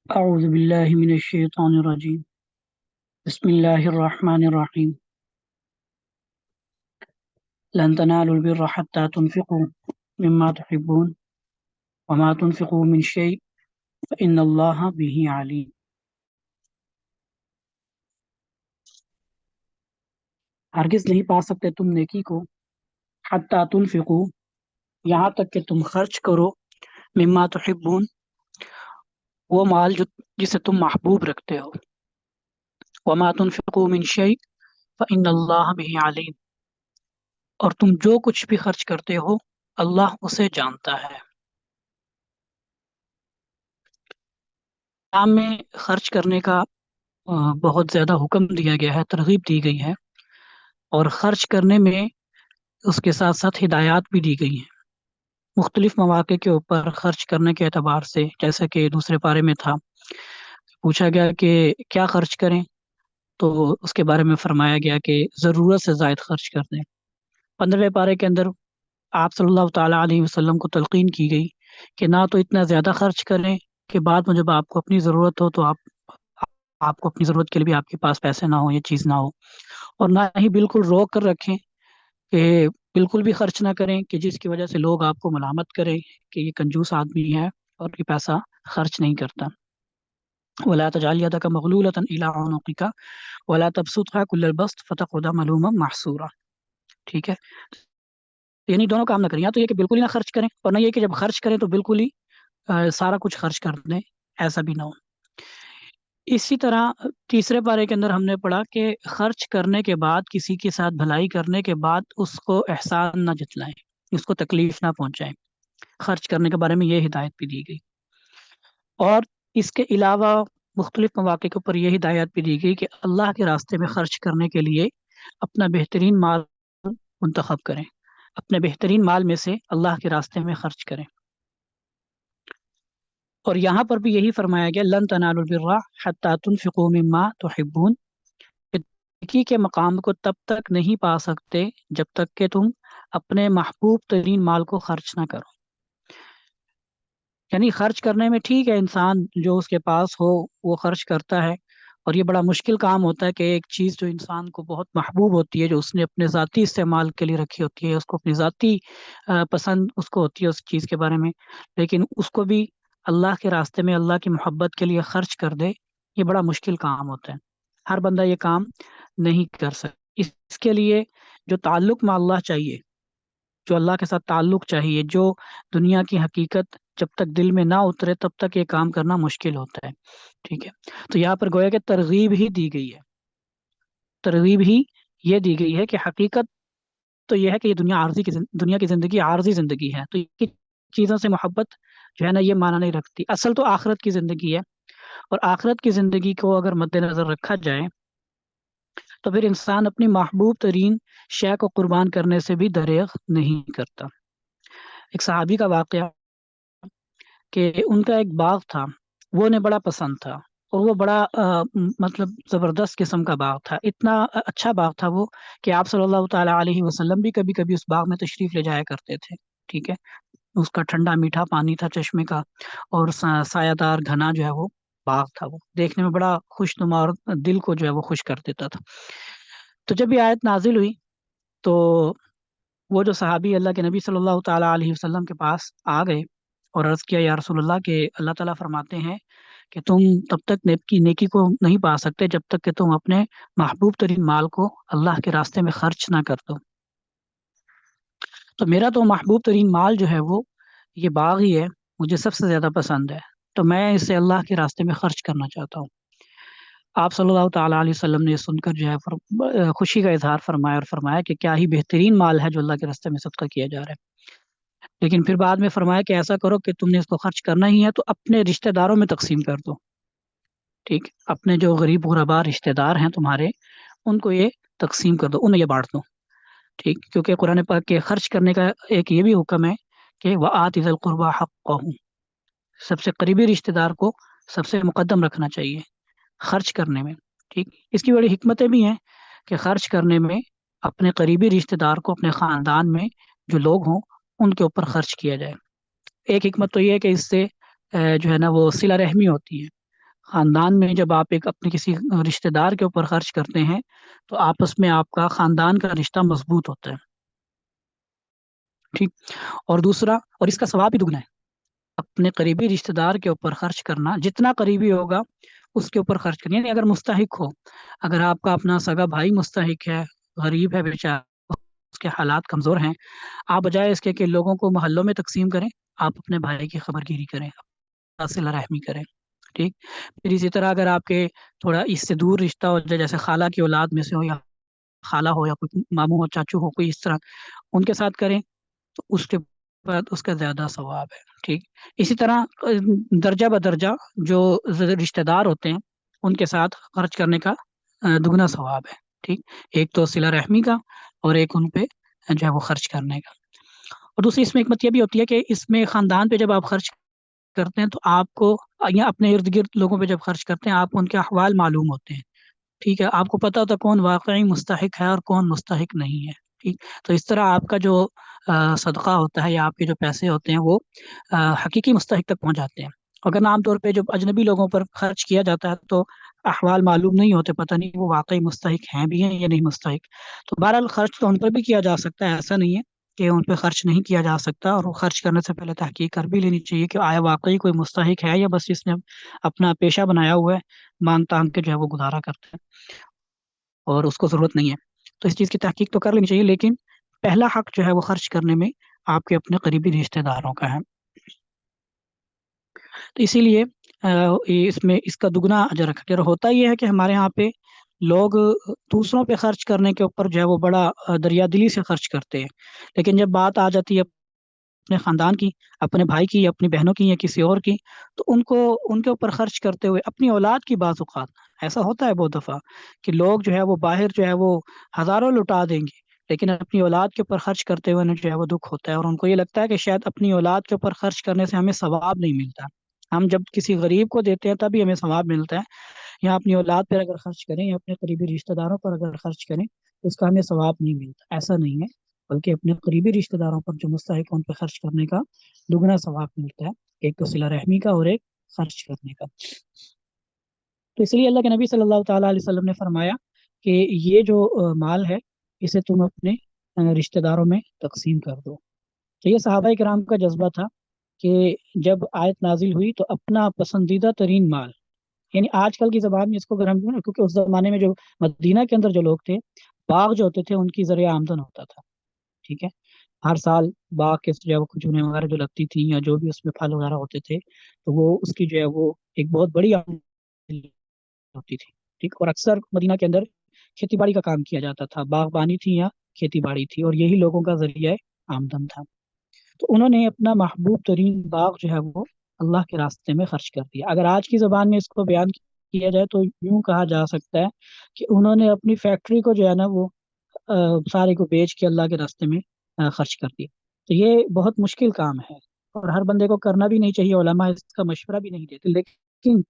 أعوذ بالله من الشيطان الرجيم. بسم الله الرحمن الرحيم. لن تنالوا البر حتى تنفقوا مما تحبون وما تنفقوا من شيء فإن الله به عليم. ہرگز نہیں پا سکتے تم نیکی کو حتی تنفقوا، یہاں تک کہ تم خرچ کرو، مما تحبون، وہ مال جسے تم محبوب رکھتے ہو، وما تنفقوا من شيء فإن الله به عليم، اور تم جو کچھ بھی خرچ کرتے ہو اللہ اسے جانتا ہے۔ اسلام میں خرچ کرنے کا بہت زیادہ حکم دیا گیا ہے، ترغیب دی گئی ہے، اور خرچ کرنے میں اس کے ساتھ ساتھ ہدایات بھی دی گئی ہیں مختلف مواقع کے اوپر خرچ کرنے کے اعتبار سے۔ جیسا کہ دوسرے پارے میں تھا، پوچھا گیا کہ کیا خرچ کریں، تو اس کے بارے میں فرمایا گیا کہ ضرورت سے زائد خرچ کر دیں۔ 15ویں پارے کے اندر آپ صلی اللہ تعالیٰ علیہ وسلم کو تلقین کی گئی کہ نہ تو اتنا زیادہ خرچ کریں کہ بعد میں جب آپ کو اپنی ضرورت ہو تو آپ کو اپنی ضرورت کے لیے بھی آپ کے پاس پیسے نہ ہو، یہ چیز نہ ہو، اور نہ ہی بالکل روک کر رکھیں کہ بالکل بھی خرچ نہ کریں کہ جس کی وجہ سے لوگ آپ کو ملامت کریں کہ یہ کنجوس آدمی ہے اور یہ پیسہ خرچ نہیں کرتا۔ وَلَا تَجْعَلْ يَدَكَ مَغْلُولَةً إِلَىٰ عُنُقِكَ وَلَا تَبْسُطْهَا كُلَّ الْبَسْطِ فَتَقْعُدَ مَلُومًا مَحْسُورًا۔ ٹھیک ہے، یعنی دونوں کام نہ کریں، یا تو یہ کہ بالکل ہی نہ خرچ کریں، اور نہ یہ کہ جب خرچ کریں تو بالکل ہی سارا کچھ خرچ کر دیں، ایسا بھی نہ ہو۔ اسی طرح تیسرے پارے کے اندر ہم نے پڑھا کہ خرچ کرنے کے بعد، کسی کے ساتھ بھلائی کرنے کے بعد اس کو احسان نہ جتلائیں، اس کو تکلیف نہ پہنچائیں۔ خرچ کرنے کے بارے میں یہ ہدایت بھی دی گئی، اور اس کے علاوہ مختلف مواقع کے اوپر یہ ہدایت بھی دی گئی کہ اللہ کے راستے میں خرچ کرنے کے لیے اپنا بہترین مال منتخب کریں، اپنے بہترین مال میں سے اللہ کے راستے میں خرچ کریں۔ اور یہاں پر بھی یہی فرمایا گیا لن تنالوا البر حتی تنفقوا مما تحبون، نیکی کے مقام کو تب تک نہیں پا سکتے جب تک کہ تم اپنے محبوب ترین مال کو خرچ نہ کرو۔ یعنی خرچ کرنے میں ٹھیک ہے، انسان جو اس کے پاس ہو وہ خرچ کرتا ہے، اور یہ بڑا مشکل کام ہوتا ہے کہ ایک چیز جو انسان کو بہت محبوب ہوتی ہے، جو اس نے اپنے ذاتی استعمال کے لیے رکھی ہوتی ہے، اس کو اپنی ذاتی پسند اس کو ہوتی ہے اس چیز کے بارے میں، لیکن اس کو بھی اللہ کے راستے میں اللہ کی محبت کے لیے خرچ کر دے، یہ بڑا مشکل کام ہوتا ہے، ہر بندہ یہ کام نہیں کر سکتا۔ اس کے لیے جو تعلق میں اللہ چاہیے، جو اللہ کے ساتھ تعلق چاہیے، جو دنیا کی حقیقت جب تک دل میں نہ اترے تب تک یہ کام کرنا مشکل ہوتا ہے۔ ٹھیک ہے، تو یہاں پر گویا کہ ترغیب ہی دی گئی ہے، ترغیب ہی یہ دی گئی ہے کہ حقیقت تو یہ ہے کہ یہ دنیا کی زندگی عارضی زندگی ہے، تو یہ چیزوں سے محبت جو ہے نا یہ معنی نہیں رکھتی، اصل تو آخرت کی زندگی ہے، اور آخرت کی زندگی کو اگر مد نظر رکھا جائے تو پھر انسان اپنی محبوب ترین شے کو قربان کرنے سے بھی دریغ نہیں کرتا۔ ایک صحابی کا واقعہ کہ ان کا ایک باغ تھا، وہ انہیں بڑا پسند تھا، اور وہ بڑا مطلب زبردست قسم کا باغ تھا، اتنا اچھا باغ تھا وہ کہ آپ صلی اللہ تعالیٰ علیہ وسلم بھی کبھی کبھی اس باغ میں تشریف لے جایا کرتے تھے۔ ٹھیک ہے، اس کا ٹھنڈا میٹھا پانی تھا چشمے کا، اور سایہ دار گھنا جو ہے وہ باغ تھا، وہ دیکھنے میں بڑا خوش نما اور دل کو جو ہے وہ خوش کر دیتا تھا۔ تو جب یہ آیت نازل ہوئی تو وہ جو صحابی اللہ کے نبی صلی اللہ تعالیٰ علیہ وسلم کے پاس آ گئے اور عرض کیا یا رسول اللہ کہ اللہ تعالیٰ فرماتے ہیں کہ تم تب تک نیکی کو نہیں پا سکتے جب تک کہ تم اپنے محبوب ترین مال کو اللہ کے راستے میں خرچ نہ کر دو۔ تو میرا تو محبوب ترین مال جو ہے وہ یہ باغ ہی ہے، مجھے سب سے زیادہ پسند ہے، تو میں اسے اللہ کے راستے میں خرچ کرنا چاہتا ہوں۔ آپ صلی اللہ تعالیٰ علیہ وسلم نے یہ سن کر جو ہے خوشی کا اظہار فرمایا، اور فرمایا کہ کیا ہی بہترین مال ہے جو اللہ کے راستے میں صدقہ کیا جا رہا ہے۔ لیکن پھر بعد میں فرمایا کہ ایسا کرو کہ تم نے اس کو خرچ کرنا ہی ہے تو اپنے رشتہ داروں میں تقسیم کر دو۔ ٹھیک، اپنے جو غریب غربا رشتہ دار ہیں تمہارے، ان کو یہ تقسیم کر دو، انہیں یہ بانٹ دو۔ ٹھیک، کیونکہ قرآن پاک کے خرچ کرنے کا ایک یہ بھی حکم ہے کہ وَآتِ ذِی الْقُرْبَىٰ حَقَّهُ، سب سے قریبی رشتہ دار کو سب سے مقدم رکھنا چاہیے خرچ کرنے میں۔ ٹھیک، اس کی بڑی حکمتیں بھی ہیں کہ خرچ کرنے میں اپنے قریبی رشتہ دار کو، اپنے خاندان میں جو لوگ ہوں ان کے اوپر خرچ کیا جائے۔ ایک حکمت تو یہ ہے کہ اس سے جو ہے نا وہ صلہ رحمی ہوتی ہے، خاندان میں جب آپ ایک اپنے کسی رشتہ دار کے اوپر خرچ کرتے ہیں تو آپس میں آپ کا خاندان کا رشتہ مضبوط ہوتا ہے. ٹھیک. اور دوسرا، اور اس کا ثواب بھی دگنا ہے. اپنے قریبی رشتہ دار کے اوپر خرچ کرنا، جتنا قریبی ہوگا اس کے اوپر خرچ کرنا، یعنی اگر مستحق ہو، اگر آپ کا اپنا سگا بھائی مستحق ہے، غریب ہے بیچارہ، اس کے حالات کمزور ہیں، آپ بجائے اس کے کہ لوگوں کو محلوں میں تقسیم کریں، آپ اپنے بھائی کی خبر گیری کریں، صلہ رحمی کریں. ٹھیک. پھر اسی طرح اگر آپ کے تھوڑا اس سے دور رشتہ ہو جائے، جیسے خالہ کی اولاد میں سے ہو، یا خالہ ہو، یا کوئی ماموں ہو، چاچو ہو، کوئی اس طرح، ان کے ساتھ کریں تو اس کے بعد اس کا زیادہ ثواب ہے. ٹھیک. اسی طرح درجہ بدرجہ جو رشتہ دار ہوتے ہیں ان کے ساتھ خرچ کرنے کا دگنا ثواب ہے. ٹھیک. ایک تو صلہ رحمی کا، اور ایک ان پہ جو ہے وہ خرچ کرنے کا. اور دوسری اس میں حکمت یہ بھی ہوتی ہے کہ اس میں خاندان پہ جب آپ خرچ کرتے ہیں تو آپ کو، یا اپنے ارد گرد لوگوں پہ جب خرچ کرتے ہیں، آپ کو ان کے احوال معلوم ہوتے ہیں. ٹھیک ہے. آپ کو پتہ ہوتا ہے کون واقعی مستحق ہے اور کون مستحق نہیں ہے. ٹھیک. تو اس طرح آپ کا جو صدقہ ہوتا ہے یا آپ کے جو پیسے ہوتے ہیں وہ حقیقی مستحق تک پہنچ جاتے ہیں. اگر عام طور پہ جب اجنبی لوگوں پر خرچ کیا جاتا ہے تو احوال معلوم نہیں ہوتے، پتہ نہیں وہ واقعی مستحق ہیں بھی ہیں یا نہیں مستحق. تو بہرحال خرچ تو ان پر بھی کیا جا سکتا ہے، ایسا نہیں ہے کہ ان پہ خرچ نہیں کیا جا سکتا. اور وہ خرچ کرنے سے پہلے تحقیق کر بھی لینی چاہیے کہ آیا واقعی کوئی مستحق ہے یا بس اس نے اپنا پیشہ بنایا ہوا ہے، مانگ تانگ کے جو ہے وہ گزارا کرتے ہیں اور اس کو ضرورت نہیں ہے. تو اس چیز کی تحقیق تو کر لینی چاہیے، لیکن پہلا حق جو ہے وہ خرچ کرنے میں آپ کے اپنے قریبی رشتہ داروں کا ہے. تو اسی لیے اس میں اس کا دگنا اجر رکھا گیا. ہوتا یہ ہے کہ ہمارے یہاں پہ لوگ دوسروں پہ خرچ کرنے کے اوپر جو ہے وہ بڑا دریا دلی سے خرچ کرتے ہیں، لیکن جب بات آ جاتی ہے اپنے خاندان کی، اپنے بھائی کی، اپنی بہنوں کی، یا کسی اور کی، تو ان کے اوپر خرچ کرتے ہوئے اپنی اولاد کی بعض اوقات ایسا ہوتا ہے بہت دفعہ کہ لوگ جو ہے وہ باہر جو ہے وہ ہزاروں لٹا دیں گے، لیکن اپنی اولاد کے اوپر خرچ کرتے ہوئے انہیں جو ہے وہ دکھ ہوتا ہے، اور ان کو یہ لگتا ہے کہ شاید اپنی اولاد کے اوپر خرچ کرنے سے ہمیں ثواب نہیں ملتا. ہم جب کسی غریب کو دیتے ہیں تبھی ہمیں ثواب ملتا ہے، یا اپنی اولاد پر اگر خرچ کریں یا اپنے قریبی رشتہ داروں پر اگر خرچ کریں تو اس کا ہمیں ثواب نہیں ملتا. ایسا نہیں ہے، بلکہ اپنے قریبی رشتہ داروں پر جو مستحق ان پہ خرچ کرنے کا دگنا ثواب ملتا ہے، ایک تو صلہ رحمی کا اور ایک خرچ کرنے کا. تو اس لیے اللہ کے نبی صلی اللہ تعالیٰ علیہ وسلم نے فرمایا کہ یہ جو مال ہے اسے تم اپنے رشتہ داروں میں تقسیم کر دو. تو یہ صحابہ کرام کا جذبہ تھا کہ جب آیت نازل ہوئی تو اپنا پسندیدہ ترین مال، یعنی آج کل کی زبان میں اس کو اگر ہم، کیونکہ اس زمانے میں جو مدینہ کے اندر جو لوگ تھے، باغ جو ہوتے تھے ان کی ذریعہ آمدن ہوتا تھا. ٹھیک ہے. ہر سال باغ کے جو ہے وہ کھجوریں وغیرہ جو لگتی تھیں یا جو بھی اس میں پھل وغیرہ ہوتے تھے، تو وہ اس کی جو ہے وہ ایک بہت بڑی آمدنی ہوتی تھی. ٹھیک. اور اکثر مدینہ کے اندر کھیتی باڑی کا کام کیا جاتا تھا، باغبانی تھی یا کھیتی باڑی تھی، اور یہی لوگوں کا ذریعہ آمدن تھا. تو انہوں نے اپنا محبوب ترین باغ جو ہے وہ اللہ کے راستے میں خرچ کر دیا. اگر آج کی زبان میں اس کو بیان کیا جائے تو یوں کہا جا سکتا ہے کہ انہوں نے اپنی فیکٹری کو جو ہے نا وہ سارے کو بیچ کے اللہ کے راستے میں خرچ کر دیا. تو یہ بہت مشکل کام ہے اور ہر بندے کو کرنا بھی نہیں چاہیے، علماء اس کا مشورہ بھی نہیں دیتے، لیکن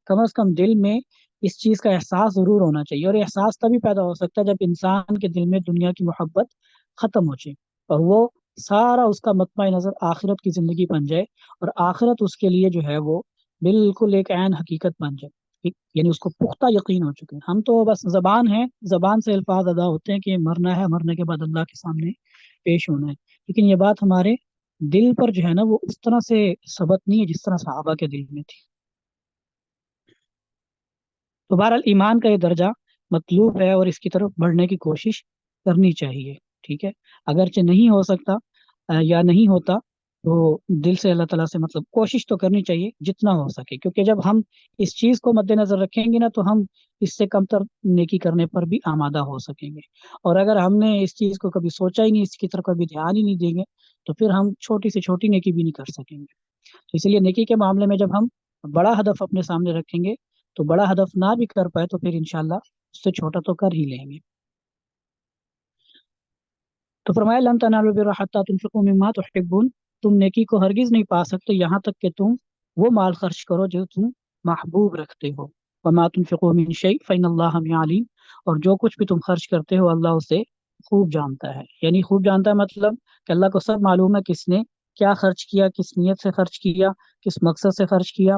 کم از کم دل میں اس چیز کا احساس ضرور ہونا چاہیے. اور احساس تبھی پیدا ہو سکتا ہے جب انسان کے دل میں دنیا کی محبت ختم ہو جائے اور وہ سارا اس کا مطمع نظر آخرت کی زندگی بن جائے، اور آخرت اس کے لیے جو ہے وہ بالکل ایک عین حقیقت بن جائے. یعنی اس کو پختہ یقین ہو چکے. ہم تو بس زبان ہے، زبان سے الفاظ ادا ہوتے ہیں کہ مرنا ہے، مرنے کے بعد اللہ کے سامنے پیش ہونا ہے، لیکن یہ بات ہمارے دل پر جو ہے نا وہ اس طرح سے ثبت نہیں ہے جس طرح صحابہ کے دل میں تھی. تو بہرحال ایمان کا یہ درجہ مطلوب ہے اور اس کی طرف بڑھنے کی کوشش کرنی چاہیے. ٹھیک ہے. اگرچہ نہیں ہو سکتا یا نہیں ہوتا تو دل سے اللہ تعالیٰ سے مطلب کوشش تو کرنی چاہیے جتنا ہو سکے، کیونکہ جب ہم اس چیز کو مد نظر رکھیں گے نا تو ہم اس سے کم تر نیکی کرنے پر بھی آمادہ ہو سکیں گے. اور اگر ہم نے اس چیز کو کبھی سوچا ہی نہیں، اس کی طرف کبھی دھیان ہی نہیں دیں گے، تو پھر ہم چھوٹی سے چھوٹی نیکی بھی نہیں کر سکیں گے. تو اسی لیے نیکی کے معاملے میں جب ہم بڑا ہدف اپنے سامنے رکھیں گے تو بڑا ہدف نہ بھی کر پائے تو پھر انشاءاللہ اس سے چھوٹا تو کر ہی لیں گے. تو فرمایا لن تنالوا البر حتى تنفقوا مما تحبون، تم نیکی کو ہرگز نہیں پا سکتے یہاں تک کہ تم وہ مال خرچ کرو جو تم محبوب رکھتے ہو. وما تنفقوا من شيء فإن الله به عليم، اور جو کچھ بھی تم خرچ کرتے ہو اللہ اسے خوب جانتا ہے. یعنی خوب جانتا ہے مطلب کہ اللہ کو سب معلوم ہے کس نے کیا خرچ کیا، کس نیت سے خرچ کیا، کس مقصد سے خرچ کیا،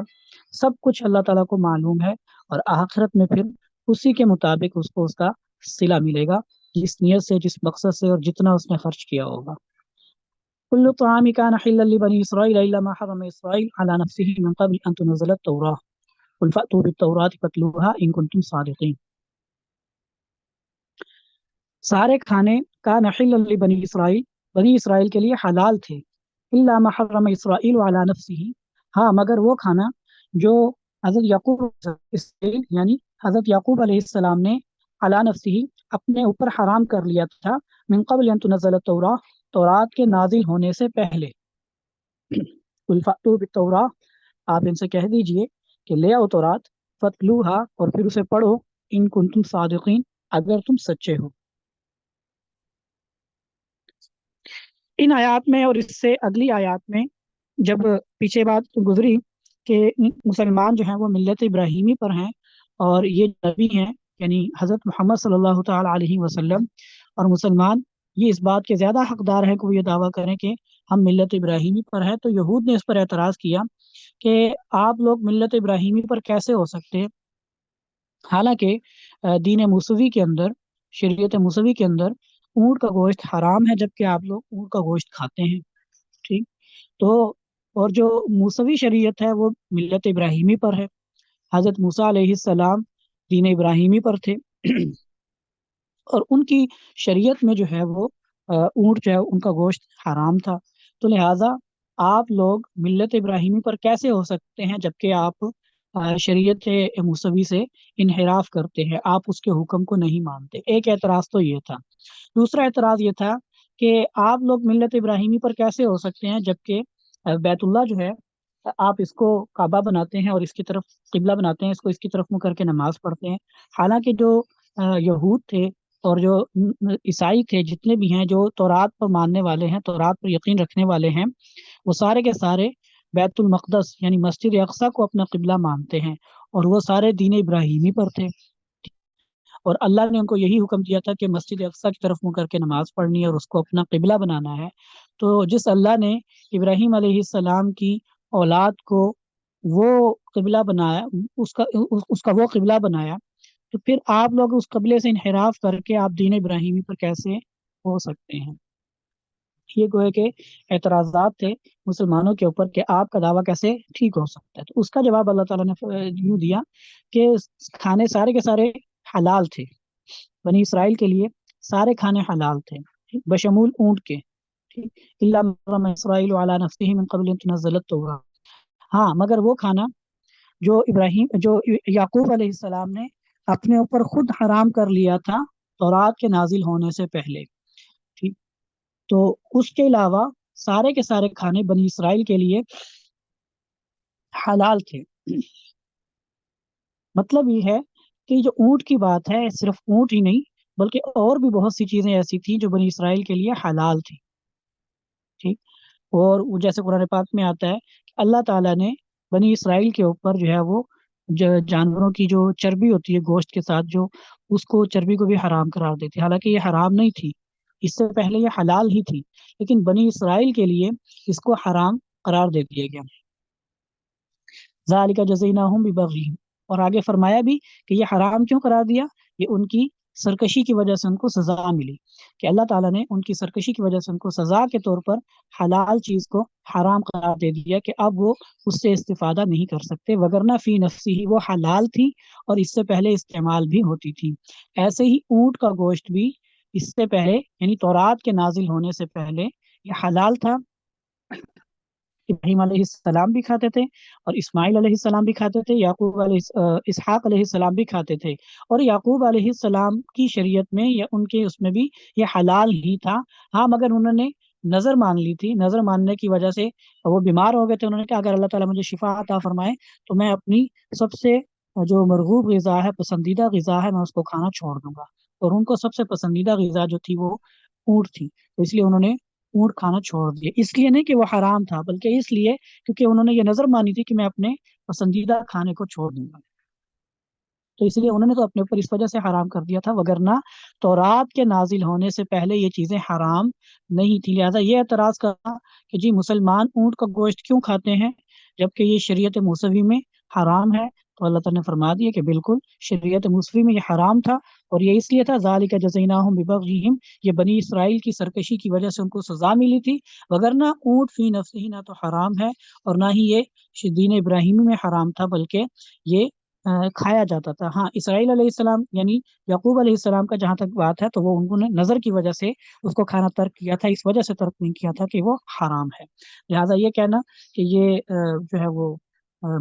سب کچھ اللہ تعالیٰ کو معلوم ہے، اور آخرت میں پھر اسی کے مطابق اس کو اس کا صلہ ملے گا، جس نیت سے، جس مقصد سے، اور جتنا اس نے خرچ کیا ہوگا۔ كل الطعام كان حلا لبني إسرائيل إلا ما حرم إسرائيل على نفسه من قبل أن تنزل التوراة قل فأتوا بالتوراة فاتلوها إن كنتم صادقين۔ سارے کھانے کا حلا لبنی اسرائیل، بنی اسرائیل کے لیے حلال تھے، الا ما حرم اسرائیل علی نفسه، ہاں مگر وہ کھانا جو حضرت یعقوب اسرائیل یعنی حضرت یعقوب علیہ السلام نے علی نفسه اپنے اوپر حرام کر لیا تھا، من قبل ان تنزل التوراۃ، تورات کے نازل ہونے سے پہلے۔ قل فأتوا بالتوراۃ، آپ ان سے کہہ دیجئے کہ لے آؤ تورات، فتلوها، اور پھر اسے پڑھو، ان کنتم صادقین، اگر تم سچے ہو۔ ان آیات میں اور اس سے اگلی آیات میں جب پیچھے بات گزری کہ مسلمان جو ہیں وہ ملت ابراہیمی پر ہیں، اور یہ نبی ہیں یعنی حضرت محمد صلی اللہ تعالی علیہ وسلم، اور مسلمان یہ اس بات کے زیادہ حقدار ہیں کہ وہ یہ دعویٰ کریں کہ ہم ملت ابراہیمی پر ہیں، تو یہود نے اس پر اعتراض کیا کہ آپ لوگ ملت ابراہیمی پر کیسے ہو سکتے ہیں، حالانکہ دین موسوی کے اندر، شریعت موسوی کے اندر اونٹ کا گوشت حرام ہے، جبکہ آپ لوگ اونٹ کا گوشت کھاتے ہیں۔ ٹھیک، تو اور جو موسوی شریعت ہے وہ ملت ابراہیمی پر ہے، حضرت موسیٰ علیہ السلام دین ابراہیمی پر تھے، اور ان کی شریعت میں جو ہے وہ اونٹ جو ہے ان کا گوشت حرام تھا، تو لہٰذا آپ لوگ ملت ابراہیمی پر کیسے ہو سکتے ہیں جبکہ آپ شریعت موسوی سے انحراف کرتے ہیں، آپ اس کے حکم کو نہیں مانتے۔ ایک اعتراض تو یہ تھا۔ دوسرا اعتراض یہ تھا کہ آپ لوگ ملت ابراہیمی پر کیسے ہو سکتے ہیں جبکہ بیت اللہ جو ہے آپ اس کو کعبہ بناتے ہیں اور اس کی طرف قبلہ بناتے ہیں، اس کو اس کی طرف منہ کر کے نماز پڑھتے ہیں، حالانکہ جو یہود تھے اور جو عیسائی تھے، جتنے بھی ہیں جو تورات پر ماننے والے ہیں، تورات پر یقین رکھنے والے ہیں، وہ سارے کے سارے بیت المقدس یعنی مسجد اقصی کو اپنا قبلہ مانتے ہیں، اور وہ سارے دین ابراہیمی پر تھے، اور اللہ نے ان کو یہی حکم دیا تھا کہ مسجد اقصی کی طرف منہ کر کے نماز پڑھنی ہے اور اس کو اپنا قبلہ بنانا ہے۔ تو جس اللہ نے ابراہیم علیہ السلام کی اولاد کو وہ قبلہ بنایا، اس کا وہ قبلہ بنایا، تو پھر آپ لوگ اس قبلے سے انحراف کر کے آپ دین ابراہیمی پر کیسے ہو سکتے ہیں؟ یہ گویا کہ اعتراضات تھے مسلمانوں کے اوپر کہ آپ کا دعویٰ کیسے ٹھیک ہو سکتا ہے۔ تو اس کا جواب اللہ تعالیٰ نے یوں دیا کہ کھانے سارے کے سارے حلال تھے، بنی اسرائیل کے لیے سارے کھانے حلال تھے، بشمول اونٹ کے، الا ما حرم اسرائیل علی نفسه من قبل ان تنزل التوراۃ، ہاں مگر وہ کھانا جو یعقوب علیہ السلام نے اپنے اوپر خود حرام کر لیا تھا تورات کے نازل ہونے سے پہلے، ٹھیک، تو اس کے علاوہ سارے کے سارے کھانے بنی اسرائیل کے لیے حلال تھے۔ مطلب یہ ہے کہ جو اونٹ کی بات ہے، صرف اونٹ ہی نہیں بلکہ اور بھی بہت سی چیزیں ایسی تھیں جو بنی اسرائیل کے لیے حلال تھی، ٹھیک، اور جیسے قرآن پاک میں آتا ہے کہ اللہ تعالیٰ نے بنی اسرائیل کے اوپر جو ہے وہ جانوروں کی جو چربی ہوتی ہے گوشت کے ساتھ، جو اس کو چربی کو بھی حرام قرار دیتی، حالانکہ یہ حرام نہیں تھی، اس سے پہلے یہ حلال ہی تھی، لیکن بنی اسرائیل کے لیے اس کو حرام قرار دے دیا گیا۔ ذالک جزیناہم ببغیہم، اور آگے فرمایا بھی کہ یہ حرام کیوں قرار دیا، یہ ان کی سرکشی کی وجہ سے ان کو سزا ملی، کہ اللہ تعالیٰ نے ان کی سرکشی کی وجہ سے ان کو سزا کے طور پر حلال چیز کو حرام قرار دے دیا کہ اب وہ اس سے استفادہ نہیں کر سکتے، وگرنہ فی نفسی ہی وہ حلال تھی اور اس سے پہلے استعمال بھی ہوتی تھی۔ ایسے ہی اونٹ کا گوشت بھی اس سے پہلے یعنی تورات کے نازل ہونے سے پہلے یہ حلال تھا، ابراہیم علیہ السلام بھی کھاتے تھے، اور اسماعیل علیہ السلام بھی کھاتے تھے، اسحاق علیہ السلام بھی کھاتے تھے، اور یعقوب علیہ السلام کی شریعت میں یا ان کے اس میں بھی یہ حلال ہی تھا، ہاں مگر انہوں نے نظر مان لی تھی، نظر ماننے کی وجہ سے وہ بیمار ہو گئے تھے، انہوں نے کہا اگر اللہ تعالیٰ مجھے شفا عطا فرمائے تو میں اپنی سب سے جو مرغوب غذا ہے، پسندیدہ غذا ہے، میں اس کو کھانا چھوڑ دوں گا، اور ان کو سب سے پسندیدہ غذا جو تھی وہ اونٹ تھی، تو اس لیے انہوں نے اونٹ کھانا چھوڑ دیا، اس لیے نہیں کہ وہ حرام تھا بلکہ اس لیے کیونکہ انہوں نے یہ نظر مانی تھی کہ میں اپنے پسندیدہ کھانے کو چھوڑ دوں گا، تو اس لیے انہوں نے تو اپنے اوپر اس وجہ سے حرام کر دیا تھا، وگرنہ تورات کے نازل ہونے سے پہلے یہ چیزیں حرام نہیں تھی۔ لہٰذا یہ اعتراض کرنا کہ جی مسلمان اونٹ کا گوشت کیوں کھاتے ہیں جبکہ یہ شریعت موسوی میں حرام ہے؟ تو اللہ تعالیٰ نے فرما دیا کہ بالکل شریعت موسوی میں یہ حرام تھا، اور یہ اس لیے تھا ذالک جزیناہم ببغیہم، یہ بنی اسرائیل کی سرکشی کی وجہ سے ان کو سزا ملی تھی، وگرنہ اونٹ فی نفسہ ہی نہ تو حرام ہے اور نہ ہی یہ دین ابراہیمی میں حرام تھا، بلکہ یہ کھایا جاتا تھا۔ ہاں، اسرائیل علیہ السلام یعنی یعقوب علیہ السلام کا جہاں تک بات ہے تو وہ انہوں نے نظر کی وجہ سے اس کو کھانا ترک کیا تھا، اس وجہ سے ترک نہیں کیا تھا کہ وہ حرام ہے۔ لہٰذا یہ کہنا کہ یہ جو ہے وہ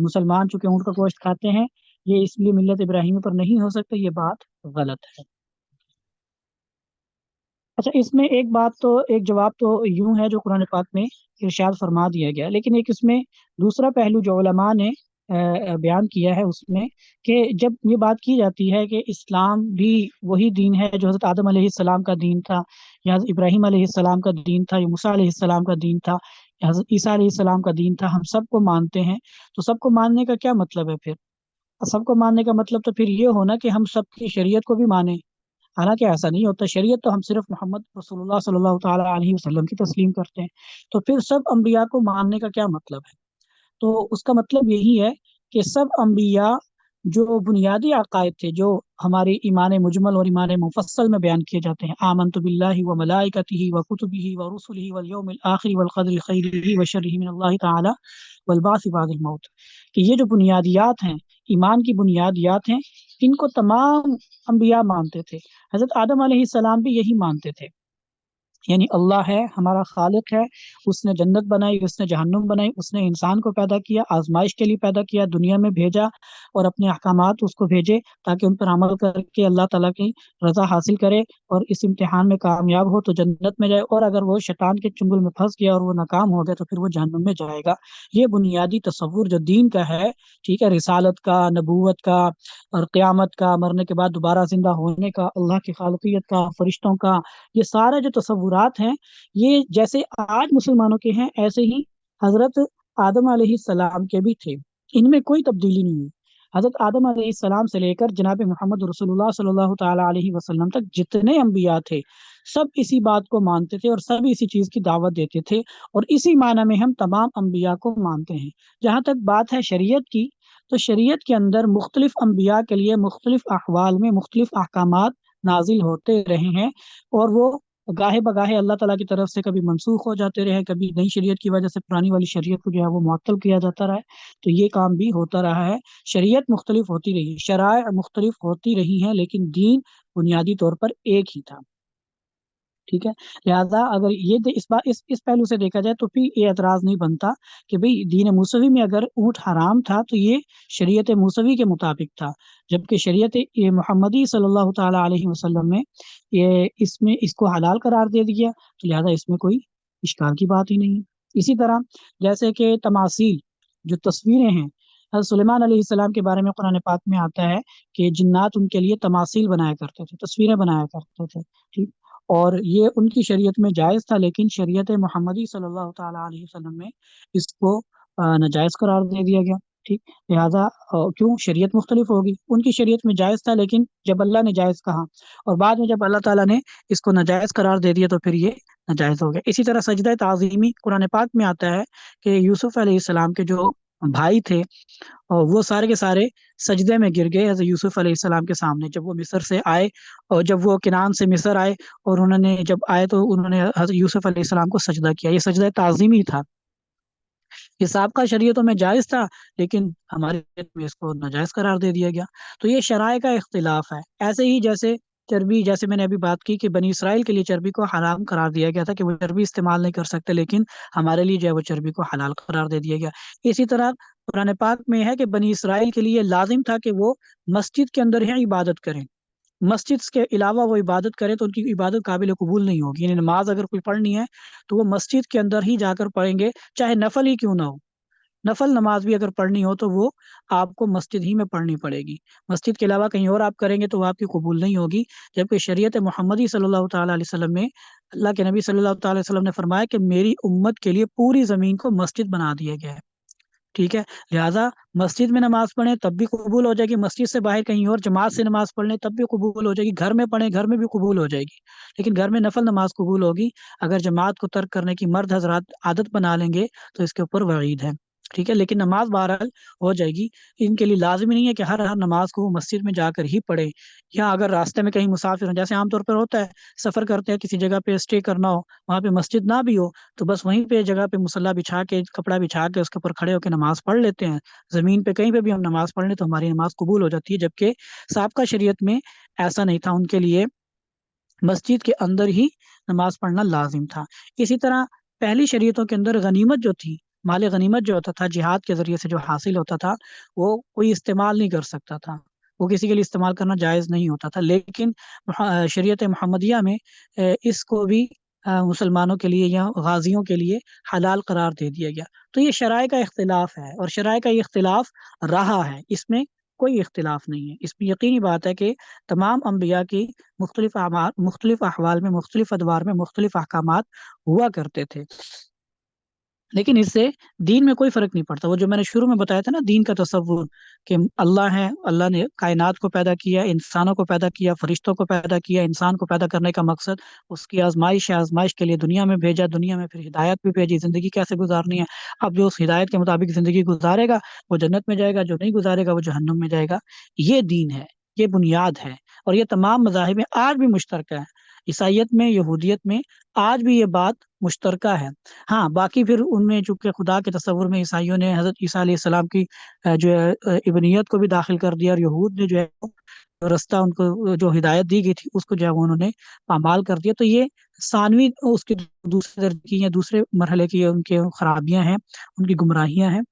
مسلمان چونکہ اونٹ کا گوشت کھاتے ہیں، یہ اس لیے ملت ابراہیمی پر نہیں ہو سکتا، یہ بات غلط ہے۔ اچھا، اس میں ایک بات تو، ایک جواب تو یوں ہے جو قرآن پاک میں ارشاد فرما دیا گیا، لیکن ایک اس میں دوسرا پہلو جو علماء نے بیان کیا ہے اس میں، کہ جب یہ بات کی جاتی ہے کہ اسلام بھی وہی دین ہے جو حضرت آدم علیہ السلام کا دین تھا، یا حضرت ابراہیم علیہ السلام کا دین تھا، یا موسیٰ علیہ السلام کا دین تھا، یا حضرت عیسیٰ علیہ السلام کا دین تھا، ہم سب کو مانتے ہیں، تو سب کو ماننے کا کیا مطلب ہے پھر؟ سب کو ماننے کا مطلب تو پھر یہ ہونا کہ ہم سب کی شریعت کو بھی مانیں، حالانکہ ایسا نہیں ہوتا۔ شریعت تو ہم صرف محمد رسول اللہ صلی اللہ تعالیٰ علیہ وسلم کی تسلیم کرتے ہیں، تو پھر سب انبیاء کو ماننے کا کیا مطلب ہے؟ تو اس کا مطلب یہی ہے کہ سب انبیاء جو بنیادی عقائد تھے، جو ہمارے ایمان مجمل اور ایمان مفصل میں بیان کیے جاتے ہیں، آمنت باللہ و ملائکتہ و کتبہ و رسلہ والیوم الآخر والقدر خیرہ و شرہ من اللہ تعالی والبعث بعد الموت، کہ یہ جو بنیادیات ہیں، ایمان کی بنیادیات ہیں، ان کو تمام انبیاء مانتے تھے۔ حضرت آدم علیہ السلام بھی یہی مانتے تھے، یعنی اللہ ہے، ہمارا خالق ہے، اس نے جنت بنائی، اس نے جہنم بنائی، اس نے انسان کو پیدا کیا، آزمائش کے لیے پیدا کیا، دنیا میں بھیجا اور اپنے احکامات اس کو بھیجے تاکہ ان پر عمل کر کے اللہ تعالیٰ کی رضا حاصل کرے، اور اس امتحان میں کامیاب ہو تو جنت میں جائے، اور اگر وہ شیطان کے چنگل میں پھنس گیا اور وہ ناکام ہو گیا تو پھر وہ جہنم میں جائے گا۔ یہ بنیادی تصور جو دین کا ہے، ٹھیک ہے، رسالت کا، نبوت کا، اور قیامت کا، مرنے کے بعد دوبارہ زندہ ہونے کا، اللہ کی خالقیت کا، فرشتوں کا، یہ سارے جو تصورات ہیں، یہ جیسے آج مسلمانوں کے ہیں ایسے ہی حضرت آدم علیہ السلام کے بھی تھے، ان میں کوئی تبدیلی نہیں ہے۔ حضرت آدم علیہ السلام سے لے کر جناب محمد رسول اللہ صلی اللہ تعالی علیہ وسلم تک جتنے انبیاء تھے، سب اسی بات کو مانتے تھے اور سب اسی چیز کی دعوت دیتے تھے، اور اسی معنی میں ہم تمام انبیاء کو مانتے ہیں۔ جہاں تک بات ہے شریعت کی، تو شریعت کے اندر مختلف انبیاء کے لیے مختلف احوال میں مختلف احکامات نازل ہوتے رہے ہیں، اور وہ گاہے بگاہے اللہ تعالیٰ کی طرف سے کبھی منسوخ ہو جاتے رہے، کبھی نئی شریعت کی وجہ سے پرانی والی شریعت کو جو ہے وہ معطل کیا جاتا رہا ہے، تو یہ کام بھی ہوتا رہا ہے۔ شریعت مختلف ہوتی رہی، شرائع مختلف ہوتی رہی ہیں، لیکن دین بنیادی طور پر ایک ہی تھا، ٹھیک ہے۔ لہذا اگر یہ اس پہلو سے دیکھا جائے تو پھر یہ اعتراض نہیں بنتا کہ بھئی دین موسوی میں اگر اونٹ حرام تھا تو یہ شریعت موسوی کے مطابق تھا، جبکہ شریعت یہ محمدی صلی اللہ تعالیٰ علیہ وسلم میں اس کو حلال قرار دے دیا، تو لہذا اس میں کوئی اشکال کی بات ہی نہیں ہے۔ اسی طرح جیسے کہ تماثیل، جو تصویریں ہیں، حضرت سلیمان علیہ السلام کے بارے میں قرآن پاک میں آتا ہے کہ جنات ان کے لیے تماثیل بنایا کرتے تھے، تصویریں بنایا کرتے تھے، ٹھیک، اور یہ ان کی شریعت میں جائز تھا، لیکن شریعت محمدی صلی اللہ تعالیٰ علیہ وسلم میں اس کو ناجائز قرار دے دیا گیا، ٹھیک۔ لہٰذا کیوں شریعت مختلف ہوگی، ان کی شریعت میں جائز تھا، لیکن جب اللہ نے جائز کہا اور بعد میں جب اللہ تعالیٰ نے اس کو ناجائز قرار دے دیا تو پھر یہ ناجائز ہو گیا۔ اسی طرح سجدہ تعظیمی قرآن پاک میں آتا ہے کہ یوسف علیہ السلام کے جو بھائی تھے، اور وہ سارے کے سارے سجدے میں گر گئے حضرت یوسف علیہ السلام کے سامنے، جب وہ مصر سے آئے، اور جب وہ کنعان سے مصر آئے اور انہوں نے جب آئے تو انہوں نے حضرت یوسف علیہ السلام کو سجدہ کیا، یہ سجدہ تعظیمی تھا۔ یہ سابقہ شریعتوں میں جائز تھا، لیکن ہماری شریعت میں اس کو ناجائز قرار دے دیا گیا۔ تو یہ شرائع کا اختلاف ہے۔ ایسے ہی جیسے چربی، جیسے میں نے ابھی بات کی کہ بنی اسرائیل کے لیے چربی کو حرام قرار دیا گیا تھا کہ وہ چربی استعمال نہیں کر سکتے، لیکن ہمارے لیے جو ہے وہ چربی کو حلال قرار دے دیا گیا۔ اسی طرح قرآن پاک میں ہے کہ بنی اسرائیل کے لیے لازم تھا کہ وہ مسجد کے اندر ہی عبادت کریں، مسجد کے علاوہ وہ عبادت کرے تو ان کی عبادت قابل قبول نہیں ہوگی، یعنی نماز اگر کوئی پڑھنی ہے تو وہ مسجد کے اندر ہی جا کر پڑھیں گے، چاہے نفل ہی کیوں نہ ہو۔ نفل نماز بھی اگر پڑھنی ہو تو وہ آپ کو مسجد ہی میں پڑھنی پڑے گی، مسجد کے علاوہ کہیں اور آپ کریں گے تو وہ آپ کی قبول نہیں ہوگی۔ جبکہ شریعت محمدی صلی اللہ تعالیٰ علیہ وسلم میں اللہ کے نبی صلی اللہ تعالیٰ علیہ وسلم نے فرمایا کہ میری امت کے لیے پوری زمین کو مسجد بنا دیا گیا ہے، ٹھیک ہے۔ لہٰذا مسجد میں نماز پڑھیں تب بھی قبول ہو جائے گی، مسجد سے باہر کہیں اور جماعت سے نماز پڑھ لیں تب بھی قبول ہو جائے گی، گھر میں پڑھیں گھر میں بھی قبول ہو جائے گی، لیکن گھر میں نفل نماز قبول ہوگی۔ اگر جماعت کو ترک کرنے کی مرد حضرات عادت بنا لیں گے تو اس کے اوپر وعید ہے۔ ٹھیک ہے، لیکن نماز بہرحال ہو جائے گی۔ ان کے لیے لازمی نہیں ہے کہ ہر ہر نماز کو وہ مسجد میں جا کر ہی پڑھے، یا اگر راستے میں کہیں مسافر ہوں، جیسے عام طور پر ہوتا ہے، سفر کرتے ہیں کسی جگہ پہ اسٹے کرنا ہو، وہاں پہ مسجد نہ بھی ہو، تو بس وہیں پہ جگہ پہ مصلی بچھا کے، کپڑا بچھا کے اس کے اوپر کھڑے ہو کے نماز پڑھ لیتے ہیں۔ زمین پہ کہیں پہ بھی ہم نماز پڑھ لیں تو ہماری نماز قبول ہو جاتی ہے، جبکہ سابقہ شریعت میں ایسا نہیں تھا، ان کے لیے مسجد کے اندر ہی نماز پڑھنا لازم تھا۔ اسی طرح پہلی شریعتوں کے اندر غنیمت جو تھی، مال غنیمت جو ہوتا تھا جہاد کے ذریعے سے جو حاصل ہوتا تھا، وہ کوئی استعمال نہیں کر سکتا تھا، وہ کسی کے لیے استعمال کرنا جائز نہیں ہوتا تھا، لیکن شریعت محمدیہ میں اس کو بھی مسلمانوں کے لیے یا غازیوں کے لیے حلال قرار دے دیا گیا۔ تو یہ شرائع کا اختلاف ہے، اور شرائع کا یہ اختلاف رہا ہے، اس میں کوئی اختلاف نہیں ہے۔ اس میں یقینی بات ہے کہ تمام انبیاء کی مختلف اعمال، مختلف احوال میں، مختلف ادوار میں مختلف احکامات ہوا کرتے تھے، لیکن اس سے دین میں کوئی فرق نہیں پڑتا۔ وہ جو میں نے شروع میں بتایا تھا نا، دین کا تصور کہ اللہ ہے، اللہ نے کائنات کو پیدا کیا، انسانوں کو پیدا کیا، فرشتوں کو پیدا کیا، انسان کو پیدا کرنے کا مقصد اس کی آزمائش ہے، آزمائش کے لیے دنیا میں بھیجا، دنیا میں پھر ہدایت بھی بھیجی، زندگی کیسے گزارنی ہے۔ اب جو اس ہدایت کے مطابق زندگی گزارے گا وہ جنت میں جائے گا، جو نہیں گزارے گا وہ جہنم میں جائے گا۔ یہ دین ہے، یہ بنیاد ہے، اور یہ تمام مذاہب میں آج بھی مشترکہ ہے۔ عیسائیت میں، یہودیت میں آج بھی یہ بات مشترکہ ہے۔ ہاں، باقی پھر ان میں چونکہ خدا کے تصور میں عیسائیوں نے حضرت عیسیٰ علیہ السلام کی جو ہے ابنیت کو بھی داخل کر دیا، اور یہود نے جو ہے رستہ ان کو جو ہدایت دی گئی تھی اس کو جو ہے وہ انہوں نے پامال کر دیا۔ تو یہ ثانوی اس کے دوسرے درجے کی یا دوسرے مرحلے کی ان کے خرابیاں ہیں، ان کی گمراہیاں ہیں،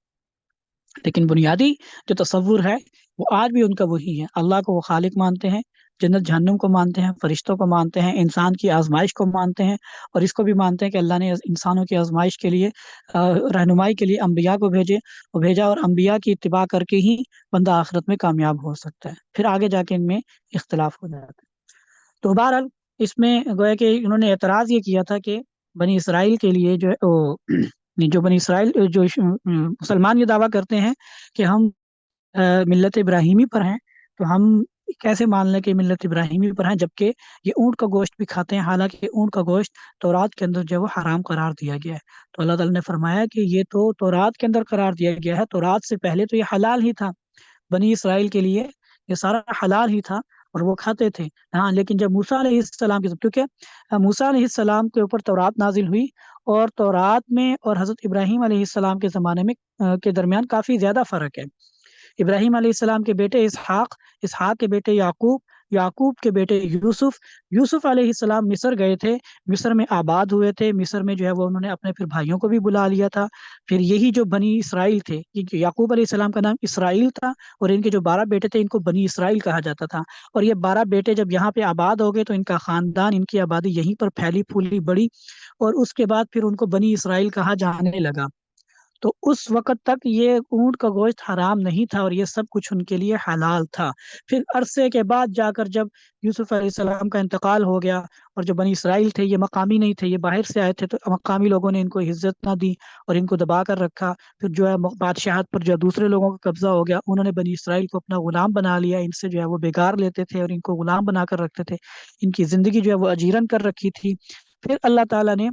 لیکن بنیادی جو تصور ہے وہ آج بھی ان کا وہی ہے۔ اللہ کو وہ خالق مانتے ہیں، جنت جہنم کو مانتے ہیں، فرشتوں کو مانتے ہیں، انسان کی آزمائش کو مانتے ہیں، اور اس کو بھی مانتے ہیں کہ اللہ نے انسانوں کی آزمائش کے لیے، رہنمائی کے لیے انبیاء کو بھیجا، اور انبیاء کی اتباع کر کے ہی بندہ آخرت میں کامیاب ہو سکتا ہے، پھر آگے جا کے ان میں اختلاف ہو جاتا ہے۔ تو بہرحال اس میں گویا کہ انہوں نے اعتراض یہ کیا تھا کہ بنی اسرائیل کے لیے جو ہے جو بنی اسرائیل جو مسلمان یہ دعویٰ کرتے ہیں کہ ہم ملت ابراہیمی پر ہیں، تو ہم کیسے مان لیں کہ ملت ابراہیمی پر ہیں، جبکہ یہ اونٹ کا گوشت بھی کھاتے ہیں، حالانکہ اونٹ کا گوشت تورات کے اندر جو ہے وہ حرام قرار دیا گیا ہے۔ تو اللہ تعالیٰ نے فرمایا کہ یہ تو تورات کے اندر قرار دیا گیا ہے، تورات سے پہلے تو یہ حلال ہی تھا، بنی اسرائیل کے لیے یہ سارا حلال ہی تھا اور وہ کھاتے تھے۔ ہاں، لیکن جب موسیٰ علیہ السلام کیونکہ موسیٰ علیہ السلام کے اوپر تورات نازل ہوئی، اور تورات میں اور حضرت ابراہیم علیہ السلام کے زمانے میں کے درمیان کافی زیادہ فرق ہے۔ ابراہیم علیہ السلام کے بیٹے اسحاق، اسحاق کے بیٹے یعقوب، یعقوب کے بیٹے یوسف، یوسف علیہ السلام مصر گئے تھے، مصر میں آباد ہوئے تھے، مصر میں جو ہے وہ انہوں نے اپنے پھر بھائیوں کو بھی بلا لیا تھا۔ پھر یہی جو بنی اسرائیل تھے، کیونکہ یعقوب علیہ السلام کا نام اسرائیل تھا، اور ان کے جو 12 بیٹے تھے ان کو بنی اسرائیل کہا جاتا تھا، اور یہ 12 بیٹے جب یہاں پہ آباد ہو گئے تو ان کا خاندان، ان کی آبادی یہیں پر پھیلی پھولی بڑی، اور اس کے بعد پھر ان کو بنی اسرائیل کہا جانے لگا۔ تو اس وقت تک یہ اونٹ کا گوشت حرام نہیں تھا، اور یہ سب کچھ ان کے لیے حلال تھا۔ پھر عرصے کے بعد جا کر جب یوسف علیہ السلام کا انتقال ہو گیا، اور جو بنی اسرائیل تھے یہ مقامی نہیں تھے، یہ باہر سے آئے تھے، تو مقامی لوگوں نے ان کو عزت نہ دی اور ان کو دبا کر رکھا۔ پھر جو ہے بادشاہت پر جو دوسرے لوگوں کا قبضہ ہو گیا، انہوں نے بنی اسرائیل کو اپنا غلام بنا لیا، ان سے جو ہے وہ بیگار لیتے تھے اور ان کو غلام بنا کر رکھتے تھے، ان کی زندگی جو ہے وہ اجیرن کر رکھی تھی۔ پھر اللہ تعالیٰ نے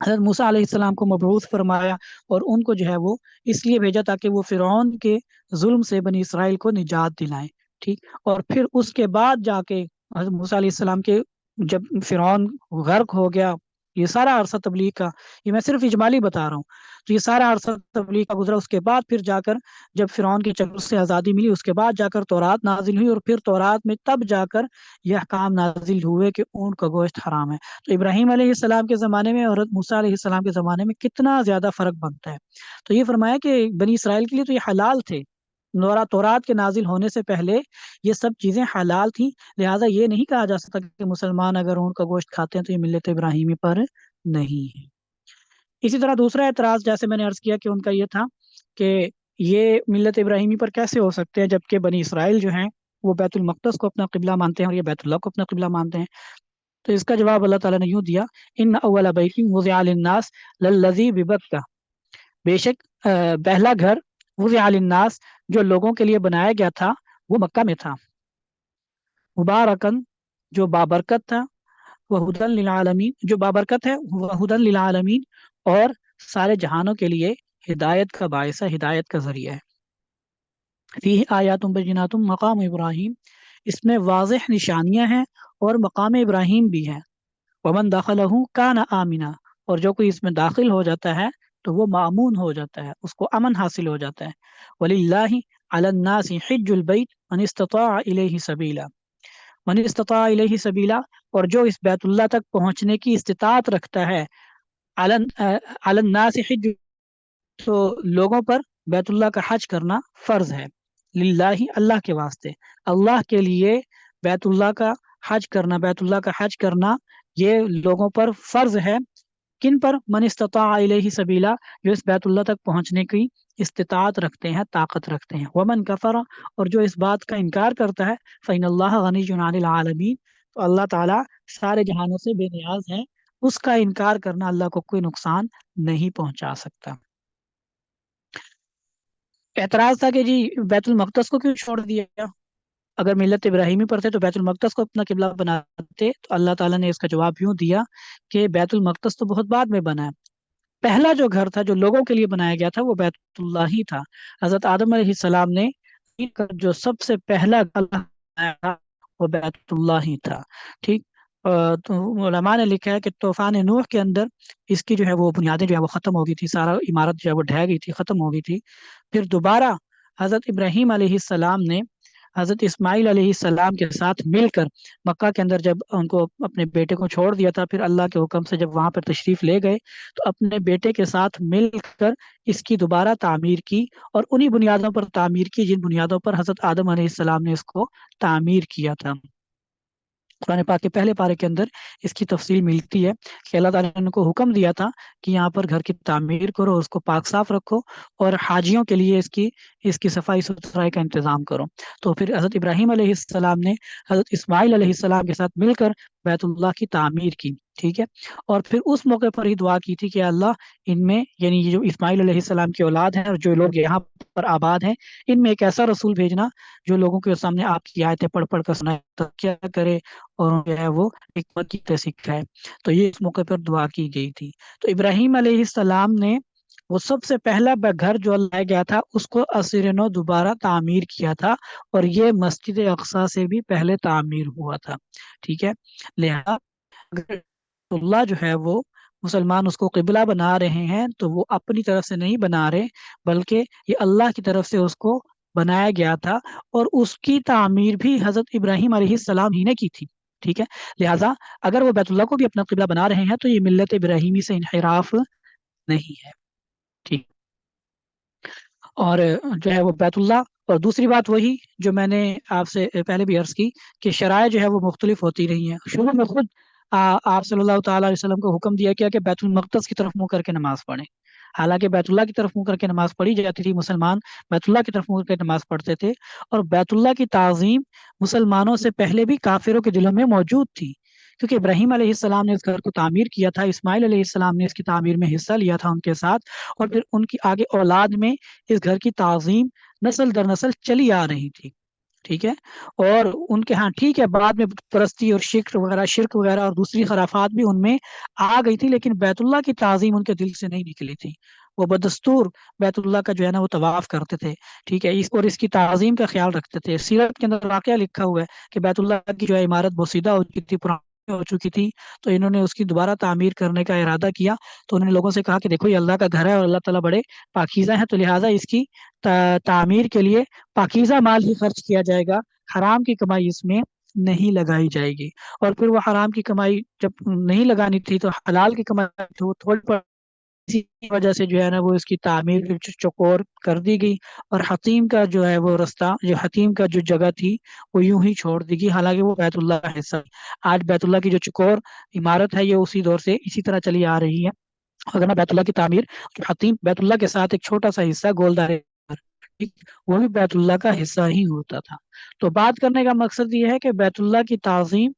حضرت موسیٰ علیہ السلام کو مبعوث فرمایا، اور ان کو جو ہے وہ اس لیے بھیجا تاکہ وہ فرعون کے ظلم سے بنی اسرائیل کو نجات دلائیں، ٹھیک۔ اور پھر اس کے بعد جا کے حضرت موسیٰ علیہ السلام کے جب فرعون غرق ہو گیا، یہ سارا عرصہ تبلیغ کا، یہ میں صرف اجمالی بتا رہا ہوں، تو یہ سارا عرصہ تبلیغ کا گزرا، اس کے بعد پھر جا کر جب فرعون کے چنگل سے آزادی ملی، اس کے بعد جا کر تورات نازل ہوئی، اور پھر تورات میں تب جا کر یہ احکام نازل ہوئے کہ اونٹ کا گوشت حرام ہے۔ تو ابراہیم علیہ السلام کے زمانے میں اور حضرت موسیٰ علیہ السلام کے زمانے میں کتنا زیادہ فرق بنتا ہے۔ تو یہ فرمایا کہ بنی اسرائیل کے لیے تو یہ حلال تھے، تورات کے نازل ہونے سے پہلے یہ سب چیزیں حلال تھیں، لہٰذا یہ نہیں کہا جا سکتا کہ مسلمان اگر اونٹ کا گوشت کھاتے ہیں تو یہ ملت ابراہیمی پر نہیں ہے۔ اسی طرح دوسرا اعتراض جیسے میں نے عرض کیا کہ ان کا یہ تھا کہ یہ ملت ابراہیمی پر کیسے ہو سکتے ہیں، جبکہ بنی اسرائیل جو ہیں وہ بیت المقدس کو اپنا قبلہ مانتے ہیں اور یہ بیت اللہ کو اپنا قبلہ مانتے ہیں۔ تو اس کا جواب اللہ تعالیٰ نے یوں دیا، ان اول بیت وضع للناس للذی ببکہ، بے شک پہلا گھر وضع للناس جو لوگوں کے لیے بنایا گیا تھا وہ مکہ میں تھا، مبارکن جو بابرکت تھا، وہدن للعالمین جو بابرکت ہے، وہدن للعالمین اور سارے جہانوں کے لیے ہدایت کا باعث ہے، ہدایت کا ذریعہ ہے۔ فیہ آیات بینات مقام ابراہیم، اس میں واضح نشانیاں ہیں اور مقام ابراہیم بھی ہے۔ ومن دخلہ کان آمنا، اور جو کوئی اس میں داخل ہو جاتا ہے تو وہ مامون ہو جاتا ہے، اس کو امن حاصل ہو جاتا ہے۔ وللہ علی الناس حج البیت من استطاع الیہ سبیلا، من استطاع الیہ سبیلا، اور جو اس بیت اللہ تک پہنچنے کی استطاعت رکھتا ہے، علی علی الناس حج، تو لوگوں پر بیت اللہ کا حج کرنا فرض ہے۔ للہ، اللہ کے واسطے، اللہ کے لیے بیت اللہ کا حج کرنا، بیت اللہ کا حج کرنا یہ لوگوں پر فرض ہے۔ کن پر؟ من استطاع الیہ سبیلا، جو اس بیت اللہ تک پہنچنے کی استطاعت رکھتے ہیں، طاقت رکھتے ہیں۔ ومن کفر، اور جو اس بات کا انکار کرتا ہے، فإن اللہ غنی عن العالمین، تو اللہ تعالیٰ سارے جہانوں سے بے نیاز ہے، اس کا انکار کرنا اللہ کو کوئی نقصان نہیں پہنچا سکتا۔ اعتراض تھا کہ جی بیت المقدس کو کیوں چھوڑ دیا؟ اگر ملت ابراہیمی پر تھے تو بیت المقدس کو اپنا قبلہ بناتے، تو اللہ تعالیٰ نے اس کا جواب یوں دیا کہ بیت المقدس تو بہت بعد میں بنا ہے، پہلا جو گھر تھا جو لوگوں کے لیے بنایا گیا تھا وہ بیت اللہ ہی تھا۔ حضرت آدم علیہ السلام نے جو سب سے پہلا گھر بنایا تھا وہ بیت اللہ ہی تھا، ٹھیک۔ تو علماء نے لکھا ہے کہ طوفان نوح کے اندر اس کی جو ہے وہ بنیادیں جو ہے وہ ختم ہو گئی تھی، سارا عمارت جو ہے وہ ڈھہ گئی تھی، ختم ہو گئی تھی۔ پھر دوبارہ حضرت ابراہیم علیہ السلام نے حضرت اسماعیل علیہ السلام کے ساتھ مل کر مکہ کے اندر جب ان کو اپنے بیٹے کو چھوڑ دیا تھا، پھر اللہ کے حکم سے جب وہاں پر تشریف لے گئے تو اپنے بیٹے کے ساتھ مل کر اس کی دوبارہ تعمیر کی، اور انہی بنیادوں پر تعمیر کی جن بنیادوں پر حضرت آدم علیہ السلام نے اس کو تعمیر کیا تھا۔ قرآن پاک کے پہلے پارے کے اندر اس کی تفصیل ملتی ہے کہ اللہ تعالیٰ نے ان کو حکم دیا تھا کہ یہاں پر گھر کی تعمیر کرو، اس کو پاک صاف رکھو، اور حاجیوں کے لیے اس کی صفائی ستھرائی کا انتظام کرو۔ تو پھر حضرت ابراہیم علیہ السلام نے حضرت اسماعیل علیہ السلام کے ساتھ مل کر بیت اللہ کی تعمیر کی، ٹھیک ہے۔ اور پھر اس موقع پر ہی دعا کی تھی کہ اللہ ان میں، یعنی یہ جو اسماعیل علیہ السلام کی اولاد ہیں اور جو لوگ یہاں پر آباد ہیں، ان میں ایک ایسا رسول بھیجنا جو لوگوں کے سامنے آپ کی آیتیں پڑھ پڑھ کر سنائے، تذکیہ کرے اور جو ہے وہ حکمت کی طرح سکھائے۔ تو یہ اس موقع پر دعا کی گئی تھی۔ تو ابراہیم علیہ السلام نے وہ سب سے پہلا گھر جو لایا گیا تھا اس کو عصر نو دوبارہ تعمیر کیا تھا، اور یہ مسجد اقصی سے بھی پہلے تعمیر ہوا تھا، ٹھیک ہے۔ لہذا اگر اللہ جو ہے وہ مسلمان اس کو قبلہ بنا رہے ہیں تو وہ اپنی طرف سے نہیں بنا رہے، بلکہ یہ اللہ کی طرف سے اس کو بنایا گیا تھا، اور اس کی تعمیر بھی حضرت ابراہیم علیہ السلام ہی نے کی تھی، ٹھیک ہے۔ لہٰذا اگر وہ بیت اللہ کو بھی اپنا قبلہ بنا رہے ہیں تو یہ ملت ابراہیمی سے انحراف نہیں ہے، ٹھیک۔ اور جو ہے وہ بیت اللہ، اور دوسری بات وہی جو میں نے آپ سے پہلے بھی عرض کی کہ شرائع جو ہے وہ مختلف ہوتی رہی ہیں۔ شروع میں خود آپ صلی اللہ تعالیٰ علیہ وسلم کو حکم دیا گیا کہ بیت المقدس کی طرف منہ کر کے نماز پڑھیں، حالانکہ بیت اللہ کی طرف منہ کر کے نماز پڑھی جاتی تھی، مسلمان بیت اللہ کی طرف منہ کر کے نماز پڑھتے تھے، اور بیت اللہ کی تعظیم مسلمانوں سے پہلے بھی کافروں کے دلوں میں موجود تھی، کیونکہ ابراہیم علیہ السلام نے اس گھر کو تعمیر کیا تھا، اسماعیل علیہ السلام نے اس کی تعمیر میں حصہ لیا تھا ان کے ساتھ، اور پھر ان کی آگے اولاد میں اس گھر کی تعظیم نسل در نسل چلی آ رہی تھی، ٹھیک ہے۔ اور ان کے ہاں ٹھیک ہے بعد میں پرستی اور شرک وغیرہ اور دوسری خرافات بھی ان میں آ گئی تھی، لیکن بیت اللہ کی تعظیم ان کے دل سے نہیں نکلی تھی، وہ بدستور بیت اللہ کا جو ہے نا وہ طواف کرتے تھے، ٹھیک ہے، اور اس کی تعظیم کا خیال رکھتے تھے۔ سیرت کے اندر واقعہ لکھا ہوا ہے کہ بیت اللہ کی جو ہے عمارت بوسیدہ ہو چکی تھی، پرانی ہو چکی تھی، تو انہوں نے اس کی دوبارہ تعمیر کرنے کا ارادہ کیا، تو انہوں نے لوگوں سے کہا کہ دیکھو یہ اللہ کا گھر ہے اور اللہ تعالیٰ بڑے پاکیزہ ہیں، تو لہٰذا اس کی تعمیر کے لیے پاکیزہ مال ہی خرچ کیا جائے گا، حرام کی کمائی اس میں نہیں لگائی جائے گی۔ اور پھر وہ حرام کی کمائی جب نہیں لگانی تھی تو حلال کی کمائی تو تھوڑی پڑ، اسی وجہ سے جو ہے نا وہ اس کی تعمیر چکور کر دی گئی، اور حتیم کا جو ہے وہ رستہ، جو حتیم کا جو جگہ تھی وہ یوں ہی چھوڑ دی گئی، حالانکہ وہ بیت اللہ کا حصہ۔ آج بیت اللہ کی جو چکور عمارت ہے یہ اسی دور سے اسی طرح چلی آ رہی ہے، اگر بیت اللہ کی تعمیر جو حتیم بیت اللہ کے ساتھ ایک چھوٹا سا حصہ گولدارے، وہ بھی بیت اللہ کا حصہ ہی ہوتا تھا۔ تو بات کرنے کا مقصد یہ ہے کہ بیت اللہ کی تعظیم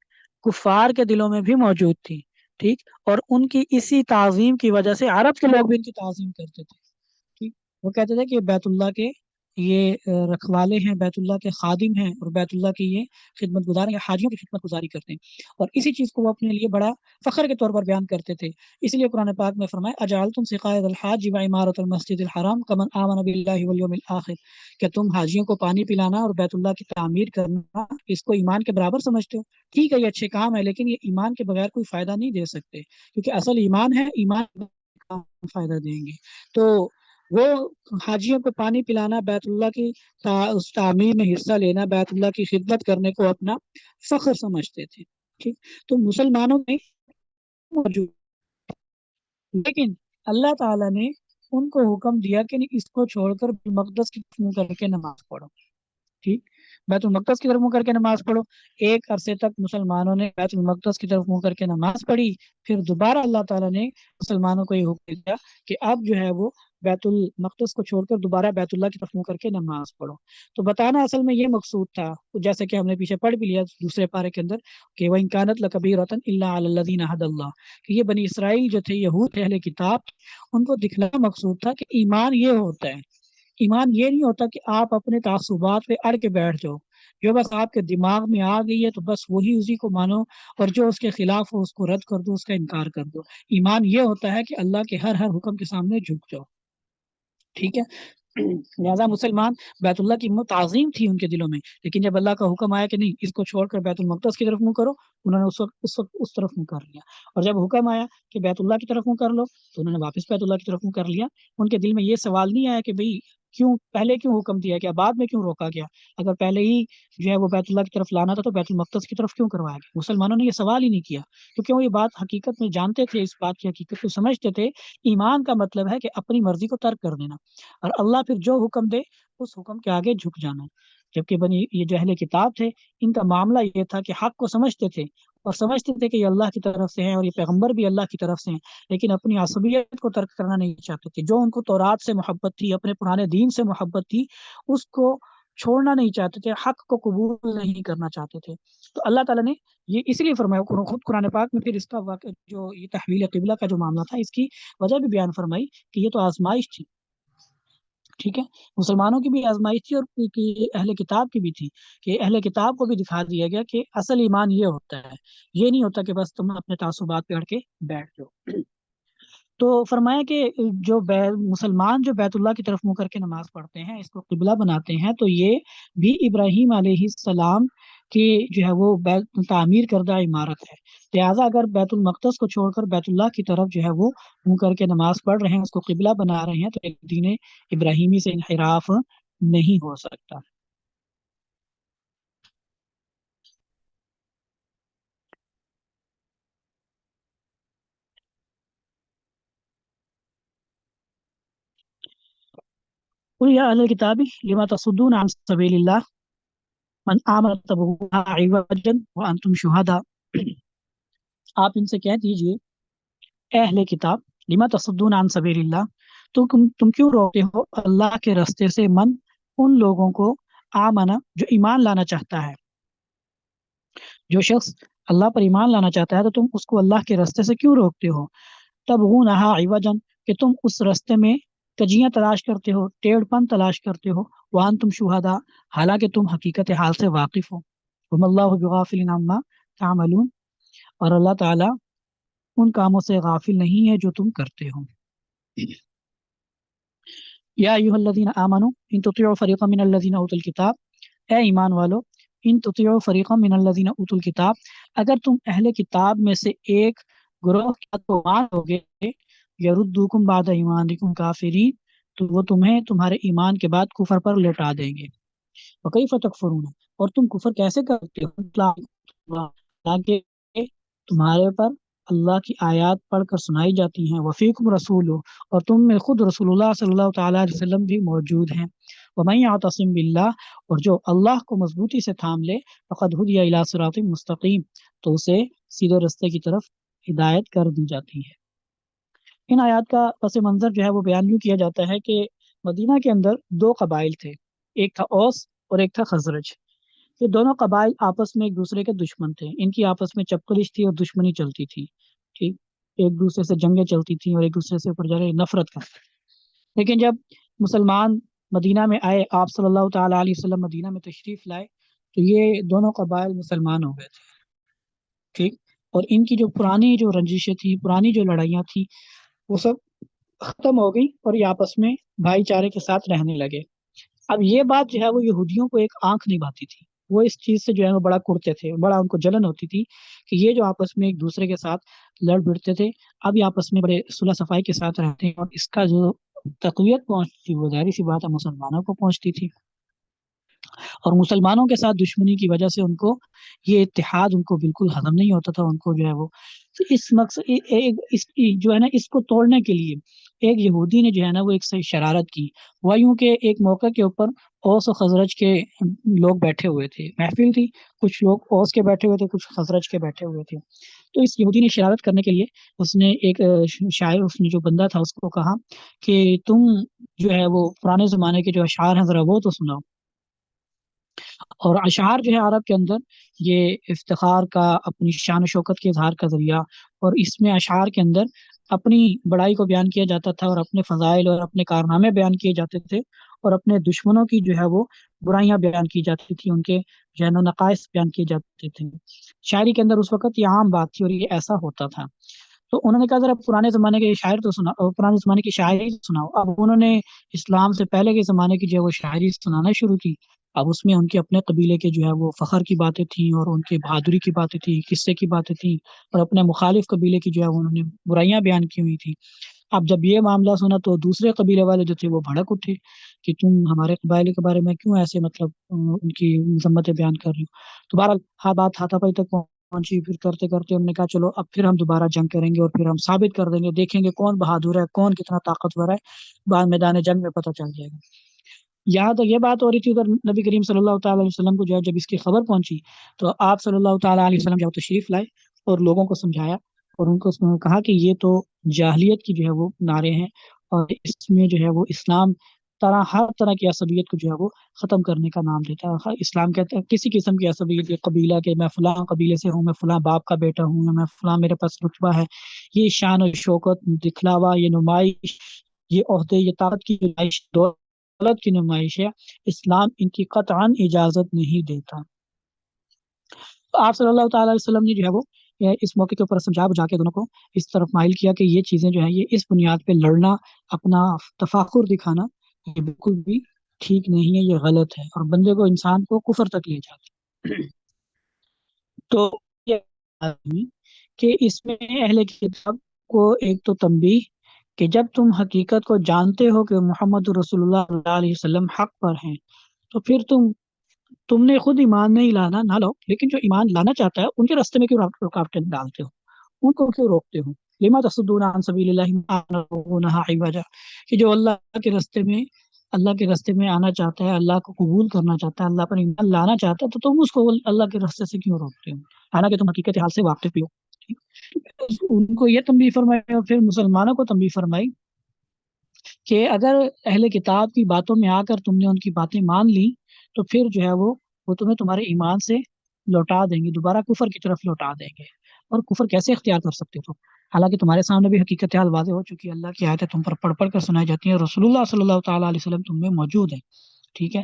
کفار کے دلوں میں بھی موجود تھی، ٹھیک، اور ان کی اسی تعظیم کی وجہ سے عرب کے لوگ بھی ان کی تعظیم کرتے تھے، ٹھیک۔ وہ کہتے تھے کہ بیت اللہ کے یہ رکھوالے ہیں, بیت اللہ کے خادم ہیں, اور بیت اللہ کی یہ خدمت گزار ہیں, حاجیوں کی خدمت گزاری کرتے ہیں. اور اسی چیز کو وہ اپنے لیے بڑا فخر کے طور پر بیان کرتے تھے. اس لیے قرآن پاک میں فرمایا اجعلتم سقایۃ الحاج وعمارۃ المسجد الحرام کمن آمن باللہ والیوم الآخر, کہ تم حاجیوں کو پانی پلانا اور بیت اللہ کی تعمیر کرنا اس کو ایمان کے برابر سمجھتے ہو. ٹھیک ہے, یہ اچھے کام ہے, لیکن یہ ایمان کے بغیر کوئی فائدہ نہیں دے سکتے, کیونکہ اصل ایمان ہے, ایمان فائدہ دیں گے. تو وہ حاجیوں کو پانی پلانا, بیت اللہ کی اس تعمیر میں حصہ لینا, بیت اللہ کی خدمت کرنے کو اپنا فخر سمجھتے تھے. ٹھیک, تو مسلمانوں میں موجود, لیکن اللہ تعالیٰ نے ان کو حکم دیا کہ نہیں, اس کو چھوڑ کر مقدس کی منہ کر کے نماز پڑھو. ٹھیک, بیت المقدس کی طرف منہ کر کے نماز پڑھو. ایک عرصے تک مسلمانوں نے بیت المقدس کی طرف منہ کر کے نماز پڑھی, پھر دوبارہ اللہ تعالیٰ نے مسلمانوں کو یہ حکم دیا کہ اب جو ہے وہ بیت المقدس کو چھوڑ کر دوبارہ بیت اللہ کی طرف منہ کر کے نماز پڑھو. تو بتانا اصل میں یہ مقصود تھا, جیسے کہ ہم نے پیچھے پڑھ بھی لیا دوسرے پارے کے اندر, کہ وَإِن كَانَتْ لَكَبِيرَةً إِلَّا عَلَى الَّذِينَ هَدَى اللَّهُ, کہ یہ بنی اسرائیل جو تھے, یہود تھے, اہل کتاب, ان کو دکھلانا مقصود تھا کہ ایمان یہ ہوتا ہے. ایمان یہ نہیں ہوتا کہ آپ اپنے تعصبات پہ اڑ کے بیٹھ جاؤ, جو بس آپ کے دماغ میں آ گئی ہے تو بس وہی اسی کو مانو, اور جو اس کے خلاف ہو اس کو رد کر دو, اس کا انکار کر دو. ایمان یہ ہوتا ہے کہ اللہ کے ہر حکم کے سامنے جھک جاؤ. ٹھیک ہے, لہٰذا مسلمان بیت اللہ کی تعظیم تھی ان کے دلوں میں, لیکن جب اللہ کا حکم آیا کہ نہیں, اس کو چھوڑ کر بیت المقدس کی طرف منہ کرو, انہوں نے اس وقت اس طرف منہ کر لیا. اور جب حکم آیا کہ بیت اللہ کی طرف منہ کر لو, تو انہوں نے واپس بیت اللہ کی طرف منہ کر لیا. ان کے دل میں یہ سوال نہیں آیا کہ بھئی پہلے کیوں حکم دیا گیا, بعد میں کیوں روکا گیا, اگر پہلے ہی جو ہے وہ بیت اللہ کی طرف لانا تھا تو بیت المقدس کی طرف کیوں کروایا گیا. مسلمانوں نے یہ سوال ہی نہیں کیا, کیونکہ وہ یہ بات حقیقت میں جانتے تھے, اس بات کی حقیقت کو سمجھتے تھے. ایمان کا مطلب ہے کہ اپنی مرضی کو ترک کر دینا, اور اللہ پھر جو حکم دے اس حکم کے آگے جھک جانا. جبکہ یہ جو اہل کتاب تھے, ان کا معاملہ یہ تھا کہ حق کو سمجھتے تھے, اور سمجھتے تھے کہ یہ اللہ کی طرف سے ہیں اور یہ پیغمبر بھی اللہ کی طرف سے ہیں, لیکن اپنی عصبیت کو ترک کرنا نہیں چاہتے تھے. جو ان کو تورات سے محبت تھی, اپنے پرانے دین سے محبت تھی, اس کو چھوڑنا نہیں چاہتے تھے, حق کو قبول نہیں کرنا چاہتے تھے. تو اللہ تعالیٰ نے یہ اس لیے فرمایا, خود قرآن پاک میں پھر اس کا واقع جو یہ تحویل قبلہ کا جو معاملہ تھا, اس کی وجہ بھی بیان فرمائی کہ یہ تو آزمائش تھی. ٹھیک ہے, مسلمانوں کی بھی آزمائش تھی, اور اہل کتاب کی بھی تھی, کہ اہل کتاب کو بھی دکھا دیا گیا کہ اصل ایمان یہ ہوتا ہے, یہ نہیں ہوتا کہ بس تم اپنے تعصبات پہ اڑ کے بیٹھ جاؤ. تو فرمایا کہ جو مسلمان جو بیت اللہ کی طرف منہ کر کے نماز پڑھتے ہیں, اس کو قبلہ بناتے ہیں, تو یہ بھی ابراہیم علیہ السلام کی جو ہے وہ تعمیر کردہ عمارت ہے. لہٰذا اگر بیت المقدس کو چھوڑ کر بیت اللہ کی طرف جو ہے وہ منہ کر کے نماز پڑھ رہے ہیں, اس کو قبلہ بنا رہے ہیں, تو دین ابراہیمی سے انحراف نہیں ہو سکتا. قل یا اہل الکتاب لما تصدون عن سبیل اللہ من آمن تبغونها عوجا وانتم شہداء. آپ ان سے کہہ دیجئے, اے اہل کتاب, لما تصدون عن سبیل اللہ, تو تم کیوں روکتے ہو اللہ کے راستے سے, من ان لوگوں کو, آمنا جو ایمان لانا چاہتا ہے. جو شخص اللہ پر ایمان لانا چاہتا ہے تو تم اس کو اللہ کے راستے سے کیوں روکتے ہو. تبغونہا عوجا, کہ تم اس راستے میں کجیاں تلاش کرتے ہو, ٹیڑھ پن تلاش کرتے ہو, وانتم شہداء, حالانکہ تم حقیقت حال سے واقف ہو. وما اللہ بغافل عما تعملون, اور اللہ تعالی ان کاموں سے غافل نہیں ہے جو تم کرتے ہو. یا ایھا الذین آمنوا ان تطیعوا فریقا من الذین اوتوا الکتاب, اے ایمان والو, ان تطیعوا فریقا من الذین اوتوا الکتاب, اگر تم اہل کتاب میں سے ایک گروہ کا تو مان ہوگے, یردوکم بعد ایمانکم کافرین, تو وہ تمہیں تمہارے ایمان کے بعد کفر پر لوٹا دیں گے. وکیف تکفرون, اور تم کفر کیسے کرتے ہو, حالانکہ تمہارے پر اللہ کی آیات پڑھ کر سنائی جاتی ہیں, وفیکم رسول, اور تم میں خود رسول اللہ صلی اللہ تعالیٰ علیہ وسلم بھی موجود ہیں. ومن یعتصم باللہ, اور جو اللہ کو مضبوطی سے تھام لے, فقد ہدی الی صراط مستقیم, تو اسے سیدھے راستے کی طرف ہدایت کر دی جاتی ہے. ان آیات کا پس منظر جو ہے وہ بیان یوں کیا جاتا ہے کہ مدینہ کے اندر دو قبائل تھے, ایک تھا اوس اور ایک تھا خزرج. یہ دونوں قبائل آپس میں ایک دوسرے کے دشمن تھے, ان کی آپس میں چپکلش تھی اور دشمنی چلتی تھی. ٹھیک, ایک دوسرے سے جنگیں چلتی تھیں اور ایک دوسرے سے اوپر جا رہے نفرت کرتے. لیکن جب مسلمان مدینہ میں آئے، آپ صلی اللہ تعالیٰ علیہ وسلم مدینہ میں تشریف لائے، تو یہ دونوں قبائل مسلمان ہو گئے تھے، ٹھیک۔ اور ان کی جو پرانی جو رنجشیں تھیں، پرانی جو لڑائیاں تھیں، وہ سب ختم ہو گئی اور یہ آپس میں بھائی چارے کے ساتھ رہنے لگے۔ اب یہ بات جو ہے وہ یہودیوں کو ایک آنکھ نہیں بھاتی تھی، وہ اس چیز سے جو ہے وہ بڑا کڑتے تھے، بڑا ان کو جلن ہوتی تھی کہ یہ جو آپس میں ایک دوسرے کے ساتھ لڑ بڑتے تھے، اب یہ آپس میں بڑے صلح صفائی کے ساتھ رہتے ہیں، اور اس کا جو تقویت پہنچتی تھی وہ ظاہر سی بات ہے مسلمانوں کو پہنچتی تھی، اور مسلمانوں کے ساتھ دشمنی کی وجہ سے ان کو یہ اتحاد ان کو بالکل ہضم نہیں ہوتا تھا، ان کو جو ہے وہ تو اس مقصد جو ہے نا اس کو توڑنے کے لیے ایک یہودی نے جو ہے نا وہ ایک صحیح شرارت کی، وہ یوں کہ ایک موقع کے اوپر اوس و خزرج کے لوگ بیٹھے ہوئے تھے، محفل تھی، کچھ لوگ اوس کے بیٹھے ہوئے تھے، کچھ خزرج کے بیٹھے ہوئے تھے، تو اس یہودی نے شرارت کرنے کے لیے اس نے ایک شاعر، اس نے جو بندہ تھا اس کو کہا کہ تم جو ہے وہ پرانے زمانے کے جو اشعار ہیں ذرا وہ تو سناؤ۔ اور اشعار جو ہے عرب کے اندر یہ افتخار کا، اپنی شان و شوکت کے اظہار کا ذریعہ، اور اس میں اشعار کے اندر اپنی بڑائی کو بیان کیا جاتا تھا، اور اپنے فضائل اور اپنے کارنامے بیان کیے جاتے تھے، اور اپنے دشمنوں کی جو ہے وہ برائیاں بیان کی جاتی تھی، ان کے جو ہے نا نقائص بیان کیے جاتے تھے۔ شاعری کے اندر اس وقت یہ عام بات تھی اور یہ ایسا ہوتا تھا، تو انہوں نے کہا ذرا پرانے زمانے کے شاعر تو سنا، پرانے زمانے کی شاعری سناؤ۔ اب انہوں نے اسلام سے پہلے کے زمانے کی جو ہے وہ شاعری سنانا شروع کی، اب اس میں ان کے اپنے قبیلے کے جو ہے وہ فخر کی باتیں تھیں، اور ان کے بہادری کی باتیں تھیں، قصے کی باتیں تھیں، اور اپنے مخالف قبیلے کی جو ہے انہوں نے برائیاں بیان کی ہوئی تھی۔ اب جب یہ معاملہ سنا تو دوسرے قبیلے والے جو تھے وہ بھڑک اٹھے کہ تم ہمارے قبائل کے بارے میں کیوں ایسے مطلب ان کی مذمتیں بیان کر رہی ہو۔ تو بہرحال بات ہاتھا پائی تک پہنچی، پھر کرتے کرتے ہم نے کہا چلو اب پھر ہم دوبارہ جنگ کریں گے، اور پھر ہم ثابت کر دیں گے، دیکھیں گے کون بہادر ہے، کون کتنا طاقتور ہے، بعد میدان جنگ میں پتہ چل جائے گا۔ یہاں تک یہ بات ہو رہی تھی، ادھر نبی کریم صلی اللہ تعالیٰ علیہ وسلم کو جو ہے جب اس کی خبر پہنچی تو آپ صلی اللہ تعالیٰ علیہ وسلم جو تشریف لائے اور لوگوں کو سمجھایا، اور ان کو کہا کہ یہ تو جاہلیت کی جو ہے وہ نعرے ہیں، اور اس میں جو ہے وہ اسلام ہر طرح کی عصبیت کو جو ہے وہ ختم کرنے کا نام دیتا ہے۔ اسلام کہتا ہے کسی قسم کی عصبیت یا قبیلہ کے میں فلاں قبیلے سے ہوں، میں فلاں باپ کا بیٹا ہوں، یا میں فلاں میرے پاس رتبہ ہے، یہ شان و شوکت، دکھلاوا، یہ نمائش، یہ عہدے، یہ طاقت کی نمائش، دولت کی نمائش ہے، اسلام ان کی قطعاً اجازت نہیں دیتا۔ تو آپ صلی اللہ تعالیٰ علیہ وسلم نے جو ہے وہ اس موقع کے اوپر سمجھا بجھا کے دونوں کو اس طرف مائل کیا کہ یہ چیزیں جو ہیں یہ اس بنیاد پہ لڑنا، اپنا تفاخر دکھانا، یہ بالکل بھی ٹھیک نہیں ہے، یہ غلط ہے، اور بندے کو، انسان کو کفر تک لے جاتا ہے۔ تو یہ کہ اس میں اہل کتاب کو ایک تو تنبیہ کہ جب تم حقیقت کو جانتے ہو کہ محمد رسول اللہ صلی اللہ علیہ وسلم حق پر ہیں، تو پھر تم نے خود ایمان نہیں لانا، نہ لو، لیکن جو ایمان لانا چاہتا ہے ان کے راستے میں کیوں رکاوٹیں ڈالتے ہو، ان کو کیوں روکتے ہو؟ لما تصدون عن سبیل اللہ عوجا، کہ جو اللہ کے راستے میں آنا چاہتا ہے، اللہ کو قبول کرنا چاہتا ہے، اللہ پر ایمان لانا چاہتا ہے، تو تم اس کو اللہ کے راستے سے کیوں روکتے ہو، حالانکہ تم حقیقت حال سے واقف بھی ہو۔ ان کو یہ تنبیہ فرمائی، اور پھر مسلمانوں کو تنبیہ فرمائی کہ اگر اہل کتاب کی باتوں میں آ کر تم نے ان کی باتیں مان لی تو پھر جو ہے وہ تمہیں تمہارے ایمان سے لوٹا دیں گے، دوبارہ کفر کی طرف لوٹا دیں گے، اور کفر کیسے اختیار کر سکتے ہو؟ حالانکہ تمہارے سامنے بھی حقیقت حال واضح ہو چکی ہے، اللہ کی آیتیں تم پر پڑھ پڑھ کر سنائی جاتی ہیں، رسول اللہ صلی اللہ تعالیٰ علیہ وسلم تم میں موجود ہے، ٹھیک ہے،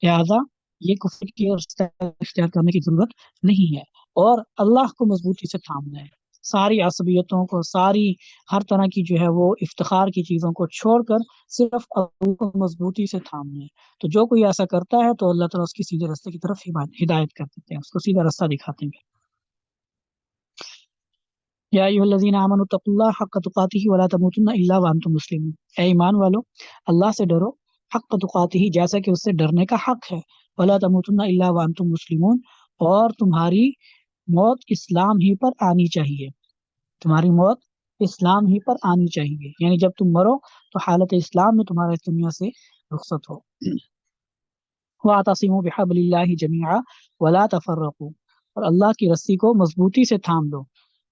لہٰذا یہ کفر کی اور اختیار کرنے کی ضرورت نہیں ہے، اور اللہ کو مضبوطی سے تھامنا ہے، ساری عصبیتوں کو، ساری ہر طرح کی جو ہے وہ افتخار کی چیزوں کو چھوڑ کر صرف اللہ کو مضبوطی سے تھامنا ہے۔ تو جو کوئی ایسا کرتا ہے تو اللہ تعالیٰ اس کی سیدھے راستے کی طرف ہدایت کر دیتے ہیں، اس کو سیدھا راستہ دکھاتے ہیں۔ یا ایھا الذین آمنوا اتقوا اللہ حق تقاتہ ولا تموتن الا وانتم مسلمون، اے ایمان والو اللہ سے ڈرو حق تقاتہ، جیسا کہ اس سے ڈرنے کا حق ہے، ولا تموتن الا وانتم مسلمون، اور تمہاری موت اسلام ہی پر آنی چاہیے، تمہاری موت اسلام ہی پر آنی چاہیے، یعنی جب تم مرو تو حالت اسلام میں تمہارا اس دنیا سے رخصت ہو۔ وَاعْتَصِمُوا بِحَبْلِ اللَّهِ جَمِيعًا وَلَا تَفَرَّقُوا، اور اللہ کی رسی کو مضبوطی سے تھام لو،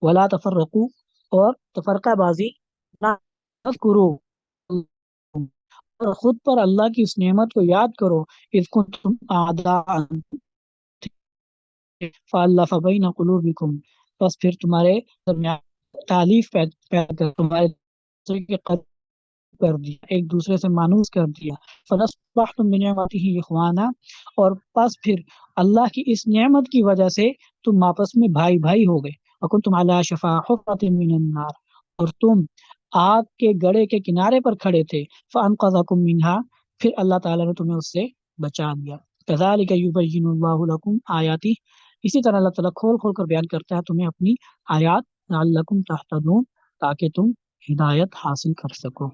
وَلَا تَفَرَّقُوا، اور تفرقہ بازی نہ کرو، اور خود پر اللہ کی اس نعمت کو یاد کرو، اذ کنتم اعداء فَأَلَّفَ بَيْنَ قُلُوبِكُمْ، بس پھر تمہارے درمیان تالیف پیدا کر، تمہارے کر دیا، ایک دوسرے سے مانوس کر دیا، فَأَصْبَحْتُم بِنِعْمَتِهِ إِخْوَانًا، اور پس پھر اللہ کی اس نعمت کی وجہ سے تم آپس میں بھائی بھائی ہو گئے، وَكُنْتُمْ عَلَىٰ شَفَا حُفْرَةٍ مِّنَ النَّارِ، اور تم آگ کے گڑھے کے کنارے پر کھڑے تھے، فَأَنقَذَكُم مِّنْهَا، پھر اللہ تعالیٰ نے تمہیں اس سے بچا دیا، كَذَلِكَ يُبَيِّنُ اللَّهُ لَكُمْ آيَاتِهِ، اسی طرح اللہ تعالیٰ کھول کھول کر بیان کرتا ہے تمہیں اپنی آیات، لعلکم تہتدون، تاکہ تم ہدایت حاصل کر سکو۔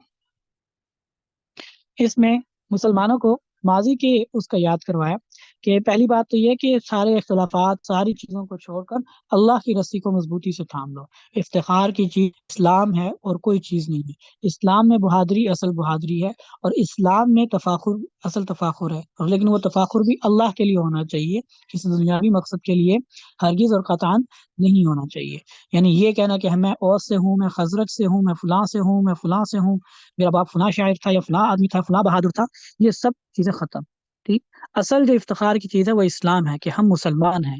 اس میں مسلمانوں کو ماضی کے اس کا یاد کروایا کہ پہلی بات تو یہ کہ سارے اختلافات، ساری چیزوں کو چھوڑ کر اللہ کی رسی کو مضبوطی سے تھام لو۔ افتخار کی چیز اسلام ہے اور کوئی چیز نہیں ہے۔ اسلام میں بہادری اصل بہادری ہے، اور اسلام میں تفاخر اصل تفاخر ہے، اور لیکن وہ تفاخر بھی اللہ کے لیے ہونا چاہیے، کسی دنیاوی مقصد کے لیے ہرگز اور قطعاً نہیں ہونا چاہیے۔ یعنی یہ کہنا کہ میں اوس سے ہوں، میں خزرج سے ہوں، میں فلاں سے ہوں، میں فلاں سے ہوں، میرا باپ فلاں شاعر تھا یا فلاں آدمی تھا، فلاں بہادر تھا، یہ سب چیزیں ختم۔ ٹھیک، اصل جو افتخار کی چیز ہے وہ اسلام ہے، کہ ہم مسلمان ہیں،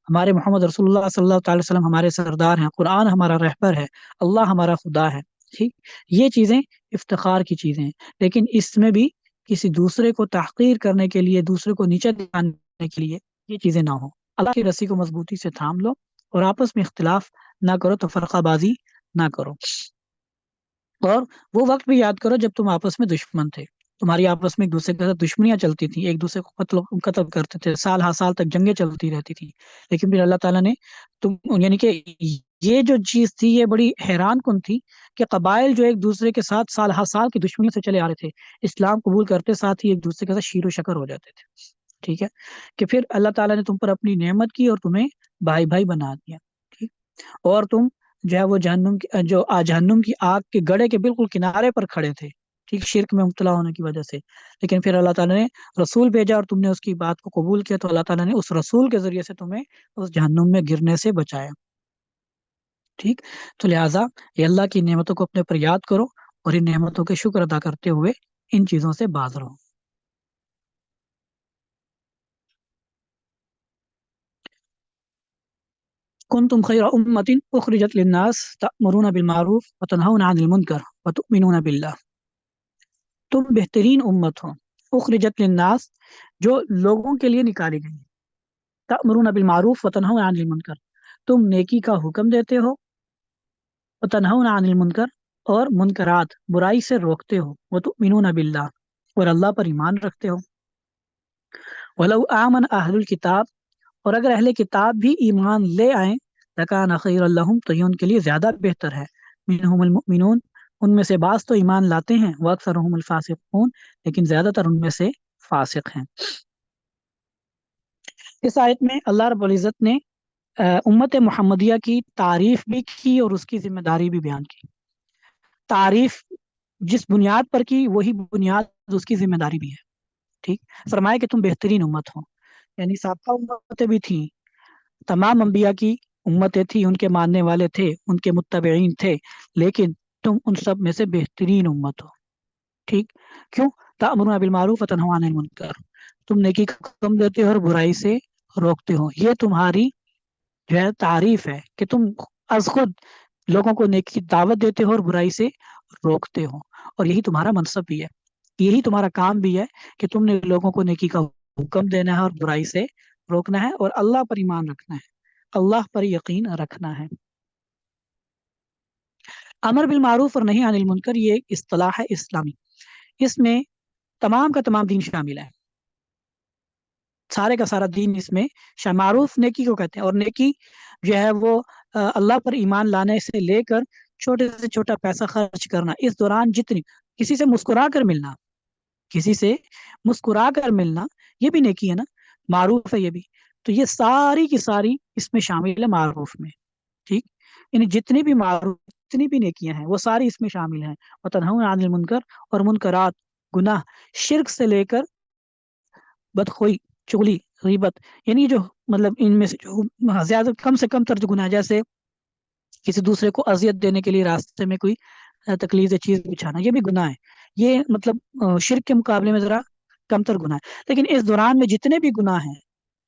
ہمارے محمد رسول اللہ صلی اللہ تعالی وسلم ہمارے سردار ہیں، قرآن ہمارا رہبر ہے، اللہ ہمارا خدا ہے۔ ٹھیک، یہ چیزیں افتخار کی چیزیں ہیں، لیکن اس میں بھی کسی دوسرے کو تحقیر کرنے کے لیے، دوسرے کو نیچے دکھانے کے لیے یہ چیزیں نہ ہوں۔ اللہ کی رسی کو مضبوطی سے تھام لو اور آپس میں اختلاف نہ کرو، تفرقہ بازی نہ کرو، اور وہ وقت بھی یاد کرو جب تم آپس میں دشمن تھے، تمہاری آپس میں ایک دوسرے کے ساتھ دشمنیاں چلتی تھیں، ایک دوسرے کو قتل کرتے تھے، سال ہر سال تک جنگیں چلتی رہتی تھیں، لیکن پھر اللہ تعالیٰ نے یعنی کہ یہ جو چیز تھی یہ بڑی حیران کن تھی کہ قبائل جو ایک دوسرے کے ساتھ سال ہر سال کی دشمنی سے چلے آ رہے تھے، اسلام قبول کرتے ساتھ ہی ایک دوسرے کے ساتھ شیر و شکر ہو جاتے تھے۔ ٹھیک ہے، کہ پھر اللہ تعالیٰ نے تم پر اپنی نعمت کی اور تمہیں بھائی بھائی بنا دیا۔ ٹھیک، اور تم جو ہے وہ جہنم کی آگ کے گڑھے کے بالکل کنارے پر کھڑے تھے، ٹھیک، شرک میں مبتلا ہونے کی وجہ سے، لیکن پھر اللہ تعالیٰ نے رسول بھیجا اور تم نے اس کی بات کو قبول کیا، تو اللہ تعالیٰ نے اس رسول کے ذریعے سے تمہیں اس جہنم میں گرنے سے بچایا۔ ٹھیک، تو لہٰذا یہ اللہ کی نعمتوں کو اپنے پر یاد کرو اور ان نعمتوں کے شکر ادا کرتے ہوئے ان چیزوں سے باز رہو۔ کنتم خیر امۃ اخرجت للناس تأمرون بالمعروف وتنہون عن المنکر وتؤمنون باللہ، تم بہترین امت ہو، اخرجت للناس، جو لوگوں کے لیے نکالی گئی، تأمرون بالمعروف وتنہون عن المنکر، تم نیکی کا حکم دیتے ہو، وتنہون عن المنکر، اور منکرات برائی سے روکتے ہو، وتؤمنون باللہ، اور اللہ پر ایمان رکھتے ہو، ولو آمن اہل الکتاب، اور اگر اہل کتاب بھی ایمان لے آئیں، لکان خیر لہم، تو یہ ان کے لیے زیادہ بہتر ہے، منہم المؤمنون، ان میں سے بعض تو ایمان لاتے ہیں، واکثرهم الفاسقون، لیکن زیادہ تر ان میں سے فاسق ہیں۔ اس آیت میں اللہ رب العزت نے امت محمدیہ کی تعریف بھی کی اور اس کی ذمہ داری بھی بیان کی۔ تعریف جس بنیاد پر کی وہی بنیاد اس کی ذمہ داری بھی ہے۔ ٹھیک، فرمایا کہ تم بہترین امت ہو، یعنی سابقہ امتیں بھی تھیں، تمام انبیاء کی امتیں تھیں، ان کے ماننے والے تھے، ان کے متبعین تھے، لیکن تم ان سب میں سے بہترین امت ہو۔ ٹھیک، کیوں؟ تأمرون بالمعروف وتنہون عن المنکر، تم نیکی کا حکم دیتے ہو اور برائی سے روکتے ہو، یہ تمہاری جو ہے تعریف ہے کہ تم از خود لوگوں کو نیکی کی دعوت دیتے ہو اور برائی سے روکتے ہو، اور یہی تمہارا منصب بھی ہے، یہی تمہارا کام بھی ہے کہ تم نے لوگوں کو نیکی کا حکم دینا ہے اور برائی سے روکنا ہے، اور اللہ پر ایمان رکھنا ہے، اللہ پر یقین رکھنا ہے۔ امر بالمعروف اور نہی عن المنکر یہ ایک اصطلاح ہے اسلامی، اس میں تمام کا تمام دین شامل ہے، سارے کا سارا دین اس میں معروف نیکی کو کہتے ہیں، اور نیکی جو ہے وہ اللہ پر ایمان لانے سے لے کر چھوٹے سے چھوٹا پیسہ خرچ کرنا، اس دوران جتنی کسی سے مسکرا کر ملنا، کسی سے مسکرا کر ملنا، یہ بھی نیکی ہے نا، معروف ہے یہ بھی، تو یہ ساری کی ساری اس میں شامل ہے معروف میں۔ ٹھیک، یعنی جتنی بھی معروف، جتنی بھی نیکیاں ہیں وہ ساری اس میں شامل ہیں، وتنہون عن المنکر، اور منکرات گناہ، شرک سے لے کر بدخوئی، چغلی، غیبت، یعنی جو مطلب ان میں سے جو زیادہ کم سے کم تر جو گناہ، جیسے کسی دوسرے کو اذیت دینے کے لیے راستے میں کوئی تکلیف دہ چیز بچھانا، یہ بھی گناہ ہے، یہ مطلب شرک کے مقابلے میں ذرا کم تر گناہ ہے، لیکن اس دوران میں جتنے بھی گناہ ہیں،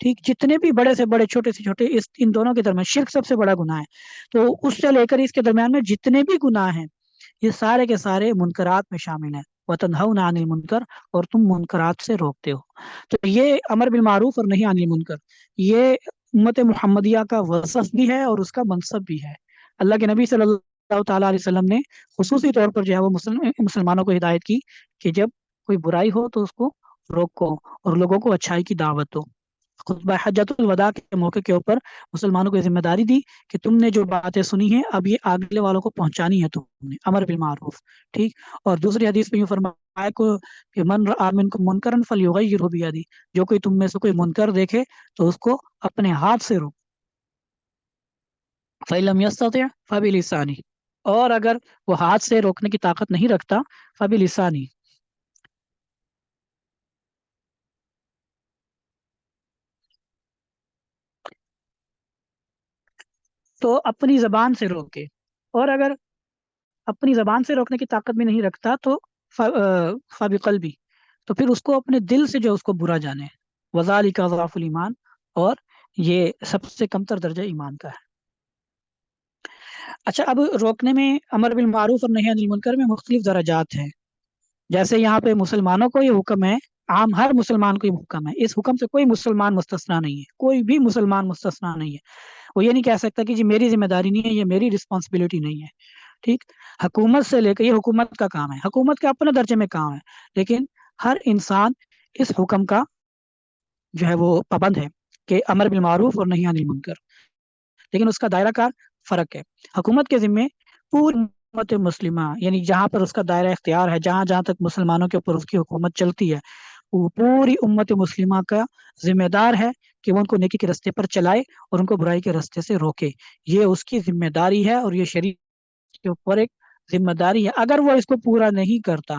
ٹھیک، جتنے بھی بڑے سے بڑے، چھوٹے سے چھوٹے، ان دونوں کے درمیان شرک سب سے بڑا گناہ ہے، تو اس سے لے کر اس کے درمیان میں جتنے بھی گناہ ہیں یہ سارے کے سارے منکرات میں شامل ہیں. وَتَنْهَوْنَ عَنِ الْمُنْكَرِ، اور تم منکرات سے روکتے ہو. تو یہ امر بالمعروف اور نہی عن المنکر، یہ امت محمدیہ کا وصف بھی ہے اور اس کا منصب بھی ہے. اللہ کے نبی صلی اللہ تعالیٰ علیہ وسلم نے خصوصی طور پر جو ہے وہ مسلمانوں کو ہدایت کی کہ جب کوئی برائی ہو تو اس کو روکو اور لوگوں کو اچھائی کی دعوت دو. خطبہ حجۃ الوداع کے موقع کے اوپر مسلمانوں کو یہ ذمہ داری دی کہ تم نے جو باتیں سنی ہیں اب یہ اگلے والوں کو پہنچانی ہے، تم نے امر بالمعروف. ٹھیک. اور دوسری حدیث میں یوں فرمایا کہ من رأى منکم منکرا فلیغیرہ بیدہ، جو کوئی تم میں سے کوئی منکر دیکھے تو اس کو اپنے ہاتھ سے روک. فَإِن لَّمْ يَسْتَطِعْ فَبِلِسَانِهِ، اور اگر وہ ہاتھ سے روکنے کی طاقت نہیں رکھتا فَبِلِسَانِهِ، تو اپنی زبان سے روکے. اور اگر اپنی زبان سے روکنے کی طاقت بھی نہیں رکھتا تو فَبِقَلْبِهِ، تو پھر اس کو اپنے دل سے جو اس کو برا جانے. وَذَلِكَ ضَعْفُ الْإِيمَانِ، اور یہ سب سے کمتر درجہ ایمان کا ہے. اچھا، اب روکنے میں امر بالمعروف اور نہی عن المنکر میں مختلف درجات ہیں. جیسے یہاں پہ مسلمانوں کو یہ حکم ہے، عام ہر مسلمان کو یہ حکم ہے. اس حکم سے کوئی مسلمان مستثنا نہیں ہے، کوئی بھی مسلمان مستثنا نہیں ہے. وہ یہ نہیں کہہ سکتا کہ جی میری ذمہ داری نہیں ہے، یہ میری رسپانسبلٹی نہیں ہے. ٹھیک. حکومت سے لے کے یہ حکومت کا کام ہے، حکومت کے اپنے درجے میں کام ہے، لیکن ہر انسان اس حکم کا جو ہے وہ پابند ہے کہ امر بالمعروف اور نہی عن المنکر. لیکن اس کا دائرہ کار فرق ہے. حکومت کے ذمے پوری امت مسلمہ، یعنی جہاں پر اس کا دائرہ اختیار ہے، جہاں جہاں تک مسلمانوں کے اوپر اس کی حکومت چلتی ہے، وہ پوری امت مسلمہ کا ذمہ دار ہے کہ وہ ان کو نیکی کے راستے پر چلائے اور ان کو برائی کے راستے سے روکے. یہ اس کی ذمہ داری ہے اور یہ شریعت کے اوپر ایک ذمہ داری ہے. اگر وہ اس کو پورا نہیں کرتا،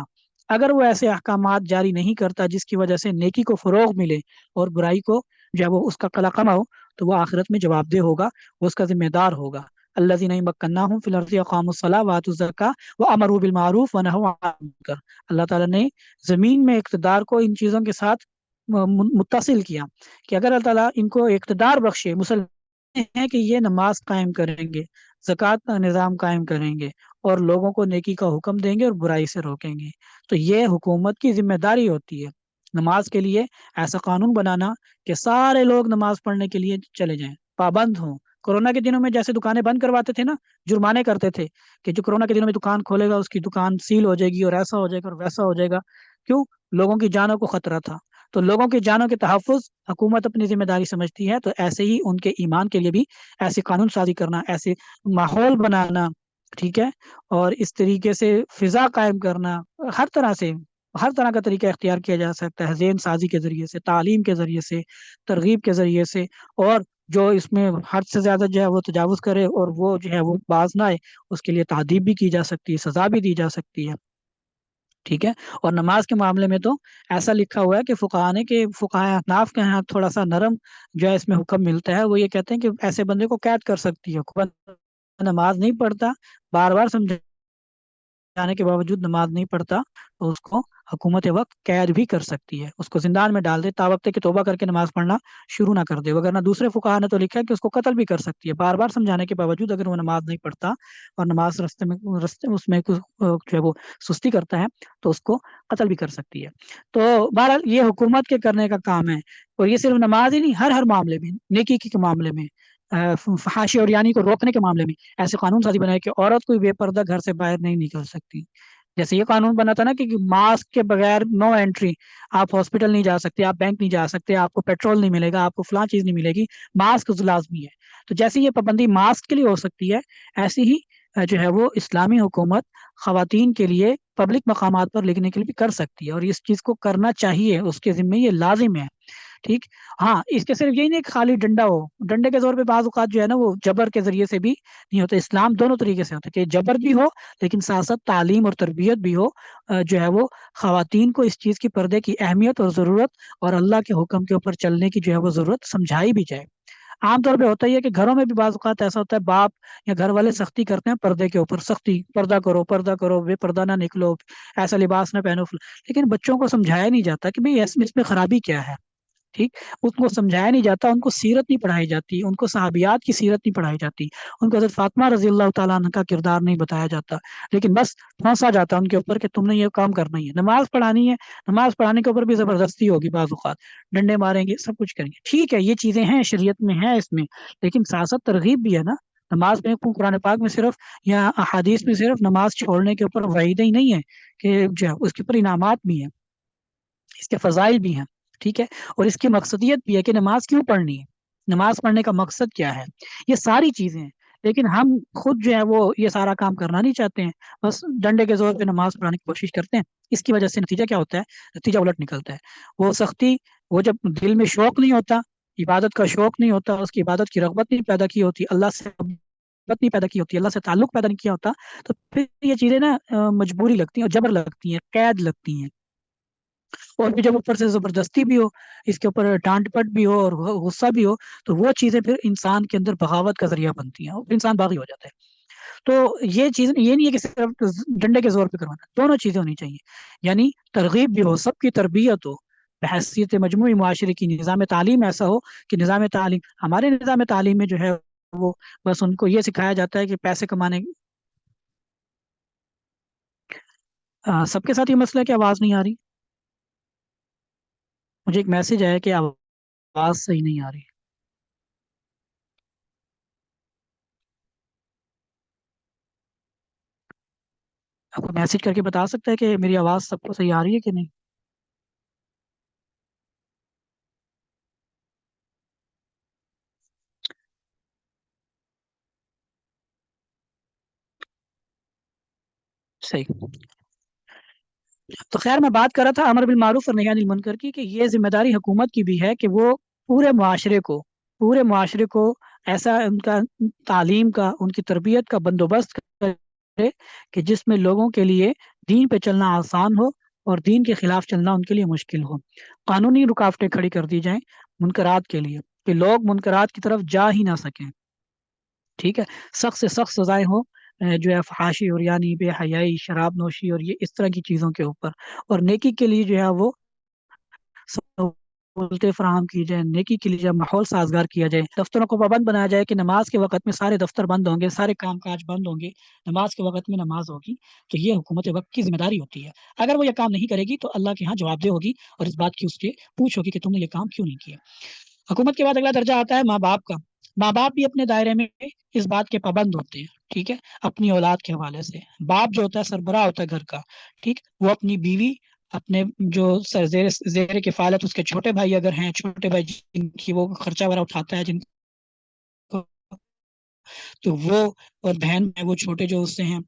اگر وہ ایسے احکامات جاری نہیں کرتا جس کی وجہ سے نیکی کو فروغ ملے اور برائی کو جو ہے وہ اس کا قلع کما ہو، تو وہ آخرت میں جواب دہ ہوگا، وہ اس کا ذمہ دار ہوگا. الذین مکناہم فی الارض اقاموا الصلاۃ وآتوا الزکاۃ وامروا بالمعروف ونہوا عن المنکر. اللہ تعالیٰ نے زمین میں اقتدار کو ان چیزوں کے ساتھ متصل کیا کہ اگر اللہ تعالیٰ ان کو اقتدار بخشے، مسلمان ہیں کہ یہ نماز قائم کریں گے، زکوٰۃ کا نظام قائم کریں گے اور لوگوں کو نیکی کا حکم دیں گے اور برائی سے روکیں گے، تو یہ حکومت کی ذمہ داری ہوتی ہے نماز کے لیے ایسا قانون بنانا کہ سارے لوگ نماز پڑھنے کے لیے چلے جائیں، پابند ہوں. کورونا کے دنوں میں جیسے دکانیں بند کرواتے تھے نا، جرمانے کرتے تھے کہ جو کورونا کے دنوں میں دکان کھولے گا اس کی دکان سیل ہو جائے گی اور ایسا ہو جائے گا اور ویسا ہو جائے گا. کیوں؟ لوگوں کی جانوں کو خطرہ تھا. تو لوگوں کی جانوں کے تحفظ حکومت اپنی ذمہ داری سمجھتی ہے، تو ایسے ہی ان کے ایمان کے لیے بھی ایسی قانون سازی کرنا، ایسے ماحول بنانا، ٹھیک ہے، اور اس طریقے سے فضا قائم کرنا، ہر طرح سے ہر طرح کا طریقہ اختیار کیا جا سکتا ہے، ذہن سازی کے ذریعے سے، تعلیم کے ذریعے سے، ترغیب کے ذریعے سے. اور جو اس میں حد سے زیادہ جو ہے وہ تجاوز کرے اور وہ جو ہے وہ باز نہ آئے، اس کے لیے تعذیب بھی کی جا سکتی ہے، سزا بھی دی جا سکتی ہے. ٹھیک ہے. اور نماز کے معاملے میں تو ایسا لکھا ہوا ہے کہ فقہائے احناف کے یہاں تھوڑا سا نرم جو ہے اس میں حکم ملتا ہے. وہ یہ کہتے ہیں کہ ایسے بندے کو قید کر سکتی ہے، نماز نہیں پڑھتا، بار بار سمجھانے کے باوجود نماز نہیں پڑھتا، تو اس کو حکومت وقت قید بھی کر سکتی ہے، اس کو زندان میں ڈال دے تا وقت کہ توبہ کر کے نماز پڑھنا شروع نہ کر دے. وگرنہ دوسرے فقہا نے تو لکھا ہے کہ اس کو قتل بھی کر سکتی ہے، بار بار سمجھانے کے باوجود اگر وہ نماز نہیں پڑھتا اور نماز رستے اس میں جو ہے وہ سستی کرتا ہے تو اس کو قتل بھی کر سکتی ہے. تو بہرحال یہ حکومت کے کرنے کا کام ہے. اور یہ صرف نماز ہی نہیں، ہر معاملے میں، نیکی کے معاملے میں، فحاشی اور یعنی کو روکنے کے معاملے میں ایسے قانون سازی بنائے کہ عورت کوئی بے پردہ گھر سے باہر نہیں نکل سکتی. جیسے یہ قانون بنا تھا نا کہ ماسک کے بغیر نو انٹری، آپ ہاسپٹل نہیں جا سکتے، آپ بینک نہیں جا سکتے، آپ کو پیٹرول نہیں ملے گا، آپ کو فلاں چیز نہیں ملے گی، ماسک لازمی ہے. تو جیسے یہ پابندی ماسک کے لیے ہو سکتی ہے، ایسی ہی جو ہے وہ اسلامی حکومت خواتین کے لیے پبلک مقامات پر لکھنے کے لیے بھی کر سکتی ہے، اور اس چیز کو کرنا چاہیے، اس کے ذمہ یہ لازم ہے. ٹھیک. ہاں، اس کے صرف یہی نہیں کہ خالی ڈنڈا ہو، ڈنڈے کے زور پہ بعض اوقات جو ہے نا وہ جبر کے ذریعے سے بھی نہیں ہوتا. اسلام دونوں طریقے سے ہوتا ہے کہ جبر بھی ہو لیکن ساتھ ساتھ تعلیم اور تربیت بھی ہو، جو ہے وہ خواتین کو اس چیز کی پردے کی اہمیت اور ضرورت اور اللہ کے حکم کے اوپر چلنے کی جو ہے وہ ضرورت سمجھائی بھی جائے. عام طور پہ ہوتا ہی ہے کہ گھروں میں بھی بعض اوقات ایسا ہوتا ہے، باپ یا گھر والے سختی کرتے ہیں پردے کے اوپر، سختی، پردہ کرو، پردہ کرو، بے پردہ نہ نکلو، ایسا لباس نہ پہنو، لیکن بچوں کو سمجھایا نہیں جاتا کہ بھئی اس میں خرابی کیا ہے. ٹھیک، ان کو سمجھایا نہیں جاتا، ان کو سیرت نہیں پڑھائی جاتی، ان کو صحابیات کی سیرت نہیں پڑھائی جاتی، ان کو حضرت فاطمہ رضی اللہ تعالیٰ عنہ کا کردار نہیں بتایا جاتا، لیکن بس پھونسا جاتا ہے ان کے اوپر کہ تم نے یہ کام کرنا ہی ہے، نماز پڑھانی ہے، نماز پڑھانے کے اوپر بھی زبردستی ہوگی، بعض اوقات ڈنڈے ماریں گے، سب کچھ کریں گے، ٹھیک ہے یہ چیزیں ہیں شریعت میں ہیں اس میں، لیکن سیاست ترغیب بھی ہے نا، نماز میں قرآن پاک میں صرف یا احادیث میں صرف نماز چھوڑنے کے اوپر وعیدیں ہی نہیں ہے کہ جو ہے اس کے اوپر انعامات بھی ہیں، اس کے فضائل بھی ہیں، ٹھیک ہے، اور اس کی مقصدیت بھی ہے کہ نماز کیوں پڑھنی ہے، نماز پڑھنے کا مقصد کیا ہے، یہ ساری چیزیں ہیں، لیکن ہم خود جو ہے وہ یہ سارا کام کرنا نہیں چاہتے ہیں، بس ڈنڈے کے زور پہ نماز پڑھانے کی کوشش کرتے ہیں، اس کی وجہ سے نتیجہ کیا ہوتا ہے، نتیجہ الٹ نکلتا ہے، وہ سختی، وہ جب دل میں شوق نہیں ہوتا، عبادت کا شوق نہیں ہوتا، اس کی عبادت کی رغبت نہیں پیدا کی ہوتی، اللہ سے محبت نہیں پیدا کی ہوتی، اللہ سے تعلق پیدا نہیں کیا ہوتا، تو پھر یہ چیزیں نا مجبوری لگتی ہیں اور جبر لگتی ہیں، قید لگتی ہیں، اور بھی جب اوپر سے زبردستی بھی ہو، اس کے اوپر ڈانٹ پٹ بھی ہو اور غصہ بھی ہو، تو وہ چیزیں پھر انسان کے اندر بغاوت کا ذریعہ بنتی ہیں اور انسان باغی ہو جاتا ہے۔ تو یہ چیز یہ نہیں ہے کہ صرف ڈنڈے کے زور پہ کروانا، دونوں چیزیں ہونی چاہیے، یعنی ترغیب بھی ہو، سب کی تربیت ہو، بحیثیت مجموعی معاشرے کی، نظام تعلیم ایسا ہو کہ نظام تعلیم، ہمارے نظام تعلیم میں جو ہے وہ بس ان کو یہ سکھایا جاتا ہے کہ پیسے کمانے، سب کے ساتھ یہ مسئلہ ہے کہ آواز نہیں آ رہی، مجھے ایک میسج آیا کہ آواز صحیح نہیں آ رہی، آپ کو میسج کر کے بتا سکتا ہے کہ میری آواز سب کو صحیح آ رہی ہے کہ نہیں؟ صحیح، تو خیر میں بات کر رہا تھا امر بالمعروف اور نہی عن المنکر کی، کہ یہ ذمہ داری حکومت کی بھی ہے کہ وہ پورے معاشرے کو ایسا ان کا تعلیم کا، ان کی تربیت کا بندوبست کرے کہ جس میں لوگوں کے لیے دین پہ چلنا آسان ہو اور دین کے خلاف چلنا ان کے لیے مشکل ہو، قانونی رکاوٹیں کھڑی کر دی جائیں منکرات کے لیے کہ لوگ منکرات کی طرف جا ہی نہ سکیں، ٹھیک ہے، سخت سے سخت سزائیں ہوں جو ہے فحاشی اور یعنی بے حیائی، شراب نوشی اور یہ اس طرح کی چیزوں کے اوپر، اور نیکی کے لیے جو ہے وہ سہولتیں فراہم کی جائیں، نیکی کے لیے جب ماحول سازگار کیا جائے، دفتروں کو پابند بنایا جائے کہ نماز کے وقت میں سارے دفتر بند ہوں گے، سارے کام کاج بند ہوں گے، نماز کے وقت میں نماز ہوگی، تو یہ حکومت وقت کی ذمہ داری ہوتی ہے، اگر وہ یہ کام نہیں کرے گی تو اللہ کے ہاں جواب دہ ہوگی اور اس بات کی اس کے پوچھ ہوگی کہ تم نے یہ کام کیوں نہیں کیا۔ حکومت کے بعد اگلا درجہ آتا ہے ماں باپ کا، ماں باپ بھی اپنے دائرے میں اس بات کے پابند ہوتے ہیں، ٹھیک ہے، اپنی اولاد کے حوالے سے، باپ جو ہوتا ہے سربراہ ہوتا ہے گھر کا، ٹھیک، وہ اپنی بیوی، اپنے جو زیر کفالت اس کے چھوٹے بھائی اگر ہیں، چھوٹے بھائی جن کی وہ خرچہ وغیرہ اٹھاتا ہے، جن کو، تو وہ، اور بہن ہے وہ چھوٹے جو اس سے ہیں،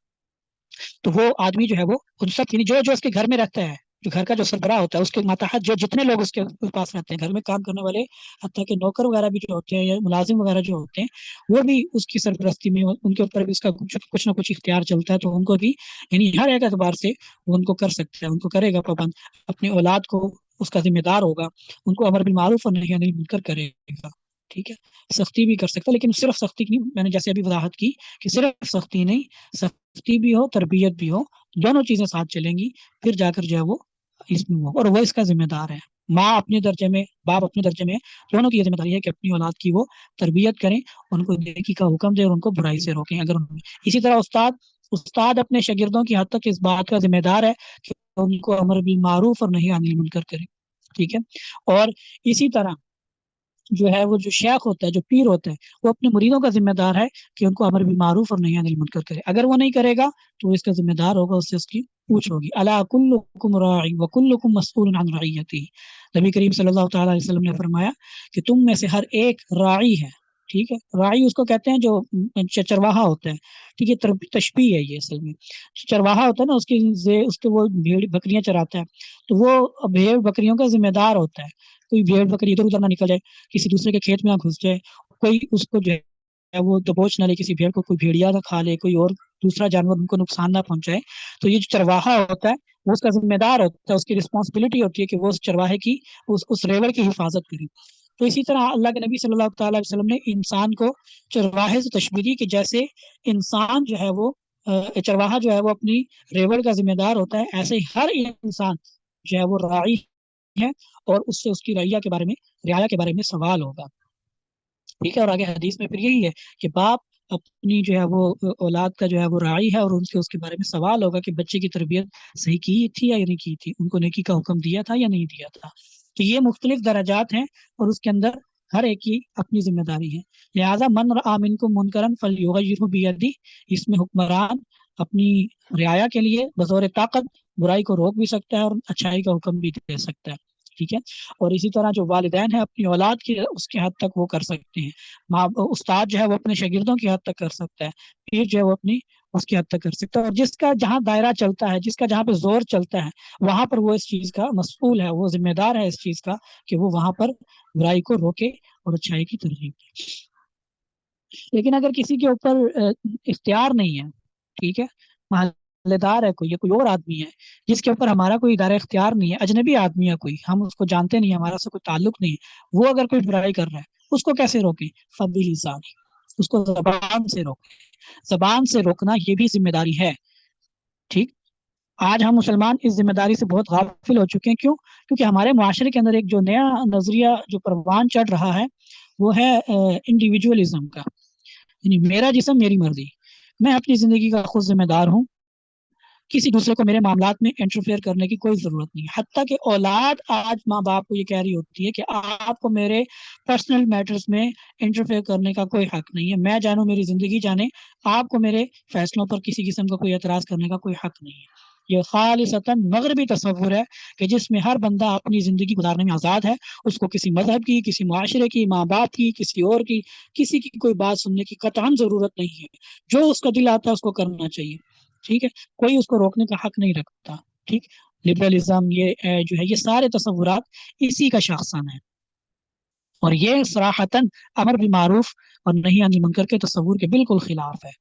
تو وہ آدمی جو ہے وہ ان سب یعنی جو جو اس کے گھر میں رہتا ہے، جو گھر کا جو سربراہ ہوتا ہے، اس کے ماتحت جو جتنے لوگ اس کے پاس رہتے ہیں، گھر میں کام کرنے والے، حتیٰ کہ نوکر وغیرہ بھی جو ہوتے ہیں یا ملازم وغیرہ جو ہوتے ہیں، وہ بھی اس کی سرپرستی میں، ان کے اوپر بھی اس کا کچھ نہ کچھ اختیار چلتا ہے، تو ان کو بھی یعنی ہر ایک اعتبار سے وہ ان کو کر سکتا ہے، ان کو کرے گا پابند، اپنی اولاد کو اس کا ذمہ دار ہوگا، ان کو امر بالمعروف اور نہی عن المنکر کرے گا، ٹھیک ہے، سختی بھی کر سکتا ہے، لیکن صرف سختی کی میں نے جیسے ابھی وضاحت کی کہ صرف سختی نہیں، سختی بھی ہو، تربیت بھی ہو، دونوں چیزیں ساتھ چلیں گی، پھر جا کر جو ہے وہ اس میں ہو، اور وہ اس کا ذمہ دار ہے، ماں اپنے درجے میں، باپ اپنے درجے میں، دونوں کی یہ ذمہ داری ہے کہ اپنی اولاد کی وہ تربیت کریں، ان کو نیکی کا حکم دیں اور ان کو برائی سے روکیں، اگر اسی طرح استاد اپنے شاگردوں کی حد تک اس بات کا ذمہ دار ہے کہ ان کو امر بالمعروف اور نہی عن المنکر کرے، ٹھیک ہے، اور اسی طرح جو ہے وہ جو شیخ ہوتا ہے، جو پیر ہوتا ہے، وہ اپنے مریدوں کا ذمہ دار ہے کہ ان کو امر بالمعروف اور نہی عن المنکر کرے، اگر وہ نہیں کرے گا تو وہ اس کا ذمہ دار ہوگا، اس سے اس کی پوچھ ہوگی، الا کلکم راع وکلکم مسئول عن رعیتہ، نبی کریم صلی اللہ تعالی علیہ وسلم نے فرمایا کہ تم میں سے ہر ایک راعی ہے، ٹھیک ہے، راعی اس کو کہتے ہیں جو چرواہا ہوتا ہے، ٹھیک ہے، تشبیہ ہے یہ اصل میں، چرواہا ہوتا ہے نا، اس کے وہ بھیڑ بکریاں چراتا ہے، تو وہ بھیڑ بکریوں کا ذمہ دار ہوتا ہے، کوئی بھیڑ بکری ادھر ادھر نہ نکل جائے، کسی دوسرے کے کھیت میں نہ گھس جائے، کوئی اس کو جو ہے وہ دبوچ نہ لے، کسی بھیڑ کو کوئی بھیڑیا نہ کھا لے، کوئی اور دوسرا جانور ان کو نقصان نہ پہنچائے، تو یہ جو چرواہا ہوتا ہے وہ اس کا ذمہ دار ہوتا ہے، اس کی رسپانسبلٹی ہوتی ہے کہ وہ اس چرواہے کی، اس ریوڑ کی حفاظت کرے، تو اسی طرح اللہ کے نبی صلی اللہ تعالی علیہ وسلم نے انسان کو چرواہے سے تشبیہ دی کہ جیسے انسان جو ہے وہ چرواہا جو ہے وہ اپنی ریوڑ کا ذمہ دار ہوتا ہے، ایسے ہی ہر انسان جو ہے وہ راعی ہے اور اس سے اس کی رعایا کے بارے میں سوال ہوگا. ٹھیک ہے. اور آگے حدیث میں پھر یہی ہے کہ باپ اپنی جو ہے وہ اولاد کا جو ہے وہ راعی ہے اور ان سے اس کے بارے میں سوال ہوگا کہ بچے کی تربیت صحیح کی تھی یا نہیں کی تھی, ان کو نیکی کا حکم دیا تھا یا نہیں دیا تھا. تو یہ مختلف درجات ہیں اور اس کے اندر ہر ایک کی اپنی ذمہ داری ہے. لہٰذا من رأى منکم منکرا فلیغیرہ بیدہ, اس میں حکمران اپنی رعایا کے لیے بزور طاقت برائی کو روک بھی سکتا ہے اور اچھائی کا حکم بھی دے سکتا ہے. ٹھیک ہے. اور اسی طرح جو والدین ہیں اپنی اولاد کی اس کے حد تک وہ کر سکتے ہیں. استاد جو ہے وہ اپنے شاگردوں کی حد تک کر سکتا ہے. پیر جو ہے وہ اپنی اس کی حد تک کر سکتا ہے. اور جس کا جہاں دائرہ چلتا ہے, جس کا جہاں پہ زور چلتا ہے, وہاں پر وہ اس چیز کا مسئول ہے, وہ ذمہ دار ہے اس چیز کا کہ وہ وہاں پر برائی کو روکے اور اچھائی کی ترغیب دے. لیکن اگر کسی کے اوپر اختیار نہیں ہے, ٹھیک ہے, محلے دار ہے کوئی اور آدمی ہے جس کے اوپر ہمارا کوئی ادارہ اختیار نہیں ہے, اجنبی آدمی ہے کوئی, ہم اس کو جانتے نہیں, ہمارا سے کوئی تعلق نہیں ہے, وہ اگر کوئی برائی کر رہا ہے اس کو کیسے روکیں؟ فبلسان, اس کو زبان سے روکیں. زبان سے روکنا یہ بھی ذمہ داری ہے. ٹھیک. آج ہم مسلمان اس ذمہ داری سے بہت غافل ہو چکے ہیں. کیوں؟ کیونکہ ہمارے معاشرے کے اندر ایک جو نیا نظریہ جو پروان چڑھ رہا ہے وہ ہے انڈیویجولزم کا, یعنی میرا جسم میری مرضی, میں اپنی زندگی کا خود ذمہ دار ہوں, کسی دوسرے کو میرے معاملات میں انٹرفیئر کرنے کی کوئی ضرورت نہیں. حتیٰ کہ اولاد آج ماں باپ کو یہ کہہ رہی ہوتی ہے کہ آپ کو میرے پرسنل میٹرز میں انٹرفیئر کرنے کا کوئی حق نہیں ہے, میں جانوں میری زندگی جانے, آپ کو میرے فیصلوں پر کسی قسم کا کوئی اعتراض کرنے کا کوئی حق نہیں ہے. یہ خالصتاً مغربی تصور ہے کہ جس میں ہر بندہ اپنی زندگی گزارنے میں آزاد ہے, اس کو کسی مذہب کی, کسی معاشرے کی, ماں باپ کی, کسی اور کی, کسی کی کوئی بات سننے کی قطعاً ضرورت نہیں ہے. جو اس کا دل آتا ہے اس کو کرنا چاہیے. ٹھیک ہے. کوئی اس کو روکنے کا حق نہیں رکھتا. ٹھیک. لبرلزم یہ جو ہے, یہ سارے تصورات اسی کا شاخسانہ ہے اور یہ صراحتاً امر بالمعروف اور نہی عن المنکر کے تصور کے بالکل خلاف ہے.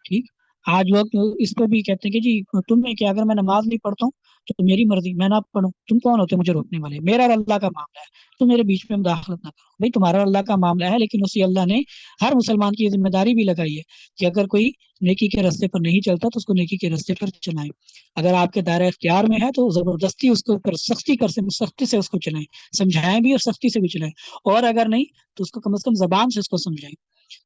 ٹھیک. آج لوگ اس پہ بھی کہتے ہیں کہ جی تمہیں کیا, اگر میں نماز نہیں پڑھتا ہوں تو میری مرضی, میں نہ پڑھوں, تم کون ہوتے مجھے روکنے والے, میرا اور اللہ کا معاملہ ہے, تم میرے بیچ میں مداخلت نہ کرو. بھائی تمہارا اللہ کا معاملہ ہے, لیکن اسی اللہ نے ہر مسلمان کی یہ ذمہ داری بھی لگائی ہے کہ اگر کوئی نیکی کے راستے پر نہیں چلتا تو اس کو نیکی کے راستے پر چلائیں. اگر آپ کے دائرہ اختیار میں ہے تو زبردستی اس کے اوپر سختی سے اس کو چلائیں, سمجھائیں بھی اور سختی سے بھی چلائیں, اور اگر نہیں تو اس کو کم از کم زبان سے اس کو سمجھائیں.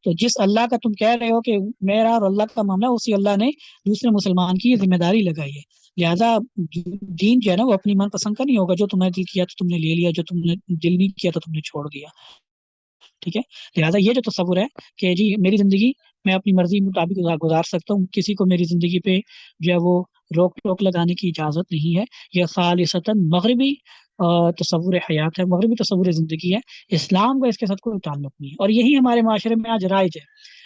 تو جس اللہ کا تم کہہ رہے ہو کہ میرا اور اللہ کا معاملہ, اسی اللہ نے دوسرے مسلمان کی یہ ذمہ داری لگائی ہے. لہٰذا دین جو ہے نا وہ اپنی من پسند کا نہیں ہوگا, جو تم نے دل کیا تو تم نے لے لیا, جو تم نے دل نہیں کیا تو تم نے چھوڑ دیا. ٹھیک ہے. لہٰذا یہ جو تصور ہے کہ جی میری زندگی میں اپنی مرضی مطابق گزار سکتا ہوں, کسی کو میری زندگی پہ جو ہے وہ روک ٹوک لگانے کی اجازت نہیں ہے, یہ خالصتاً مغربی تصور حیات ہے, مغربی تصور زندگی ہے. اسلام کا اس کے ساتھ کوئی تعلق نہیں ہے, اور یہی ہمارے معاشرے میں آج رائج ہے.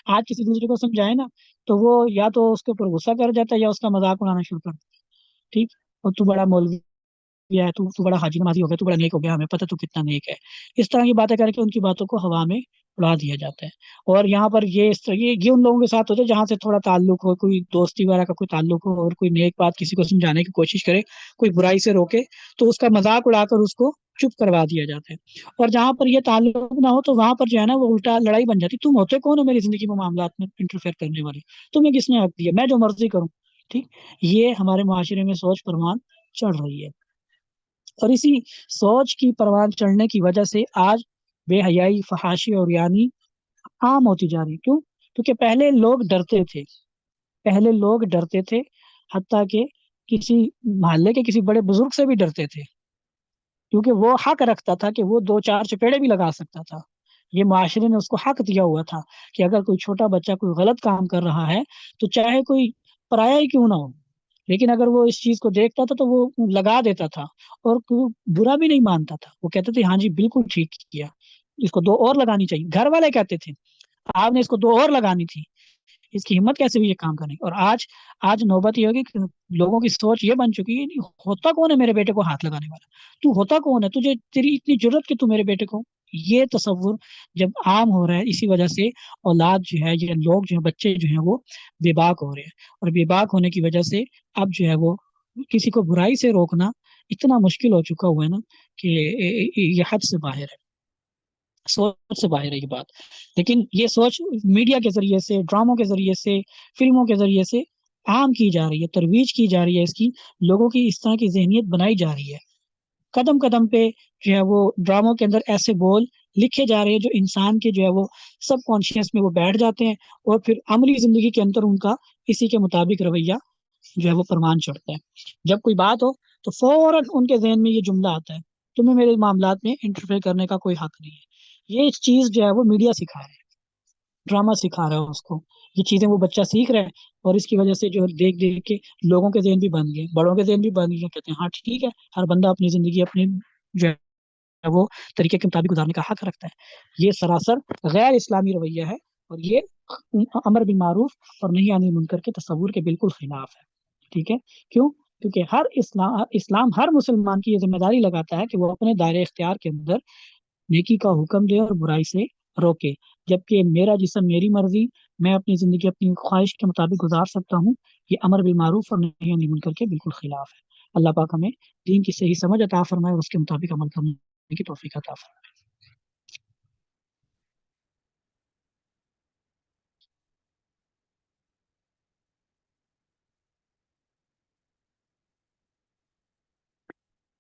آج کسی دوسرے کو سمجھائے نا تو وہ یا تو اس کے اوپر غصہ کر جاتا ہے یا اس کا مذاق اڑانا شروع کر دیتا ہے. ٹھیک. اور تو بڑا مولوی ہے, تو بڑا حاجی نمازی ہو گیا, تو بڑا نیک ہو گیا, ہمیں پتہ تو کتنا نیک ہے. اس طرح کی باتیں کر کے ان کی باتوں کو ہوا میں اڑا دیا جاتا ہے. اور یہاں پر یہ اس طرح یہ ان لوگوں کے ساتھ ہوتا ہے جہاں سے تھوڑا تعلق ہو, کوئی دوستی وغیرہ کا کوئی تعلق ہو, اور کوئی نیک بات کسی کو سمجھانے کی کوشش کرے, کوئی برائی سے روکے, تو اس کا مذاق اڑا کر اس کو چپ کروا دیا جاتا ہے. اور جہاں پر یہ تعلق نہ ہو تو وہاں پر جو ہے نا وہ الٹا لڑائی بن جاتی. تم ہوتے کون ہو میری زندگی میں معاملات میں انٹرفیئر کرنے والے, تمہیں کس نے حق دیا, میں جو مرضی کروں. ٹھیک. یہ ہمارے معاشرے میں سوچ پروان چڑھ رہی ہے, اور اسی سوچ کی پروان چڑھنے کی وجہ سے آج بے حیائی, فحاشی اور یعنی عام ہوتی جا رہی. کیوں؟ کیونکہ پہلے لوگ ڈرتے تھے, حتیٰ کہ کسی محلے کے کسی بڑے بزرگ سے بھی ڈرتے تھے, کیونکہ وہ حق رکھتا تھا کہ وہ دو چار چپیڑے بھی لگا سکتا تھا. یہ معاشرے نے اس کو حق دیا ہوا تھا کہ اگر کوئی چھوٹا بچہ کوئی غلط کام کر رہا ہے تو چاہے کوئی پرایا ہی کیوں نہ ہو, لیکن اگر وہ اس چیز کو دیکھتا تھا تو وہ لگا دیتا تھا, اور برا بھی نہیں مانتا تھا. وہ کہتے تھے ہاں جی بالکل ٹھیک کیا, اس کو دو اور لگانی چاہیے. گھر والے کہتے تھے آپ نے اس کو دو اور لگانی تھی, اس کی ہمت کیسے بھی یہ کام کرنے. اور آج نوبت یہ ہوگی کہ لوگوں کی سوچ یہ بن چکی ہے, ہوتا کون ہے میرے بیٹے کو ہاتھ لگانے والا, تو ہوتا کون ہے, تجھے تیری اتنی ضرورت کہ تو میرے بیٹے کو. یہ تصور جب عام ہو رہا ہے, اسی وجہ سے اولاد جو ہے, یہ لوگ جو ہیں, بچے جو ہیں وہ بے باک ہو رہے ہیں, اور بے باک ہونے کی وجہ سے اب جو ہے وہ کسی کو برائی سے روکنا اتنا مشکل ہو چکا ہوا ہے نا کہ یہ حد سے باہر ہے, سوچ سے باہر ہے یہ بات. لیکن یہ سوچ میڈیا کے ذریعے سے, ڈراموں کے ذریعے سے, فلموں کے ذریعے سے عام کی جا رہی ہے, ترویج کی جا رہی ہے, اس کی لوگوں کی اس طرح کی ذہنیت بنائی جا رہی ہے. قدم قدم پہ جو ہے وہ ڈراموں کے اندر ایسے بول لکھے جا رہے ہیں جو انسان کے جو ہے وہ سب کانشیس میں وہ بیٹھ جاتے ہیں، اور پھر عملی زندگی کے اندر ان کا اسی کے مطابق رویہ جو ہے وہ پرمان چڑھتا ہے۔ جب کوئی بات ہو تو فوراً ان کے ذہن میں یہ جملہ آتا ہے، تمہیں میرے معاملات میں انٹرفیئر کرنے کا کوئی حق نہیں ہے۔ یہ چیز جو ہے وہ میڈیا سکھا رہا ہے، ڈرامہ سکھا رہا ہے اس کو، یہ چیزیں وہ بچہ سیکھ رہا ہے، اور اس کی وجہ سے جو دیکھ دیکھ کے لوگوں کے ذہن بھی بن گئے، بڑوں کے ذہن بھی بن گئے، کہتے ہیں ہاں ٹھیک ہے، ہر بندہ اپنی زندگی اپنی جو ہے وہ طریقے کے مطابق گزارنے کا حق رکھتا ہے۔ یہ سراسر غیر اسلامی رویہ ہے، اور یہ امر بالمعروف اور نہی عن المنکر کے تصور کے بالکل خلاف ہے۔ ٹھیک ہے، کیوں؟ کیونکہ ہر اسلام ہر مسلمان کی یہ ذمہ داری لگاتا ہے کہ وہ اپنے دائرے اختیار کے اندر نیکی کا حکم دے اور برائی سے روکے، جبکہ میرا جسم میری مرضی، میں اپنی زندگی اپنی خواہش کے مطابق گزار سکتا ہوں، یہ امر بالمعروف اور نہی عن المنکر کے بالکل خلاف ہے۔ اللہ پاک ہمیں دین کی صحیح سمجھ عطا فرمائے اور اس کے مطابق عمل کرنے کی توفیق عطا فرمائے۔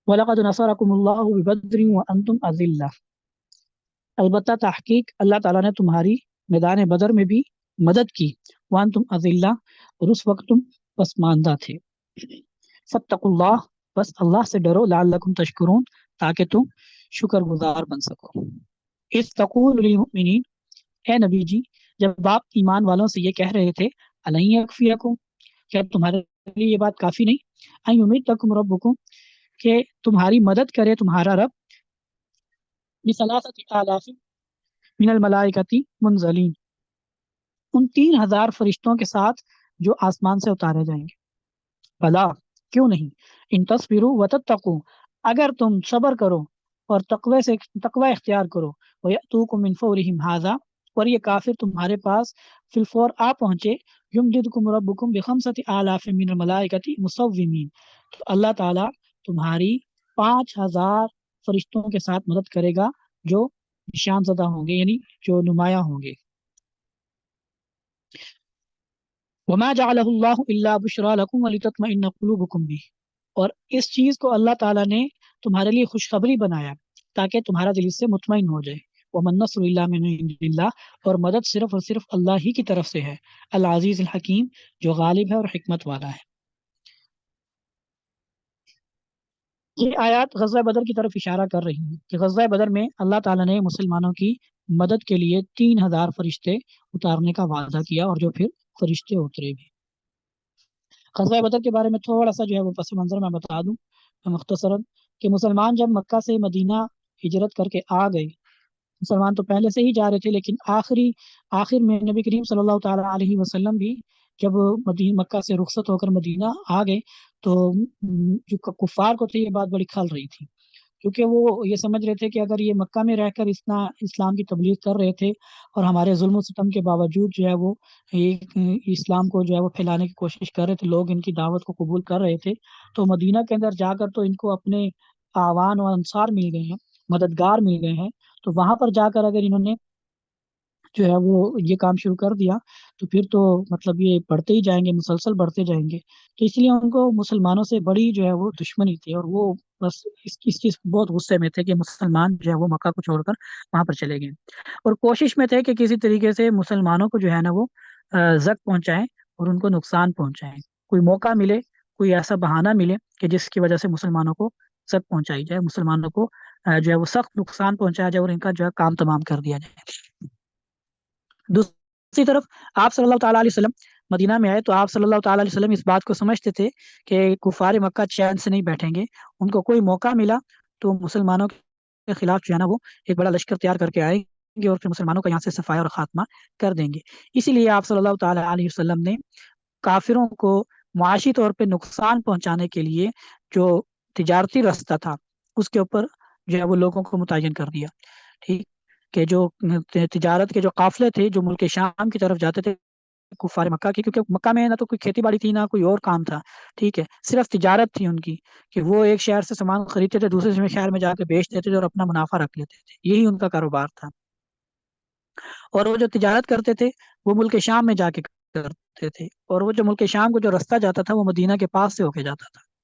وَلَقَدْ نَصَرَكُمُ اللَّهُ بِبَدْرٍ وَأَنْتُمْ أَذِلَّةٌ، البتہ تحقیق اللہ تعالیٰ نے تمہاری میدان بدر میں بھی مدد کی، وَأَنْتُمْ أَذِلَّةٌ، اور اس وقت تم پسماندہ تھے۔ فَاتَّقُوا اللَّهَ، بس اللہ سے ڈرو، لَعَلَّكُمْ تَشْكُرُونَ، تاکہ تم شکر گزار بن سکو۔ اِذْ تَقُولُ لِلْمُؤْمِنِينَ، اے نبی جی جب آپ ایمان والوں سے یہ کہہ رہے تھے، أَلَنْ يَكْفِيَكُمْ، کیا تمہارے لیے یہ بات کافی نہیں، أَنْ يُمِدَّكُمْ رَبُّكُمْ، کہ تمہاری مدد کرے تمہارا رب، بِثَلَاثَةِ آلَافٍ مِنَ الْمَلَائِكَةِ مُنزَلِينَ، ان 3,000 فرشتوں کے ساتھ جو آسمان سے اتارے جائیں گے۔ بھلا کیوں نہیں، ان تصبروا وتتقوا، اگر تم صبر کرو اور تقوی اختیار کرو، وَيَأْتُوكُم مِّن فَوْرِهِمْ هَٰذَا، اور یہ کافر تمہارے پاس فی الفور آ پہنچے، یمددکم ربکم بخمسۃ آلاف من الملائکۃ مصومین، تو اللہ تعالیٰ تمہاری 5,000 فرشتوں کے ساتھ مدد کرے گا جو نشان زدہ ہوں گے، یعنی جو نمایاں ہوں گے۔ وما جعلہ اللہ الا بشرا لکم ولتطمئن قلوبکم بھی، اور اس چیز کو اللہ تعالیٰ نے تمہارے لیے خوشخبری بنایا تاکہ تمہارا دل اس سے مطمئن ہو جائے۔ ومن نصر الا من عند اللہ، اور مدد صرف اور صرف اللہ ہی کی طرف سے ہے، العزیز الحکیم، جو غالب ہے اور حکمت والا ہے۔ یہ آیات غزوہ بدر کی طرف اشارہ کر رہی ہیں کہ غزوہ بدر میں اللہ تعالیٰ نے مسلمانوں کی مدد کے لیے 3,000 فرشتے اتارنے کا وعدہ کیا، اور جو پھر فرشتے اترے بھی۔ غزوہ بدر کے بارے میں تھوڑا سا جو ہے وہ پس منظر میں بتا دوں مختصراً، کہ مسلمان جب مکہ سے مدینہ ہجرت کر کے آ گئے، مسلمان تو پہلے سے ہی جا رہے تھے، لیکن آخر میں نبی کریم صلی اللہ تعالیٰ علیہ وسلم بھی جب مکہ سے رخصت ہو کر مدینہ آ گئے تو جو کفار کو تھے یہ بات بڑی کھل رہی تھی، کیونکہ وہ یہ سمجھ رہے تھے کہ اگر یہ مکہ میں رہ کر اسلام کی تبلیغ کر رہے تھے اور ہمارے ظلم و ستم کے باوجود جو ہے وہ اسلام کو جو ہے وہ پھیلانے کی کوشش کر رہے تھے، لوگ ان کی دعوت کو قبول کر رہے تھے، تو مدینہ کے اندر جا کر تو ان کو اپنے آوان و انصار مل گئے ہیں، مددگار مل گئے ہیں، تو وہاں پر جا کر اگر انہوں نے جو ہے وہ یہ کام شروع کر دیا تو پھر تو مطلب یہ بڑھتے ہی جائیں گے، مسلسل بڑھتے جائیں گے، تو اس لیے ان کو مسلمانوں سے بڑی جو ہے وہ دشمنی تھی، اور وہ بس اس چیز بہت غصے میں تھے کہ مسلمان جو ہے وہ مکہ کو چھوڑ کر وہاں پر چلے گئے، اور کوشش میں تھے کہ کسی طریقے سے مسلمانوں کو جو ہے نا وہ زخم پہنچائیں اور ان کو نقصان پہنچائیں، کوئی موقع ملے، کوئی ایسا بہانہ ملے کہ جس کی وجہ سے مسلمانوں کو زخم پہنچائی جائے، مسلمانوں کو جو ہے وہ سخت نقصان پہنچایا جائے اور ان کا جو ہے کام تمام کر دیا جائے۔ دوسری طرف آپ صلی اللہ تعالیٰ علیہ وسلم مدینہ میں آئے تو آپ صلی اللہ تعالیٰ علیہ وسلم اس بات کو سمجھتے تھے کہ کفار مکہ چین سے نہیں بیٹھیں گے، ان کو کوئی موقع ملا تو مسلمانوں کے خلاف جو ہے نا وہ ایک بڑا لشکر تیار کر کے آئیں گے اور پھر مسلمانوں کا یہاں سے صفایا اور خاتمہ کر دیں گے۔ اسی لیے آپ صلی اللہ تعالیٰ علیہ وسلم نے کافروں کو معاشی طور پہ نقصان پہنچانے کے لیے جو تجارتی رستہ تھا اس کے اوپر جو ہے وہ لوگوں کو متعین کر دیا، ٹھیک، کہ جو تجارت کے جو قافلے تھے جو ملک شام کی طرف جاتے تھے کفار مکہ کی، کیونکہ مکہ میں نہ تو کوئی کھیتی باڑی تھی نہ کوئی اور کام تھا، ٹھیک ہے، صرف تجارت تھی ان کی، کہ وہ ایک شہر سے سامان خریدتے تھے دوسرے شہر میں جا کے بیچ دیتے تھے اور اپنا منافع رکھ لیتے تھے، یہی ان کا کاروبار تھا، اور وہ جو تجارت کرتے تھے وہ ملک شام میں جا کے کرتے تھے، اور وہ جو ملک شام کو جو رستہ جاتا تھا وہ مدینہ کے پاس سے ہو کے جاتا تھا،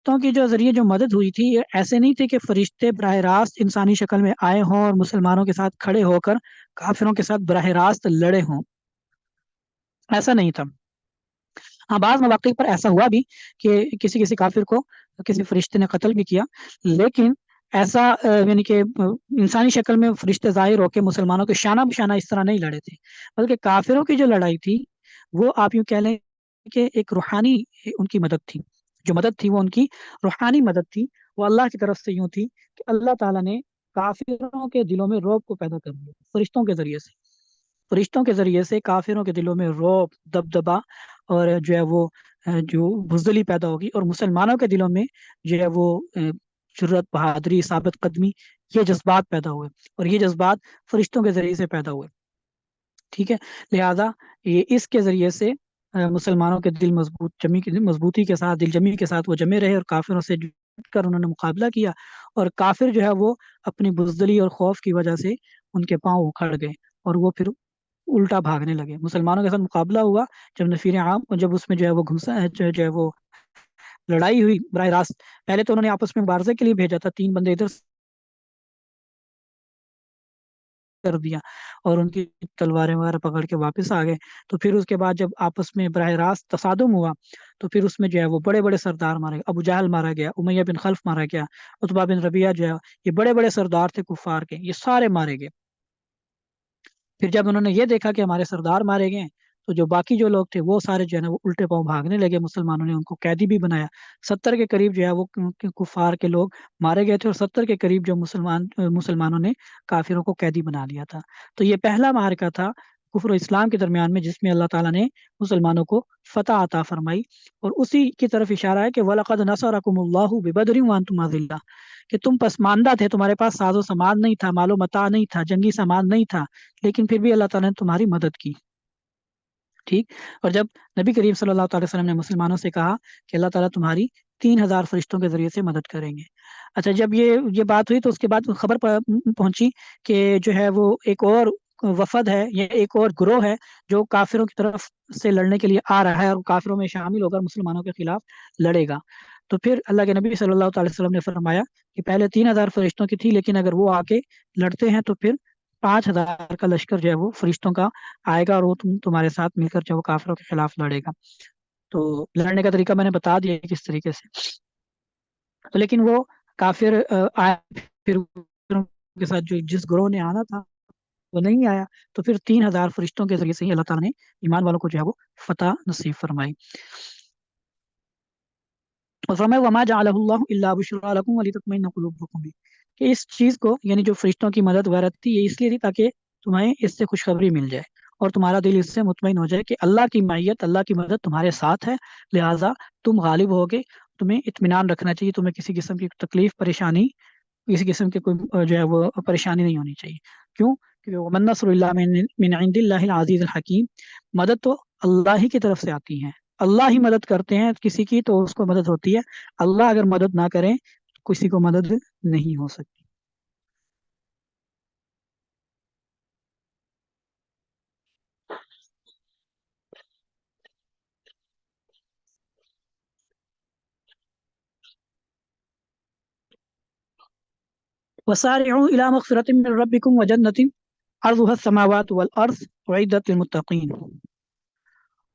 فرشتوں کی جو ذریعے جو مدد ہوئی تھی، یہ ایسے نہیں تھے کہ فرشتے براہ راست انسانی شکل میں آئے ہوں اور مسلمانوں کے ساتھ کھڑے ہو کر کافروں کے ساتھ براہ راست لڑے ہوں، ایسا نہیں تھا۔ ہاں، بعض مواقع پر ایسا ہوا بھی کہ کسی کسی کافر کو کسی فرشتے نے قتل بھی کیا، لیکن ایسا یعنی کہ انسانی شکل میں فرشتے ظاہر ہو کے مسلمانوں کے شانہ بشانہ اس طرح نہیں لڑے تھے، بلکہ کافروں کی جو لڑائی تھی وہ آپ یوں کہہ لیں کہ ایک روحانی ان کی مدد تھی، جو مدد تھی وہ ان کی روحانی مدد تھی، وہ اللہ کی طرف سے یوں تھی کہ اللہ تعالیٰ نے کافروں کے دلوں میں رعب کو پیدا کر دیا فرشتوں کے ذریعے سے، فرشتوں کے ذریعے سے کافروں کے دلوں میں رعب، دبدبا اور جو ہے وہ جو بزدلی پیدا ہوگی، اور مسلمانوں کے دلوں میں جو ہے وہ جرت، بہادری، ثابت قدمی، یہ جذبات پیدا ہوئے، اور یہ جذبات فرشتوں کے ذریعے سے پیدا ہوئے، ٹھیک ہے۔ لہذا یہ اس کے ذریعے سے مسلمانوں کے دل مضبوطی کے ساتھ، دل جمی کے ساتھ وہ جمے رہے، اور کافروں سے جٹ کر انہوں نے مقابلہ کیا، اور کافر جو ہے وہ اپنی بزدلی اور خوف کی وجہ سے ان کے پاؤں اکھڑ گئے اور وہ پھر الٹا بھاگنے لگے۔ مسلمانوں کے ساتھ مقابلہ ہوا جب نفیر عام، اور جب اس میں جو ہے وہ گھسا جو ہے وہ لڑائی ہوئی براہ راست، پہلے تو انہوں نے آپس میں مبارزے کے لیے بھیجا تھا، 3 بندے ادھر کر دیا اور ان کی تلواریں وغیرہ پکڑ کے واپس آ گئے، تو پھر اس کے بعد جب آپس میں براہ راست تصادم ہوا تو پھر اس میں جو ہے وہ بڑے بڑے سردار مارے گئے، ابو جہل مارا گیا، امیہ بن خلف مارا گیا، عتبہ بن ربیعہ جو ہے، یہ بڑے بڑے سردار تھے کفار کے، یہ سارے مارے گئے۔ پھر جب انہوں نے یہ دیکھا کہ ہمارے سردار مارے گئے، تو جو باقی جو لوگ تھے وہ سارے جو ہے نا وہ الٹے پاؤں بھاگنے لگے، مسلمانوں نے ان کو قیدی بھی بنایا، 70 کے قریب جو ہے وہ کفار کے لوگ مارے گئے تھے، اور 70 کے قریب جو مسلمانوں نے کافروں کو قیدی بنا لیا تھا۔ تو یہ پہلا معرکہ تھا کفر و اسلام کے درمیان میں، جس میں اللہ تعالیٰ نے مسلمانوں کو فتح عطا فرمائی، اور اسی کی طرف اشارہ ہے کہ وَلَقَدْ نَصَرَكُمُ اللَّهُ بِبَدْرٍ وَأَنْتُمْ أَذِلَّةٌ، کہ تم پسماندہ تھے، تمہارے پاس ساز و سامان نہیں تھا، مال و متاع نہیں تھا، جنگی سامان نہیں تھا، لیکن پھر بھی اللہ تعالیٰ نے تمہاری مدد کی، ٹھیک۔ اور جب نبی کریم صلی اللہ تعالی وسلم نے مسلمانوں سے کہا کہ اللہ تعالیٰ تمہاری 3,000 فرشتوں کے ذریعے سے مدد کریں گے، اچھا جب یہ بات ہوئی تو اس کے بعد خبر پہنچی کہ جو ہے وہ ایک اور وفد ہے یا ایک اور گروہ ہے جو کافروں کی طرف سے لڑنے کے لیے آ رہا ہے اور کافروں میں شامل ہو کر مسلمانوں کے خلاف لڑے گا۔ تو پھر اللہ کے نبی صلی اللہ تعالی وسلم نے فرمایا کہ پہلے 3,000 فرشتوں کی تھی، لیکن اگر وہ آ کے لڑتے ہیں تو پھر 5,000 کا لشکر جو ہے وہ فرشتوں کا آئے گا، اور وہ تمہارے ساتھ مل کر جو وہ کافروں کے خلاف لڑے گا۔ تو لڑنے کا طریقہ میں نے بتا دیا کس طریقے سے، تو لیکن وہ کافر آئے، پھر کے ساتھ جو جس گروہ نے آنا تھا وہ نہیں آیا، تو پھر 3,000 فرشتوں کے ذریعے سے ہی اللہ تعالیٰ نے ایمان والوں کو جو ہے وہ فتح نصیب فرمائی۔ اور فرمایا وما جعلہ اللہ الا بشرا لکم ولتطمئن قلوبکم بھی، کہ اس چیز کو یعنی جو فرشتوں کی مدد وغیرہ تھی یہ اس لیے تھی تاکہ تمہیں اس سے خوشخبری مل جائے اور تمہارا دل اس سے مطمئن ہو جائے کہ اللہ کی معیت، اللہ کی مدد تمہارے ساتھ ہے، لہٰذا تم غالب ہوگے، تمہیں اطمینان رکھنا چاہیے، تمہیں کسی قسم کی تکلیف، پریشانی، کسی قسم کی کوئی جو ہے وہ پریشانی نہیں ہونی چاہیے۔ کیوں؟ کہ ومن نصر اللہ من عند اللہ العزیز الحکیم، مدد تو اللہ ہی کی طرف سے آتی ہے، اللہ ہی مدد کرتے ہیں کسی کی تو اس کو مدد ہوتی ہے، اللہ اگر مدد نہ کریں کسی کو مدد نہیں ہو سکتی۔ وسارعوا الى مغفرة من ربكم وجنة عرضها السماوات والارض اعدت للمتقین،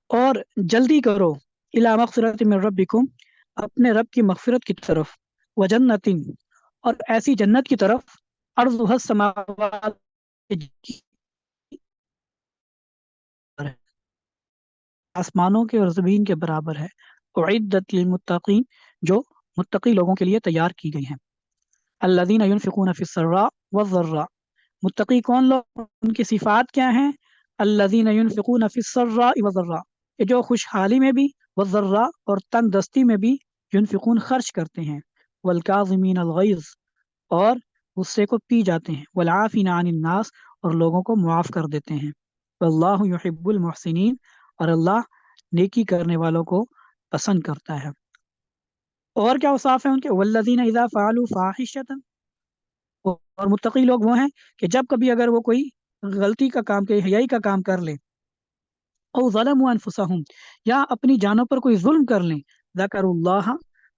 اور جلدی کرو الی مغفرت من ربکم، اپنے رب کی مغفرت کی طرف، وجنت، اور ایسی جنت کی طرف، عرضها السماوات، آسمانوں کے اور زمین کے برابر ہے، اعدت للمتقین، جو متقی لوگوں کے لیے تیار کی گئی ہیں، الذین ينفقون فی السراء والضراء، متقی کون لوگ، ان کی صفات کیا ہیں؟ الذین ينفقون فی السراء والضراء، کہ جو خوشحالی میں بھی، والضراء، اور تنگ دستی میں بھی، ينفقون، خرچ کرتے ہیں، والکاظمین الغیظ، اور غصے کو پی جاتے ہیں، والعافین عن الناس، اور لوگوں کو معاف کر دیتے ہیں، واللہ یحب المحسنین، اور اللہ نیکی کرنے والوں کو پسند کرتا ہے۔ اور کیا اوصاف ہیں ان کے؟ والذین اذا فعلوا فاحشۃ، اور متقی لوگ وہ ہیں کہ جب کبھی اگر وہ کوئی غلطی کا کام، کہ حیائی کا کام کر لیں، او ظلموا انفسہم، یا اپنی جانوں پر کوئی ظلم کر لیں، ذکروا اللہ،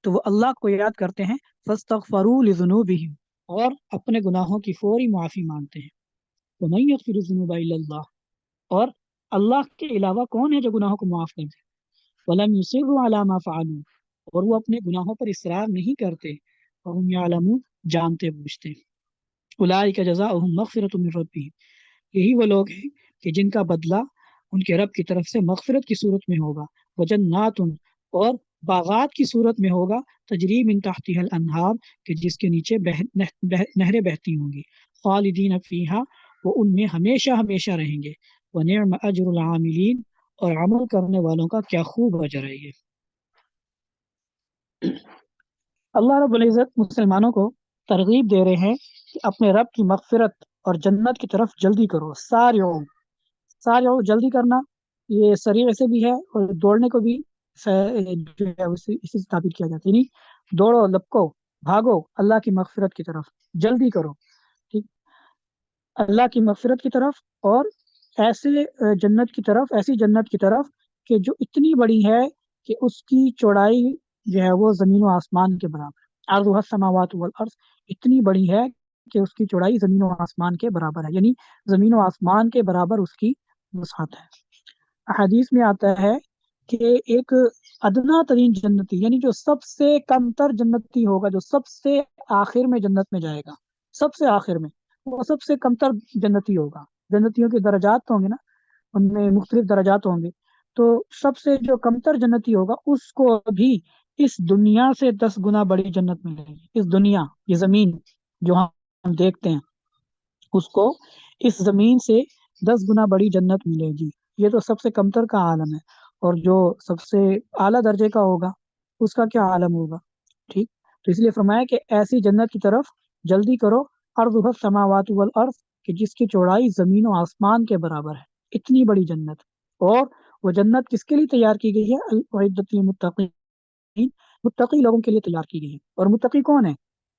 تو وہ اللہ کو یاد کرتے ہیں، فاستغفروا لذنوبہم، اور اپنے گناہوں کی فوری معافی مانگتے ہیں، ومن یغفر الذنوب الا اللہ، اور اللہ کے علاوہ کون ہے جو گناہوں کو معاف کر دے، ولم یصروا علی ما فعلوا، اور وہ اپنے گناہوں پر اصرار نہیں کرتے، وهم یعلمون، جانتے بوجھتے، اولئک جزاؤہم مغفرۃ من ربہم، یہی وہ لوگ ہیں کہ جن کا بدلہ ان کے رب کی طرف سے مغفرت کی صورت میں ہوگا، وجنات، اور باغات کی صورت میں ہوگا، تجری من تحتها الانہار، کہ جس کے نیچے نہریں بہتی ہوں گی، خالدین فیہا، وہ ان میں ہمیشہ ہمیشہ رہیں گے، ونعم اجر العاملین، اور عمل کرنے والوں کا کیا خوب اجر ہے یہ۔ اللہ رب العزت مسلمانوں کو ترغیب دے رہے ہیں کہ اپنے رب کی مغفرت اور جنت کی طرف جلدی کرو، سارعوا جلدی کرنا، یہ سریع سے بھی ہے اور دوڑنے کو بھی جو ہے اسی سے تعبیر کیا جاتا ہے، یعنی دوڑو، لپکو، بھاگو اللہ کی مغفرت کی طرف، جلدی کرو، ٹھیک، اللہ کی مغفرت کی طرف، اور ایسے جنت کی طرف، ایسی جنت کی طرف کہ جو اتنی بڑی ہے کہ اس کی چوڑائی جو ہے وہ زمین و آسمان کے برابر ہے، عرضها السماوات والارض، اتنی بڑی ہے کہ اس کی چوڑائی زمین و آسمان کے برابر ہے، یعنی زمین و آسمان کے برابر اس کی وسعت ہے۔ احادیث میں آتا ہے کہ ایک ادنا ترین جنتی، یعنی جو سب سے کم تر جنتی ہوگا، جو سب سے آخر میں جنت میں جائے گا، سب سے آخر میں، وہ سب سے کم تر جنتی ہوگا، جنتیوں کے درجات تو ہوں گے نا، ان میں مختلف درجات ہوں گے، تو سب سے جو کم تر جنتی ہوگا اس کو بھی اس دنیا سے 10 گنا بڑی جنت ملے گی، اس دنیا، یہ زمین جو ہم دیکھتے ہیں، اس کو اس زمین سے 10 گنا بڑی جنت ملے گی، یہ تو سب سے کمتر کا عالم ہے، اور جو سب سے اعلیٰ درجے کا ہوگا اس کا کیا عالم ہوگا، ٹھیک، تو اس لیے فرمایا کہ ایسی جنت کی طرف جلدی کرو، عرضها السماوات والارض، کہ جس کی چوڑائی زمین و آسمان کے برابر ہے، اتنی بڑی جنت، اور وہ جنت کس کے لیے تیار کی گئی ہے، اعدت للمتقین، متقی لوگوں کے لیے تیار کی گئی ہے، اور متقی کون ہے،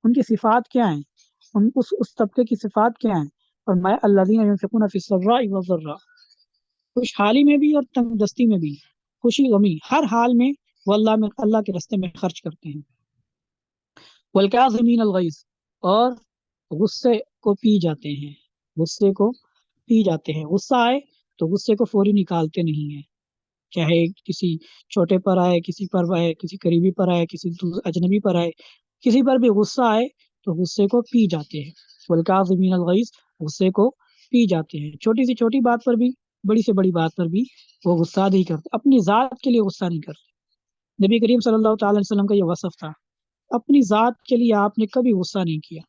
ان کی صفات کیا ہیں، اس طبقے کی صفات کیا ہیں، اور میں الذین ينفقون فی السراء والضراء، خوشحالی میں بھی اور تنگ دستی میں بھی، خوشی غمی ہر حال میں وہ اللہ کے راستے میں خرچ کرتے ہیں، والکاظمین الغیظ، اور غصے کو پی جاتے ہیں، غصے کو پی جاتے ہیں، غصہ آئے تو غصے کو فوری نکالتے نہیں ہیں، چاہے کسی چھوٹے پر آئے، کسی پر آئے، کسی قریبی پر آئے، کسی اجنبی پر آئے، کسی پر بھی غصہ آئے تو غصے کو پی جاتے ہیں، والکاظمین الغیظ، غصے کو پی جاتے ہیں، چھوٹی سی چھوٹی بات پر بھی، بڑی سے بڑی بات پر بھی وہ غصہ نہیں کرتے، اپنی ذات کے لیے غصہ نہیں کرتے، نبی کریم صلی اللہ تعالی علیہ وسلم کا یہ وصف تھا، اپنی ذات کے لیے آپ نے کبھی غصہ نہیں کیا،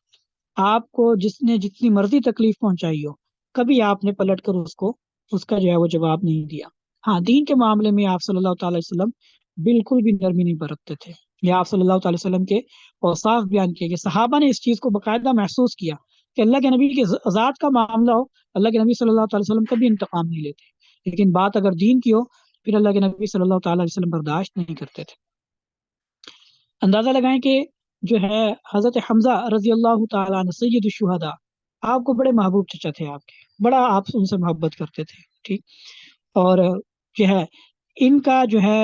آپ کو جس نے جتنی مرضی تکلیف پہنچائی ہو، کبھی آپ نے پلٹ کر اس کا جو ہے وہ جواب نہیں دیا، ہاں دین کے معاملے میں آپ صلی اللہ تعالی وسلم بالکل بھی نرمی نہیں برتتے تھے، یا آپ صلی اللہ تعالی وسلم کے اوصاف بیان کیے گئے، صحابہ نے اس چیز کو باقاعدہ محسوس کیا کہ اللہ کے نبی کی ذات کا معاملہ ہو، اللہ کے نبی صلی اللہ تعالی وسلم کبھی انتقام نہیں لیتے، لیکن بات اگر دین کی ہو پھر اللہ کے نبی صلی اللہ تعالی وسلم برداشت نہیں کرتے تھے۔ اندازہ لگائیں کہ جو ہے حضرت حمزہ رضی اللہ تعالیٰ عنہ سید الشہداء، آپ کو بڑے محبوب چچا تھے، آپ کے بڑا آپ ان سے محبت کرتے تھے، ٹھیک، اور جو ہے ان کا جو ہے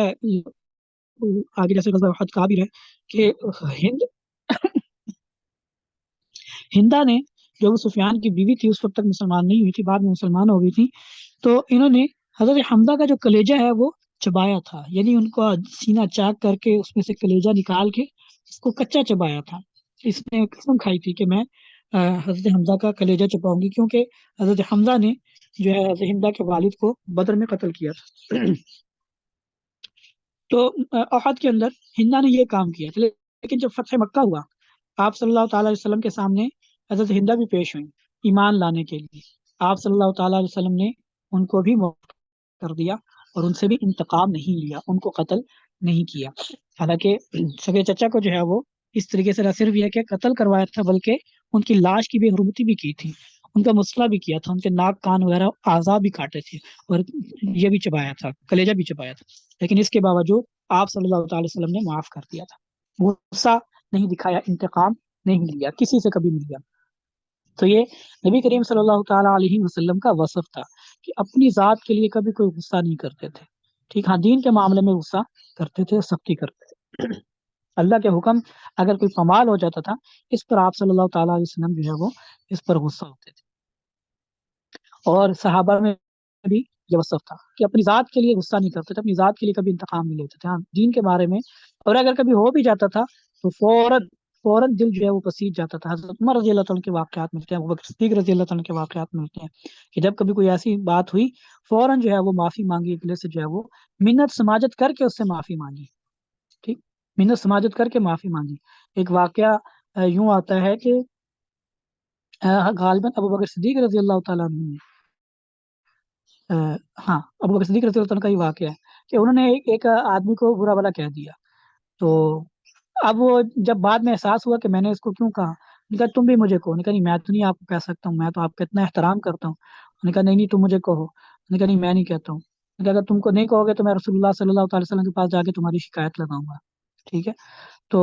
آگے جیسے غزوہ احد کا بھی ہے کہ ہندا نے، جو ابو سفیان کی بیوی تھی، اس وقت تک مسلمان نہیں ہوئی تھی، بعد میں مسلمان ہو گئی تھی، تو انہوں نے حضرت حمزہ کا جو کلیجہ ہے وہ چبایا تھا، یعنی ان کو سینہ چاک کر کے اس میں سے کلیجہ نکال کے اس کو کچا چبایا تھا، اس نے قسم کھائی تھی کہ میں حضرت حمزہ کا کلیجہ چباؤں گی، کیونکہ حضرت حمزہ نے جو ہے حضرت ہندا کے والد کو بدر میں قتل کیا تھا تو احد کے اندر ہندا نے یہ کام کیا تھا، لیکن جب فتح مکہ ہوا، آپ صلی اللہ تعالی علیہ وسلم کے سامنے حضرت ہندا بھی پیش ہوئی ایمان لانے کے لیے، آپ صلی اللہ تعالی علیہ وسلم نے ان کو بھی معاف کر دیا اور ان سے بھی انتقام نہیں لیا، ان کو قتل نہیں کیا، حالانکہ سگے چچا کو جو ہے وہ اس طریقے سے نہ صرف یہ کہ قتل کروایا تھا بلکہ ان کی لاش کی بے حرمتی بھی کی تھی، ان کا مسئلہ بھی کیا تھا، ان کے ناک کان وغیرہ اعضاء بھی کاٹے تھے اور یہ بھی چبایا تھا، کلیجہ بھی چبایا تھا، لیکن اس کے باوجود آپ صلی اللہ تعالی وسلم نے معاف کر دیا تھا، غصہ نہیں دکھایا، انتقام نہیں لیا، کسی سے کبھی نہیں لیا، تو یہ نبی کریم صلی اللہ تعالی علیہ وسلم کا وصف تھا کہ اپنی ذات کے لیے کبھی کوئی غصہ نہیں کرتے تھے، ٹھیک، ہاں دین کے معاملے میں غصہ کرتے تھے، سختی کرتے تھے اللہ کے حکم اگر کوئی پامال ہو جاتا تھا اس پر آپ صلی اللہ تعالیٰ علیہ وسلم جو ہے وہ اس پر غصہ ہوتے تھے. اور صحابہ میں بھی یہ وصف تھا کہ اپنی ذات کے لیے غصہ نہیں کرتے تھے، اپنی ذات کے لیے کبھی انتقام نہیں لیتے تھے. ہاں دین کے بارے میں اور اگر کبھی ہو بھی جاتا تھا تو فوراً دل جو ہے وہ پسیج جاتا تھا. حضرت عمر رضی اللہ تعالیٰ کے واقعات ملتے ہیں، ابوبکر صدیق رضی اللہ تعالیٰ کے واقعات ملتے ہیں کہ جب کبھی کوئی ایسی بات ہوئی فوراً جو ہے وہ معافی مانگی، اگلے سے جو ہے وہ منت سماجت کر کے اس سے معافی مانگی. ٹھیک، منت سماجت کر کے معافی مانگی. ایک واقعہ یوں آتا ہے کہ غالباً ابوبکر صدیق رضی اللہ تعالیٰ عنہ نے ہاں ابوبکر صدیق رضی اللہ عنہ کا ہی واقعہ ہے کہ انہوں نے ایک آدمی کو برا بھلا کہہ دیا. تو اب وہ جب بعد میں احساس ہوا کہ میں نے اس کو کیوں کہا، انہوں نے کہا تم بھی مجھے کہو. انہوں نے کہا نہیں میں تو نہیں آپ کو کہہ سکتا ہوں، میں تو آپ کا اتنا احترام کرتا ہوں. انہوں نے کہا نہیں تم مجھے کہو. انہوں نے کہا نہیں میں نہیں کہتا ہوں. انہوں نے کہا اگر تم کو نہیں کہو گے تو میں رسول اللہ صلی اللہ تعالی وسلم کے پاس جا کے تمہاری شکایت لگاؤں گا. ٹھیک ہے، تو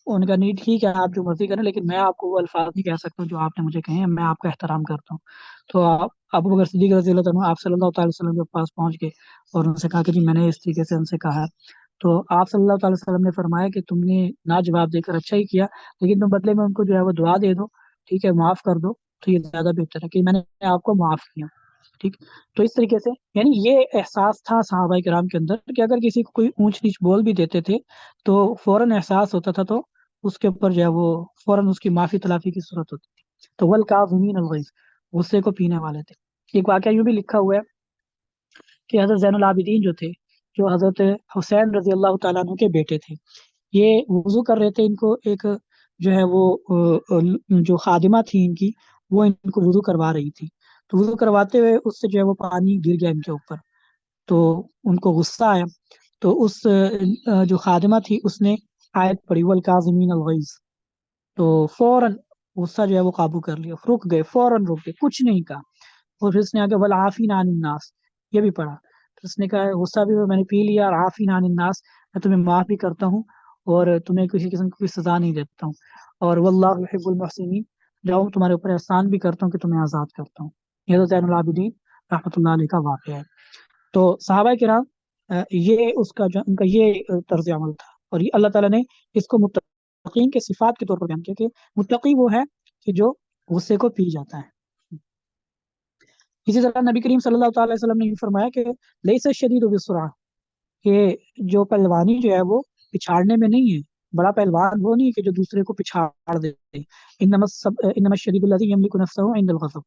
انہوں نے کہا نہیں ٹھیک ہے آپ جو مرضی کریں، لیکن میں آپ کو وہ الفاظ نہیں کہہ سکتا ہوں جو آپ نے مجھے کہے ہیں، میں آپ کا احترام کرتا ہوں. تو ابو بکر صدیق رضی اللہ عنہ آپ صلی اللہ تعالی وسلم کے پاس پہنچ گئے اور ان سے کہا کہ جی میں نے اس طریقے سے ان سے کہا ہے. تو آپ صلی اللہ تعالی وسلم نے فرمایا کہ تم نے نہ جواب دے کر اچھا ہی کیا، لیکن تم بدلے میں ان کو جو ہے وہ دعا دے دو، ٹھیک ہے، معاف کر دو. تو یہ زیادہ بہتر ہے کہ میں نے آپ کو معاف کیا. ٹھیک، تو اس طریقے سے یعنی یہ احساس تھا صحابہ کرام کے اندر کہ اگر کسی کو کوئی اونچ نیچ بول بھی دیتے تھے تو فوراً احساس ہوتا تھا تو اس کے اوپر جو ہے وہ فوراً اس کی معافی تلافی کی صورت ہوتی تھی. تو والکاظمین الغیظ، غصے کو پینے والے تھے. ایک واقعہ یوں بھی لکھا ہوا ہے کہ حضرت زین العابدین جو تھے، جو حضرت حسین رضی اللہ تعالیٰ عنہ کے بیٹے تھے، یہ وضو کر رہے تھے. ان کو ایک جو ہے وہ جو خادمہ تھی ان کی، وہ ان کو وضو کروا رہی تھی. تو وضو کرواتے ہوئے اس سے جو ہے وہ پانی گر گیا ان کے اوپر. تو ان کو غصہ آیا. تو اس جو خادمہ تھی اس نے آیت پڑھی والکاظمین الغیظ. تو فوراً غصہ جو ہے وہ قابو کر لیا، رک گئے، فوراً رک گئے، کچھ نہیں کہا. اور پھر اس نے آگے والعافین عن الناس یہ بھی پڑھا. تو اس نے کہا غصہ بھی میں نے پی لیا اور عافین عن الناس، میں تمہیں معاف بھی کرتا ہوں اور تمہیں کسی قسم کی کوئی سزا نہیں دیتا ہوں. اور واللہ یحب المحسنین، جاؤ تمہارے اوپر احسان بھی کرتا ہوں کہ تمہیں آزاد کرتا ہوں. یہ تو زین العابدین رحمۃ اللہ علیہ کا واقعہ ہے. تو صحابہ کرام یہ اس کا جو ان کا یہ طرز عمل تھا. اور یہ اللہ تعالیٰ نے اس کو متقین کے صفات کے طور پر بیان کیا کہ متقی وہ ہے کہ جو غصے کو پی جاتا ہے. اسی طرح نبی کریم صلی اللہ تعالی وسلم نے یہ فرمایا کہ لیس الشدید بالسرعہ، کہ جو پہلوانی جو ہے وہ پچھاڑنے میں نہیں ہے. بڑا پہلوان وہ نہیں ہے کہ جو دوسرے کو پچھاڑ دے. انما الشدید الذی یملک نفسہ عند الغضب،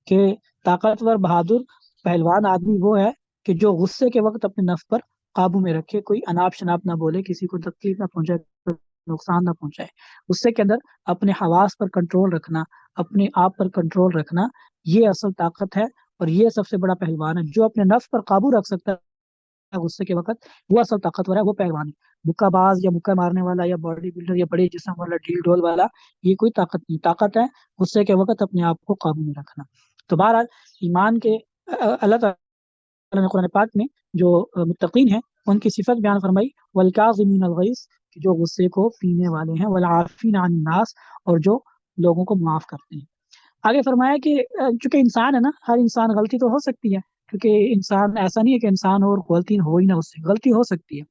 کہ طاقتور بہادر پہلوان آدمی وہ ہے کہ جو غصے کے وقت اپنے نفس پر قابو میں رکھے، کوئی اناپ شناپ نہ بولے، کسی کو تکلیف نہ پہنچائے، نقصان نہ پہنچائے. غصے کے اندر اپنے حواس پر کنٹرول رکھنا، اپنے آپ پر کنٹرول رکھنا، یہ اصل طاقت ہے. اور یہ سب سے بڑا پہلوان ہے جو اپنے نفس پر قابو رکھ سکتا ہے غصے کے وقت، وہ اصل طاقتور ہے، وہ پہلوان ہے. مکہ باز یا مکہ مارنے والا یا باڈی بلڈر یا بڑے جسم والا ڈھیل ڈول والا، یہ کوئی طاقت نہیں. طاقت ہے غصے کے وقت اپنے آپ کو قابو میں رکھنا. تو بہرحال ایمان کے اللہ تعالیٰ نے قرآن پاک میں جو متقین ہیں ان کی صفت بیان فرمائی والکاظمین الغیظ، جو غصے کو پینے والے ہیں، والعافین عن الناس، اور جو لوگوں کو معاف کرتے ہیں. آگے فرمایا کہ چونکہ انسان ہے نا، ہر انسان غلطی تو ہو سکتی ہے، کیونکہ انسان ایسا نہیں ہے کہ انسان اور غلطی ہو ہی نہ، اس سے غلطی ہو سکتی ہے.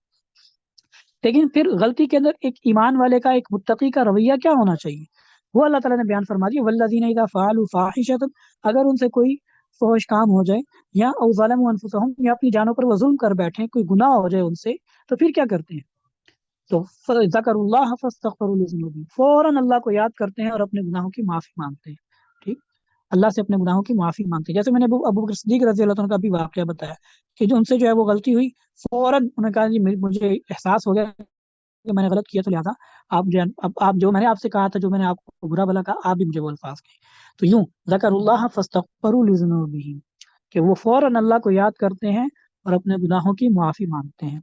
لیکن پھر غلطی کے اندر ایک ایمان والے کا، ایک متقی کا رویہ کیا ہونا چاہیے، وہ اللہ تعالیٰ نے بیان فرما دیا. والذین اذا فعلوا فاحشۃ، اگر ان سے کوئی فحش کام ہو جائے، یا او ظلموا انفسهم، یا اپنی جانوں پر وہ ظلم کر بیٹھیں، کوئی گناہ ہو جائے ان سے، تو پھر کیا کرتے ہیں؟ تو ذکر اللہ فاستغفروا لذنوبہم، فوراً اللہ کو یاد کرتے ہیں اور اپنے گناہوں کی معافی مانگتے ہیں. ٹھیک، اللہ سے اپنے گناہوں کی معافی مانگتے ہیں. جیسے میں نے ابو بکر صدیق رضی اللہ عنہ کا بھی واقعہ بتایا کہ جو ان سے جو ہے وہ غلطی ہوئی، فوراً انہوں نے کہا جی مجھے احساس ہو گیا کہ میں نے غلط کیا، تو لہٰذا آپ جو آپ جو میں نے آپ سے کہا تھا، جو میں نے آپ کو برا بھلا کہا، آپ بھی مجھے وہ الفاظ کہیں. تو یوں ذکر اللہ فاستغفروا لذنوبہم، کہ وہ فوراً اللہ کو یاد کرتے ہیں اور اپنے گناہوں کی معافی مانگتے ہیں.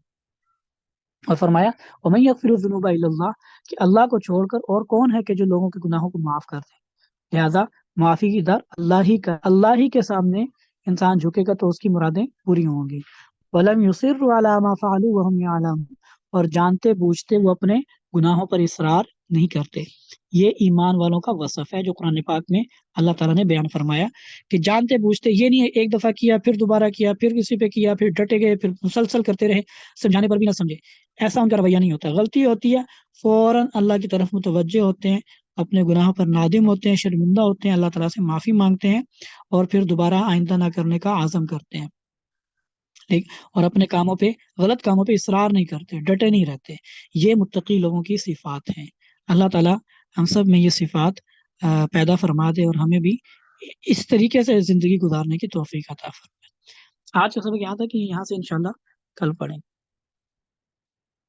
اور فرمایا وَمَن يَغْفِرُ الذُّنُوبَ إِلَّا اللَّهُ، کہ اللہ کو چھوڑ کر اور کون ہے کہ جو لوگوں کے گناہوں کو معاف کر دے. لہذا معافی کی در اللہ ہی کے سامنے انسان جھکے گا تو اس کی مرادیں پوری ہوں گی. وَلَمْ يُصِرُّوا عَلَىٰ مَا فَعَلُوا وَهُمْ يَعْلَمُونَ، اور جانتے بوجھتے وہ اپنے گناہوں پر اصرار نہیں کرتے. یہ ایمان والوں کا وصف ہے جو قرآن پاک میں اللہ تعالیٰ نے بیان فرمایا کہ جانتے بوجھتے یہ نہیں ہے ایک دفعہ کیا پھر دوبارہ کیا پھر کسی پہ کیا پھر ڈٹے گئے پھر مسلسل کرتے رہے سمجھانے پر بھی نہ سمجھے. ایسا ان کا رویہ نہیں ہوتا. غلطی ہوتی ہے فوراً اللہ کی طرف متوجہ ہوتے ہیں, اپنے گناہوں پر نادم ہوتے ہیں, شرمندہ ہوتے ہیں, اللہ تعالیٰ سے معافی مانگتے ہیں اور پھر دوبارہ آئندہ نہ کرنے کا عزم کرتے ہیں. ٹھیک, اور اپنے کاموں پہ غلط کاموں پہ اصرار نہیں کرتے, ڈٹے نہیں رہتے. یہ متقی لوگوں کی صفات ہیں. اللہ تعالیٰ ہم سب میں یہ صفات پیدا فرما دے اور ہمیں بھی اس طریقے سے زندگی گزارنے کی توفیق عطا فرمائے. آج کا سبق یہاں تھا کہ یہاں سے انشاءاللہ کل پڑھیں.